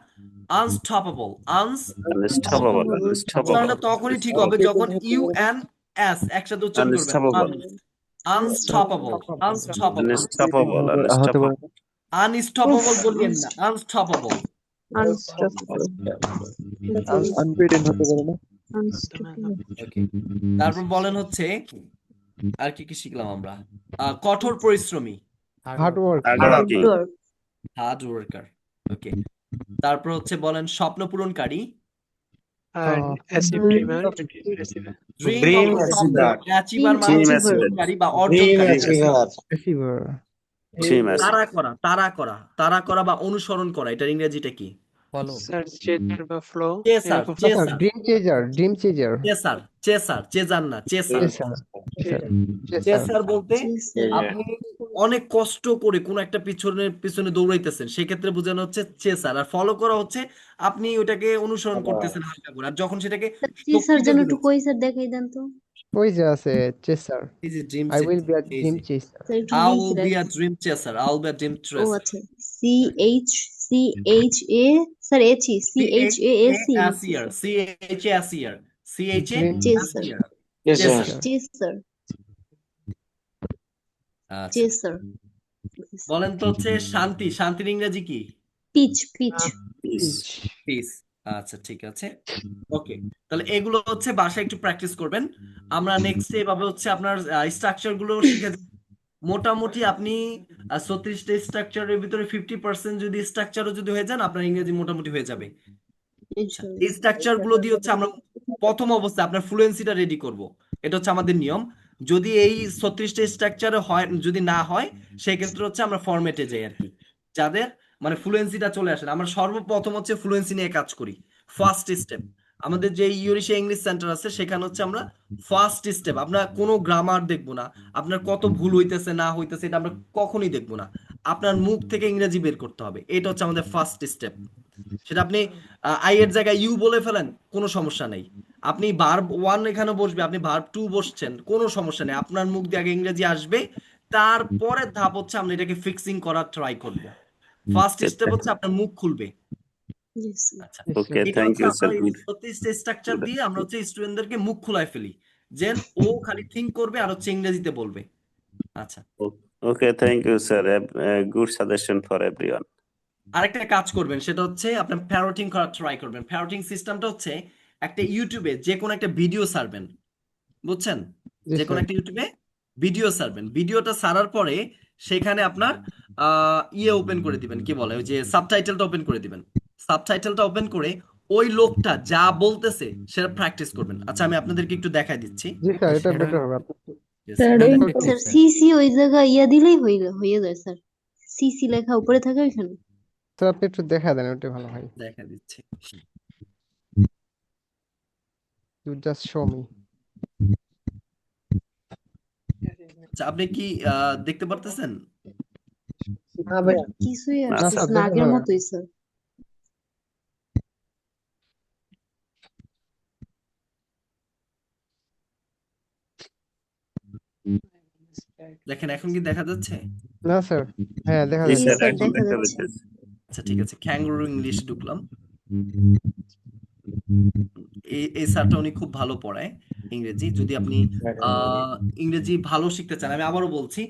আনস্টপেবল। আনস্টপেবল, উচ্চারণটা আনস্টপেবল, তখনই ঠিক হবে যখন ইউ এন এস একসাথে উচ্চারণ করবেন। আনস্টপেবল, আনস্টপেবল, আনস্টপেবল, আনস্টপেবল, হতে পারে। আনস্টপেবল। আনস্টপেবল বলবেন না, আনস্টপেবল। আনস্টপেবল আনবিটেন হতে পারে না? আনস্টপেবল ওকে, তারপর বলেন হচ্ছে আর কি কি শিখলাম আমরা? কঠোর পরিশ্রমী, hard work, hardworking, hard worker. Okay, তারপর হচ্ছে বলেন স্বপ্ন পূরণকারী, ড্রিম অ্যাচিভার মানে ড্রিম হচ্ছে অ্যাচিভার, পূরণকারী বা অর্জনকারী। অ্যাচিভার, ড্রিম অ্যাচিভার, তাড়া করা, তাড়া করা বা অনুসরণ করা, এটার ইংরেজিটা কি? ফলো চেসার, আচ্ছা chaser, dream chaser, dream chaser, chaser, chaser, chaser না, chaser. Chaser, chaser, chaser, chaser বলতে আপনি অনেক কষ্ট করে কোন একটা পিছনে পিছনে দৌড়াইতেছেন, সেক্ষেত্রে বোঝানো হচ্ছে চেসার। আর ফলো করা হচ্ছে আপনি ওটাকে অনুসরণ করতেছেন হালকা করে, আর যখন সেটাকে স্যার শক্তিতে যেন একটু দিবেন। কই স্যার দেখাই দেন তো ওই যে আছে চেসার, এই যে dream I will be a এই ড্রিম যে চেসার। স্যার একটু আই লিখে উইল বি আ রাখেন dream chaser, I will be a dream ও চেসার। আচ্ছা CHA স্যার এচি CHASER CHASER, dream chaser CHASER, chaser. Chaser আচ্ছা, চেসার বলেন তো হচ্ছে শান্তি, শান্তির ইংরেজি কি? Peach peace, peace. আচ্ছা ঠিক আছে, ওকে। তাহলে এগুলো হচ্ছে বাসায় একটু প্র্যাকটিস করবেন। আমরা নেক্সট এভাবে হচ্ছে আপনার স্ট্রাকচার গুলো শিখে যাব। মোটামুটি আপনি 36টা স্ট্রাকচারের ভিতরে 50% যদি স্ট্রাকচারও যদি হয়ে যান, আপনার ইংরেজি মোটামুটি হয়ে যাবে। এই স্ট্রাকচার গুলো দিয়ে হচ্ছে আমরা প্রথম অবস্থায় আপনার ফ্লুয়েন্সিটা রেডি করব। এটা হচ্ছে আমাদের নিয়ম। যদি এই 36টা স্ট্রাকচারে হয়, যদি না হয়, সেক্ষেত্রে হচ্ছে আমরা ফরম্যাটে যাই আর কি। যাদের মানে ফ্লুয়েন্সিটা চলে আসে না। আমরা সর্বপ্রথম হচ্ছে ফ্লুয়েন্সি নিয়ে কাজ করি। ফার্স্ট স্টেপ আমাদের যে ইউরিশিয়া ইংলিশ সেন্টার আছে, সেখানে হচ্ছে আমরা ফার্স্ট স্টেপ, আমরা কোনো গ্রামার দেখবো না, আপনার কত ভুল হইতেছে না হইতেছে এটা আমরা কখনোই দেখবো না। আপনার মুখ থেকে ইংরেজি বের করতে হবে, এটা হচ্ছে আমাদের ফার্স্ট স্টেপ। সেটা আপনি আই এর জায়গায় ইউ বলে ফেলেন, কোনো সমস্যা নেই। আপনি ভার্ব ওয়ান এখানে বসবে, আপনি ভার্ব টু বসছেন, কোনো সমস্যা নেই। আপনার মুখ দিয়ে আগে ইংরেজি আসবে, তারপরে ধাপ হচ্ছে আমরা এটাকে ফিক্সিং করার ট্রাই করব। ফার্স্ট স্টেপ হচ্ছে আপনার মুখ খুলবে। আচ্ছা, ওকে, এটা থ্যাংক হচ্ছে ইউ আমরা স্যার, এই গুড। 36টা স্ট্রাকচার দিয়ে আমরা হচ্ছে স্টুডেন্টদেরকে মুখ খোলায় ফেলি, যেন ও খালি থিঙ্ক করবে আর হচ্ছে ইংরেজিতে বলবে। আচ্ছা, okay, thank you sir, good suggestion for everyone. আরেকটা কাজ করবেন, সেটা হচ্ছে আপনার প্যারোটিং করার ট্রাই করবেন। প্যারোটিং সিস্টেমটা হচ্ছে একটা ইউটিউবে যে কোনো একটা ভিডিও সারবেন, বুঝছেন? যে কোনো একটা ইউটিউবে ভিডিও সারবেন, ভিডিওটা সারার পরে সেখানে আপনার ইয়ে ওপেন করে দিবেন, কি বলে ওই যে সাবটাইটেলটা ওপেন করে দিবেন। সাবটাইটেলটা ওপেন করে ওই লোকটা যা বলতেছে সেটা প্র্যাকটিস করবেন। আচ্ছা আমি আপনাদেরকে একটু দেখাই দিচ্ছি। জি স্যার, এটা বেটার হবে। Yes, স্যার এটা দেখাই স্যার দিচ্ছি। সিসি ওই জায়গায় ইয়া দিলেই হয়ে যায় স্যার সিসি লেখা উপরে থাকে ওইখানে তো আপনি একটু দেখা দেন, ওটা ভালো হয়। দেখা দিচ্ছি। You just show me. আচ্ছা আপনি কি দেখতে পারতেছেন? না ভাইয়া, কিছুই না আসতেছে স্যার না দেখা আগের যাবে না। মতোই স্যার দেখেন এখন কি দেখা যাচ্ছে? না স্যার, হ্যাঁ দেখা জি জি যাচ্ছে। স্যার, স্যার এখন দেখা দেখা যাচ্ছে যাচ্ছে। আচ্ছা ঠিক আছে, ক্যাঙ্গারু ইংলিশ ঢুকলাম। এই স্যারটা উনি খুব ভালো পড়ায় ইংরেজি। যদি আপনি ইংরেজি ভালো শিখতে চান, আমি আবারও বলছি,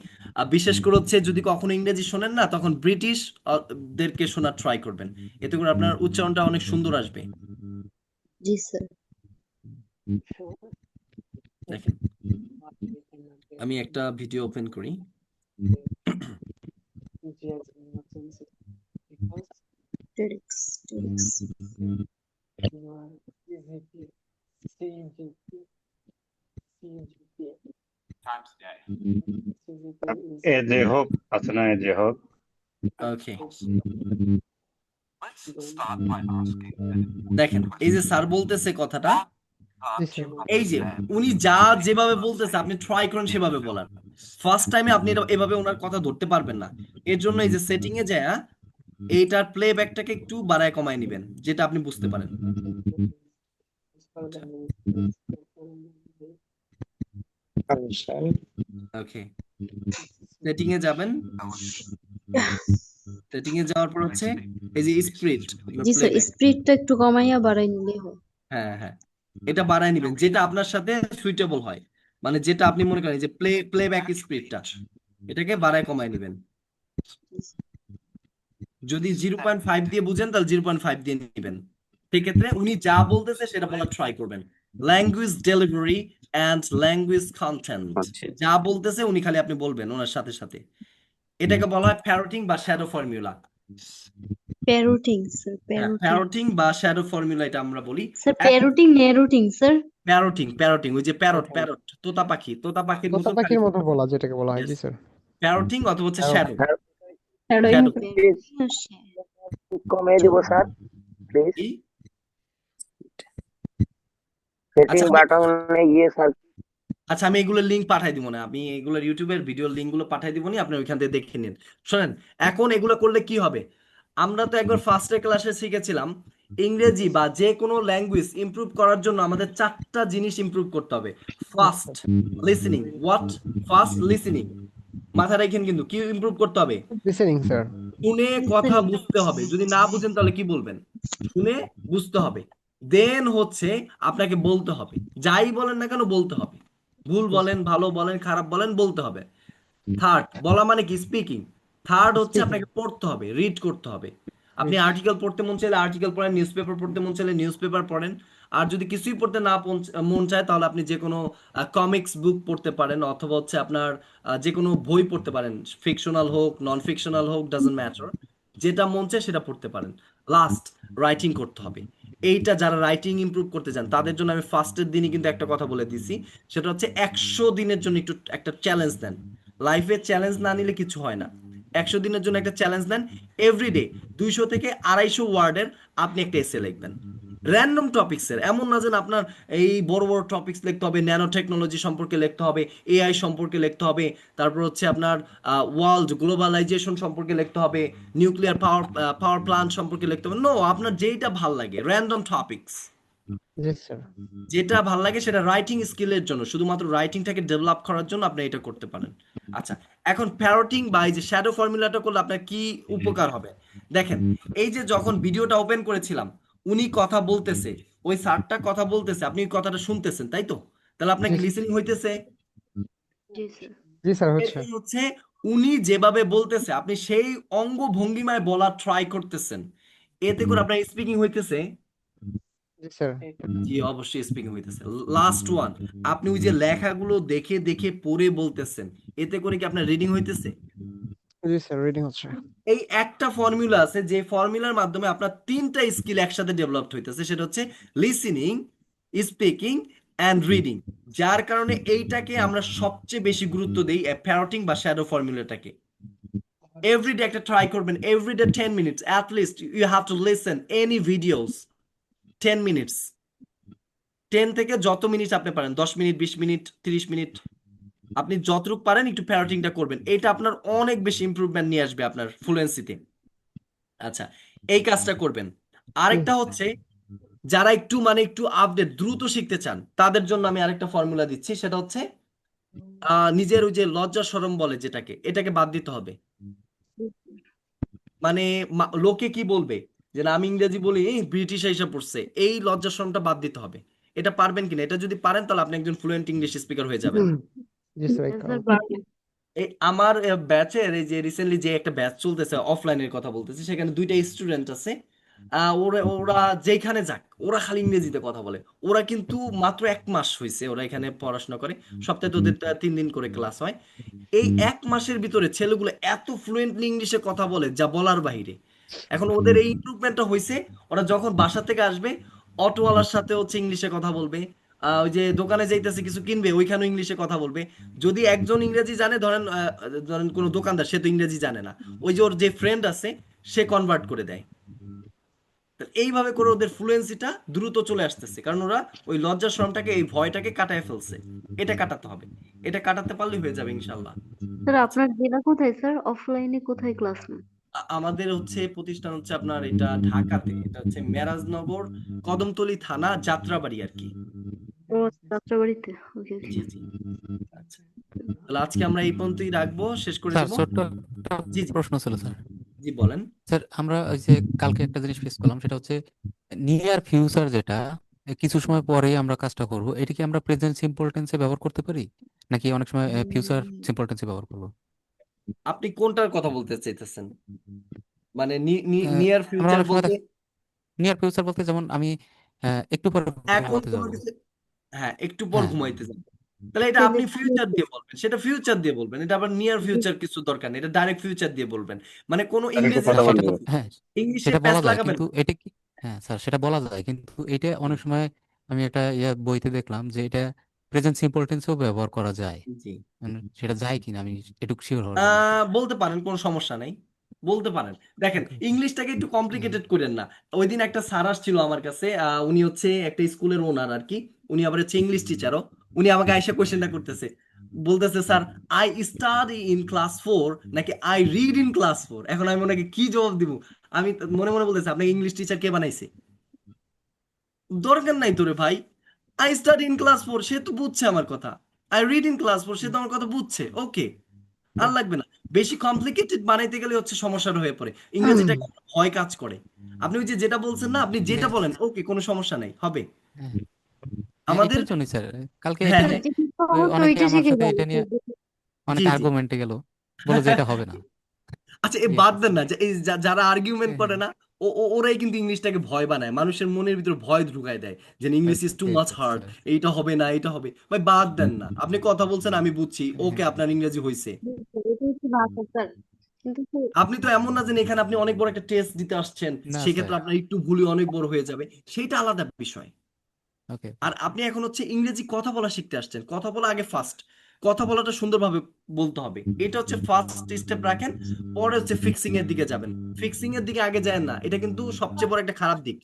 বিশেষ করে হচ্ছে যদি কখনো ইংরেজি শোনেন না, তখন ব্রিটিশ দেরকে শোনার ট্রাই করবেন, এতে করে আপনার উচ্চারণটা অনেক সুন্দর আসবে। জি স্যার দেখেন আমি একটা ভিডিও ওপেন করি। এ যে হোক আছে না, এ যে হোক। ওকে, দেখেন এই যে স্যার বলতেছে কথাটা, জি স্যার। এই যে উনি যা যেভাবে বলতেছে আপনি ট্রাই করেন সেভাবে বলার। ফার্স্ট টাইমে আপনি এভাবে ওনার কথা ধরতে পারবেন না। এর জন্য এই যে সেটিং এ যায় এইটার প্লেব্যাকটাকে একটু বাড়ায় কমায় নেবেন, যেটা আপনি বুঝতে পারেন। ওকে, সেটিং এ যাবেন। সেটিং এ যাওয়ার পর হচ্ছে এই যে স্পিড জি স্যার, প্লেব্যাক, স্পিডটা একটু কমাইয়া বাড়াই নিলে হয়। হ্যাঁ হ্যাঁ, এটা বাড়ায় নেবেন যেটা আপনার সাথে সুইটেবল হয়, মানে যেটা আপনি মনে করেন যে প্লেব্যাক স্পিডটা, এটাকে বাড়ায় কমায় নেবেন। যদি 0.5 দিয়ে বুঝেন তাহলে 0.5 দিয়ে নেবেন। সেক্ষেত্রে উনি যা বলতেছে সেটা বলার ট্রাই করবেন। Language delivery and language content, যা বলতেছে উনি খালি আপনি বলবেন ওনার সাথে সাথে। এটাকে বলা হয় প্যারোটিং বা শ্যাডো ফর্মুলা। প্যারোটিং স্যার, প্যারোটিং প্যারোটিং বা শ্যাডো ফর্মুলা এটা আমরা বলি। Sir, প্যারোটিং নেরোটিং sir. প্যারোটিং ওই যে প্যারট তোতা পাখির তোতা মতন খালি পাখির মতো বলা যেটাকে বলা হয়। জি স্যার। প্যারোটিং অথবা হচ্ছে শ্যাডো। প্যারোটিং কমিয়ে দিব স্যার প্লিজ। সেটিং বাটনে গিয়ে স্যার। আচ্ছা, আমি এগুলোর লিঙ্ক পাঠাই দিব না, আমি এগুলোর ইউটিউবের ভিডিওর লিঙ্কগুলো পাঠাই দিব না, আপনি ওইখান থেকে দেখে নিন। শোনেন, এখন এগুলো করলে কি হবে, আমরা তো একবার ফার্স্টের ক্লাসে শিখেছিলাম ইংরেজি বা যে কোনো ল্যাঙ্গুয়েজ ইমপ্রুভ করার জন্য আমাদের 4টা জিনিস ইমপ্রুভ করতে হবে। ফার্স্ট লিসেনিং, ফার্স্ট লিসেনিং, মাথা রাখেন কিন্তু কি ইমপ্রুভ করতে হবে? Listening sir. শুনে কথা বুঝতে হবে, যদি না বুঝেন তাহলে কি বলবেন? শুনে বুঝতে হবে। দেন হচ্ছে আপনাকে বলতে হবে, যাই বলেন না কেন বলতে হবে, ভুল বলেন ভালো বলেন খারাপ বলেন বলতে হবে। থার্ড, বলা মানে কি? স্পিকিং। থার্ড হচ্ছে আপনাকে পড়তে হবে, রিড করতে হবে। আপনি আর্টিকেল পড়তে মন চাইলে আর্টিকেল পড়েন, নিউজ পেপার পড়তে মন চাইলে নিউজ পেপার পড়েন। আর যদি কিছুই পড়তে না মন চায় তাহলে আপনি যে কোনো কমিক্স বুক পড়তে পারেন, অথবা হচ্ছে আপনার যে কোনো বই পড়তে পারেন, ফিকশনাল হোক নন ফিকশনাল হোক, ডাজন্ট ম্যাটার, যেটা মন চায় সেটা পড়তে পারেন। লাস্ট, রাইটিং করতে হবে। এইটা যারা রাইটিং ইমপ্রুভ করতে চান তাদের জন্য আমি ফার্স্টের দিনই কিন্তু একটা কথা বলে দিছি, সেটা হচ্ছে 100 দিনের জন্য একটু একটা চ্যালেঞ্জ দেন। লাইফে চ্যালেঞ্জ না নিলে কিছু হয় না। 100 দিনের জন্য একটা চ্যালেঞ্জ নেন, এভরিডে 200 থেকে 250 ওয়ার্ডের আপনি একটা এসে লিখবেন, র্যান্ডম টপিক্সের। এমন না যেন আপনার এই বড় বড় টপিক্স লিখতে হবে, ন্যানো টেকনোলজি সম্পর্কে লিখতে হবে, এআই সম্পর্কে লিখতে হবে, তারপর হচ্ছে আপনার ওয়ার্ল্ড গ্লোবালাইজেশন সম্পর্কে লিখতে হবে, নিউক্লিয়ার পাওয়ার প্ল্যান্ট সম্পর্কে লিখতে হবে। নো, আপনার যেটা ভাল লাগে, র্যান্ডম টপিক্স জি স্যার। যেটা ভাল লাগে সেটা রাইটিং স্কিলের জন্য, শুধুমাত্র রাইটিংটাকে ডেভেলপ করার জন্য আপনি এটা করতে পারেন। আচ্ছা, এখন প্যারোটিং বা এই যে শ্যাডো ফর্মুলাটা করলে আপনার কি উপকার হবে দেখেন। এই যে যখন ভিডিওটা ওপেন করেছিলাম, উনি কথা বলতেছে, ওই স্যারটা কথা বলতেছে, আপনি ওই কথাটা শুনতেছেন, তাই তো? তাহলে আপনাকে লিসেনিং হইতেছে। জি স্যার। জি স্যার হচ্ছে। এরপর হচ্ছে উনি যেভাবে বলতেছে আপনি সেই অঙ্গ ভঙ্গিমায় বলার ট্রাই করতেছেন, এতে করে আপনার স্পিকিং হইতেছে। জি স্যার। জি অবশ্যই স্পিকিং হইতেছে। লাস্ট ওয়ান, আপনি ওই যে লেখাগুলো দেখে দেখে পড়ে বলতেছেন, এতে করে কি আপনার রিডিং হইতেছে? জি স্যার, রিডিং হচ্ছে। এই একটা ফর্মুলা আছে, যে ফর্মুলার মাধ্যমে আপনার 3টা স্কিল একসাথে ডেভেলপড হইতেছে, সেটা হচ্ছে লিসেনিং, স্পিকিং অ্যান্ড রিডিং। যার কারণে এইটাকে আমরা সবচেয়ে বেশি গুরুত্ব দেই, প্যারোটিং বা শ্যাডো ফর্মুলাটাকে। এভরিডে একটা ট্রাই করবেন, everyday 10 minutes at least you have to listen any videos 10 minutes. 10 থেকে যত মিনিট আপনি পারেন, 10 মিনিট 20 মিনিট 30 মিনিট, আপনি যতটুকু পারেন একটু প্যারোটিংটা করবেন। এটা আপনার অনেক বেশি ইমপ্রুভমেন্ট নিয়ে আসবে আপনার ফ্লুয়েন্সিতে। আচ্ছা, এই কাজটা করবেন। আরেকটা হচ্ছে যারা একটু একটু আপডেট দ্রুত শিখতে চান তাদের জন্য আমি আরেকটা ফর্মুলা দিচ্ছি, সেটা হচ্ছে নিজের ওই যে লজ্জা শরম বলে যেটাকে, এটাকে বাদ দিতে হবে। মানে লোকে কি বলবে যে না আমি ইংরেজি বলি, ব্রিটিশ এসে পড়ছে, এই লজ্জা শরমটা বাদ দিতে হবে। এটা পারবেন কিনা? এটা যদি পারেন তাহলে আপনি একজন ফ্লুয়েন্ট ইংলিশ স্পিকার হয়ে যাবেন। জি স্যার। এই আমার ব্যাচের এই যে রিসেন্টলি যে একটা ব্যাচ চলতেছে, অফলাইনের কথা বলতেছি, সেখানে 2টা স্টুডেন্ট আছে। ওরা যেখানে যাক ওরা খালি ইংরেজিতে কথা বলে। ওরা কিন্তু মাত্র 1 মাস হয়েছে ওরা এখানে পড়াশোনা করে, সপ্তাহে ওদের 3 দিন করে ক্লাস হয়। এই 1 মাসের ভিতরে ছেলেগুলো এত ফ্লুয়েন্টলি ইংলিশে কথা বলে যা বলার বাহিরে। এখন ওদের এই ইমপ্রুভমেন্টটা হয়েছে, ওরা যখন বাসা থেকে আসবে অটোওয়ালার সাথে হচ্ছে ইংলিশে কথা বলবে, ওই যে দোকানে যাইতেছে কিছু কিনবে ওইখানেও ইংলিশে কথা বলবে। যদি একজন ইংরেজি জানে, ধরেন ধরেন কোনো দোকানদার, সে তো ইংরেজি জানে না, ওই যে ওর যে ফ্রেন্ড আছে সে কনভার্ট করে দেয়। এইভাবে করে ওদের ফ্লুয়েন্সিটা দ্রুত চলে আসতেছে, কারণ ওরা ওই লজ্জা শরমটাকে, এই ভয়টাকে কাটায় ফেলছে। এটা কাটাতে হবে, এটা কাটাতে পারলে হয়ে যাবে ইনশাল্লাহ। স্যার আপনার জেলা কোথায় স্যার? অফলাইনে কোথায় ক্লাস নেন? আমাদের হচ্ছে প্রতিষ্ঠান হচ্ছে আপনার এটা ঢাকাতে, এটা হচ্ছে মেরাজনগর, কদমতলী থানা, যাত্রাবাড়ি আর কি। ও যাত্রাবাড়িতে। ওকে ওকে। জি জি। আচ্ছা, তাহলে আজকে আমরা এই পর্যন্তই রাখবো, শেষ করে স্যার দেবো। ছোট্ট একটা জি জি প্রশ্ন ছিল স্যার। জি বলেন। স্যার আমরা ওই যে কালকে একটা জিনিস ফেস করলাম, সেটা হচ্ছে নিয়ার ফিউচার, যেটা কিছু সময় পরে আমরা কাজটা করব, এটা কি আমরা প্রেজেন্ট সিম্পল টেন্সে ব্যবহার করতে পারি, নাকি অনেক সময় ফিউচার সিম্পল টেন্সে ব্যবহার করবো? আপনি কোনটার কথা বলতে চাইতেছেন? মানে আহ, নিয়ার আমরা ফিউচার অনেক সময় বলতে নিয়ার ফিউচার বলতে যেমন আমি একটু পরে এখন ঘুমাতে কোনো যাবো। কিছু, হ্যাঁ একটু পর হ্যাঁ ঘুমাইতে যাবে, তাহলে এটা আপনি ফিউচার দিয়ে বলবেন, সেটা ফিউচার দিয়ে বলবেন। এটা আবার নিয়ার ফিউচার কিছু দরকার নেই, এটা ডাইরেক্ট ফিউচার দিয়ে বলবেন। মানে কোনো ইংরেজি স্যার সেটা তো, শব্দ হ্যাঁ ইংলিশে সেটা প্যাচ বলা যায়, লাগাবেন কিন্তু না। এটা কি, হ্যাঁ স্যার সেটা বলা যায়, কিন্তু এটা অনেক সময় আমি একটা বইতে দেখলাম যে এটা প্রেজেন্ট সিম্পল টেন্সেও ব্যবহার করা যায়। জি, সেটা যায় কিনা আমি এটুকু শিওর হওয়ার জন্য আর কি। বলতে পারেন, কোনো সমস্যা নাই, বলতে পারেন। দেখেন, ওকে। ইংলিশটাকে একটু কমপ্লিকেটেড করেন না। ওই দিন একটা স্যার আসছিল আমার কাছে, উনি হচ্ছে একটা স্কুলের ওনার আর কি, উনি আবার হচ্ছে ইংলিশ টিচারও। উনি আমাকে আইসা কোয়েশ্চেনটা করতেছে, বলতেছে sir I study in class 4 নাকি আই রিড ইন ক্লাস 4। এখন আমি ওনাকে কি জবাব দিব? আমি মনে মনে বলতেছি, আপনাকে ইংলিশ টিচার কে বানাইছে? দরকার নাই তোরে ভাই। আই স্টাডি ইন ক্লাস 4, সে তো বুঝছে আমার কথা। আই রিড ইন ক্লাস 4, সে তো আমার কথা বুঝছে। ওকে, আর লাগবে না। বেশি কমপ্লিকেটেড বানাইতে গেলে হচ্ছে সমস্যাটা হয়ে পড়ে, ইংরেজিটা ভয় কাজ করে। আপনি ওই যে যেটা বলছেন না, আপনি যেটা হ্যাঁ বলেন ওকে, কোনো সমস্যা নাই, হবে হ্যাঁ হ্যাঁ, আমাদের। এটার জন্যই স্যার কালকে হ্যাঁ এটা স্যার নিয়ে হ্যাঁ, যেটা ওই সহজ অনেকে ওইটা আমার শিখে সাথে যান। এটা নিয়ে জি অনেক জি। আর্গুমেন্টে গেল, বলে যে এটা হবে না। আচ্ছা, এই ঠিক বাদ আছে দেন স্যার। না, যে এই যারা আর্গুমেন্ট হ্যাঁ করে না, ওরাই কিন্তু ইংলিশটাকে ভয় বানায়, মানুষের মনের ভিতর ভয় ঢুকায় দেয় যে ইংলিশ ইজ টু ঠিক মাচ আছে হার্ড, স্যার। এইটা হবে না, এইটা হবে। ভাই বাদ দেন না, আপনি কথা বলছেন আমি বুঝছি, ওকে হ্যাঁ আপনার ইংরেজি হয়েছে। এটা হচ্ছে ভাষা স্যার। কিন্তু স্যার আপনি তো এমন না যে এখানে আপনি অনেক বড় একটা টেস্ট দিতে আসছেন, না স্যার। সেক্ষেত্রে আপনার একটু ভুলই অনেক বড় হয়ে যাবে, সেইটা আলাদা বিষয়। ওকে আর আপনি এখন হচ্ছে ইংরেজি কথা বলা শিখতে আসছেন, কথা বলা আগে ফার্স্ট, কথা বলাটা সুন্দরভাবে বলতে হবে, এটা হচ্ছে ফার্স্ট স্টেপ রাখেন। পরে হচ্ছে ফিক্সিং এর দিকে যাবেন, ফিক্সিং এর দিকে আগে যায় না, এটা কিন্তু সবচেয়ে বড় একটা খারাপ দিক।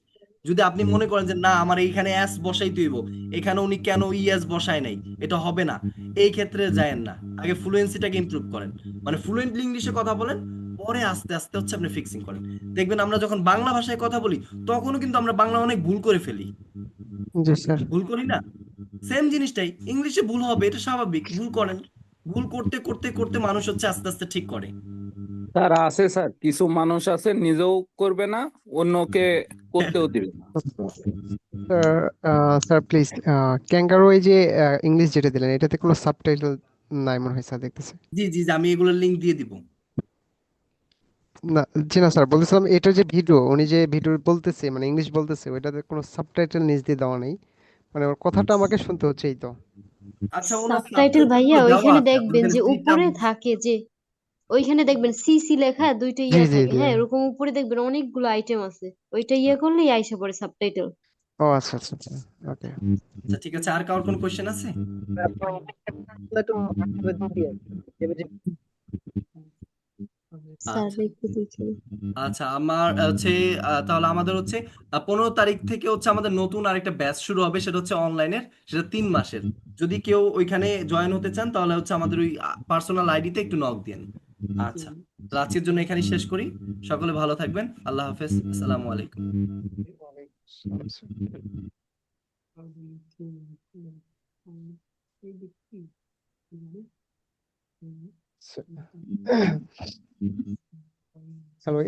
যদি আপনি মনে করেন যে না আমার এইখানে অ্যাস বসাইতে হইব, এখানে উনি কেন ইএস বসায় নাই, এটা হবে না, এই ক্ষেত্রে যায়েন না। আগে ফ্লুয়েন্সিটাকে ইমপ্রুভ করেন, মানে ফ্লুয়েন্টলি ইংলিশে কথা বলেন, পরে আস্তে আস্তে হচ্ছে আপনি ফিক্সিং করেন। দেখবেন আমরা যখন বাংলা ভাষায় কথা বলি, তখনও কিন্তু আমরা বাংলা অনেক ভুল করে ফেলি। জি স্যার। ভুল করি না? সেম জিনিসটাই ইংলিশে ভুল হবে, এটা স্বাভাবিক, ভুল করেন। ভুল করতে করতে করতে মানুষ হচ্ছে আস্তে আস্তে ঠিক করে। স্যার আছে স্যার, কিছু মানুষ আছে নিজেও করবে না, অন্যকে করতেও দিবে না। স্যার স্যার প্লিজ, ক্যাঙ্গারু এই যে ইংলিশ যেটা দিলেন, এটাতে কোনো সাবটাইটেল নাই মনে হয় স্যার, দেখতেছে। জি জি জি, আমি এগুলোর লিংক দিয়ে দিব। না, জি না স্যার, বলতেছিলাম এটা যে ভিডিও, উনি যে ভিডিও বলতেছে মানে ইংলিশ বলতেছে, ওইটাতে কোনো সাবটাইটেল নিচ দিয়ে দেওয়া নেই, মানে ওর কথাটা আমাকে শুনতে হচ্ছে, এই তো। আচ্ছা, ওনার সাবটাইটেল সাবটাইটেল ভাইয়া গুলো দেওয়া ওইখানে আছে, আপনি দেখবেন ওখানে যে সিটা উপরে থাকে, যে ওইখানে দেখবেন সিসি লেখা দুইটা জি ইয়া জি থাকে, জি। হ্যাঁ এরকম উপরে দেখবেন অনেকগুলো আইটেম আছে, ওইটা ইয়ে করলেই আইসা পড়ে সাবটাইটেল। ও আচ্ছা আচ্ছা আচ্ছা, ওকে। আচ্ছা ঠিক আছে, আর কারোর কোনো কোশ্চেন আছে? স্যার আচ্ছা দেখতে দিচ্ছি। আচ্ছা, আমার হচ্ছে তাহলে আমাদের হচ্ছে 15 তারিখ থেকে হচ্ছে আমাদের নতুন আরেকটা ব্যাচ শুরু হবে, সেটা হচ্ছে অনলাইনের, সেটা 3 মাসের। যদি কেউ ওইখানে জয়েন হতে চান, তাহলে হচ্ছে আমাদের ওই পার্সোনাল আইডিতে একটু নক দিন। আচ্ছা, তো আজকের জন্য এখানেই শেষ করি। সকলে ভালো থাকবেন, আল্লাহ হাফেজ, আসসালামু আলাইকুম। হ্যালো।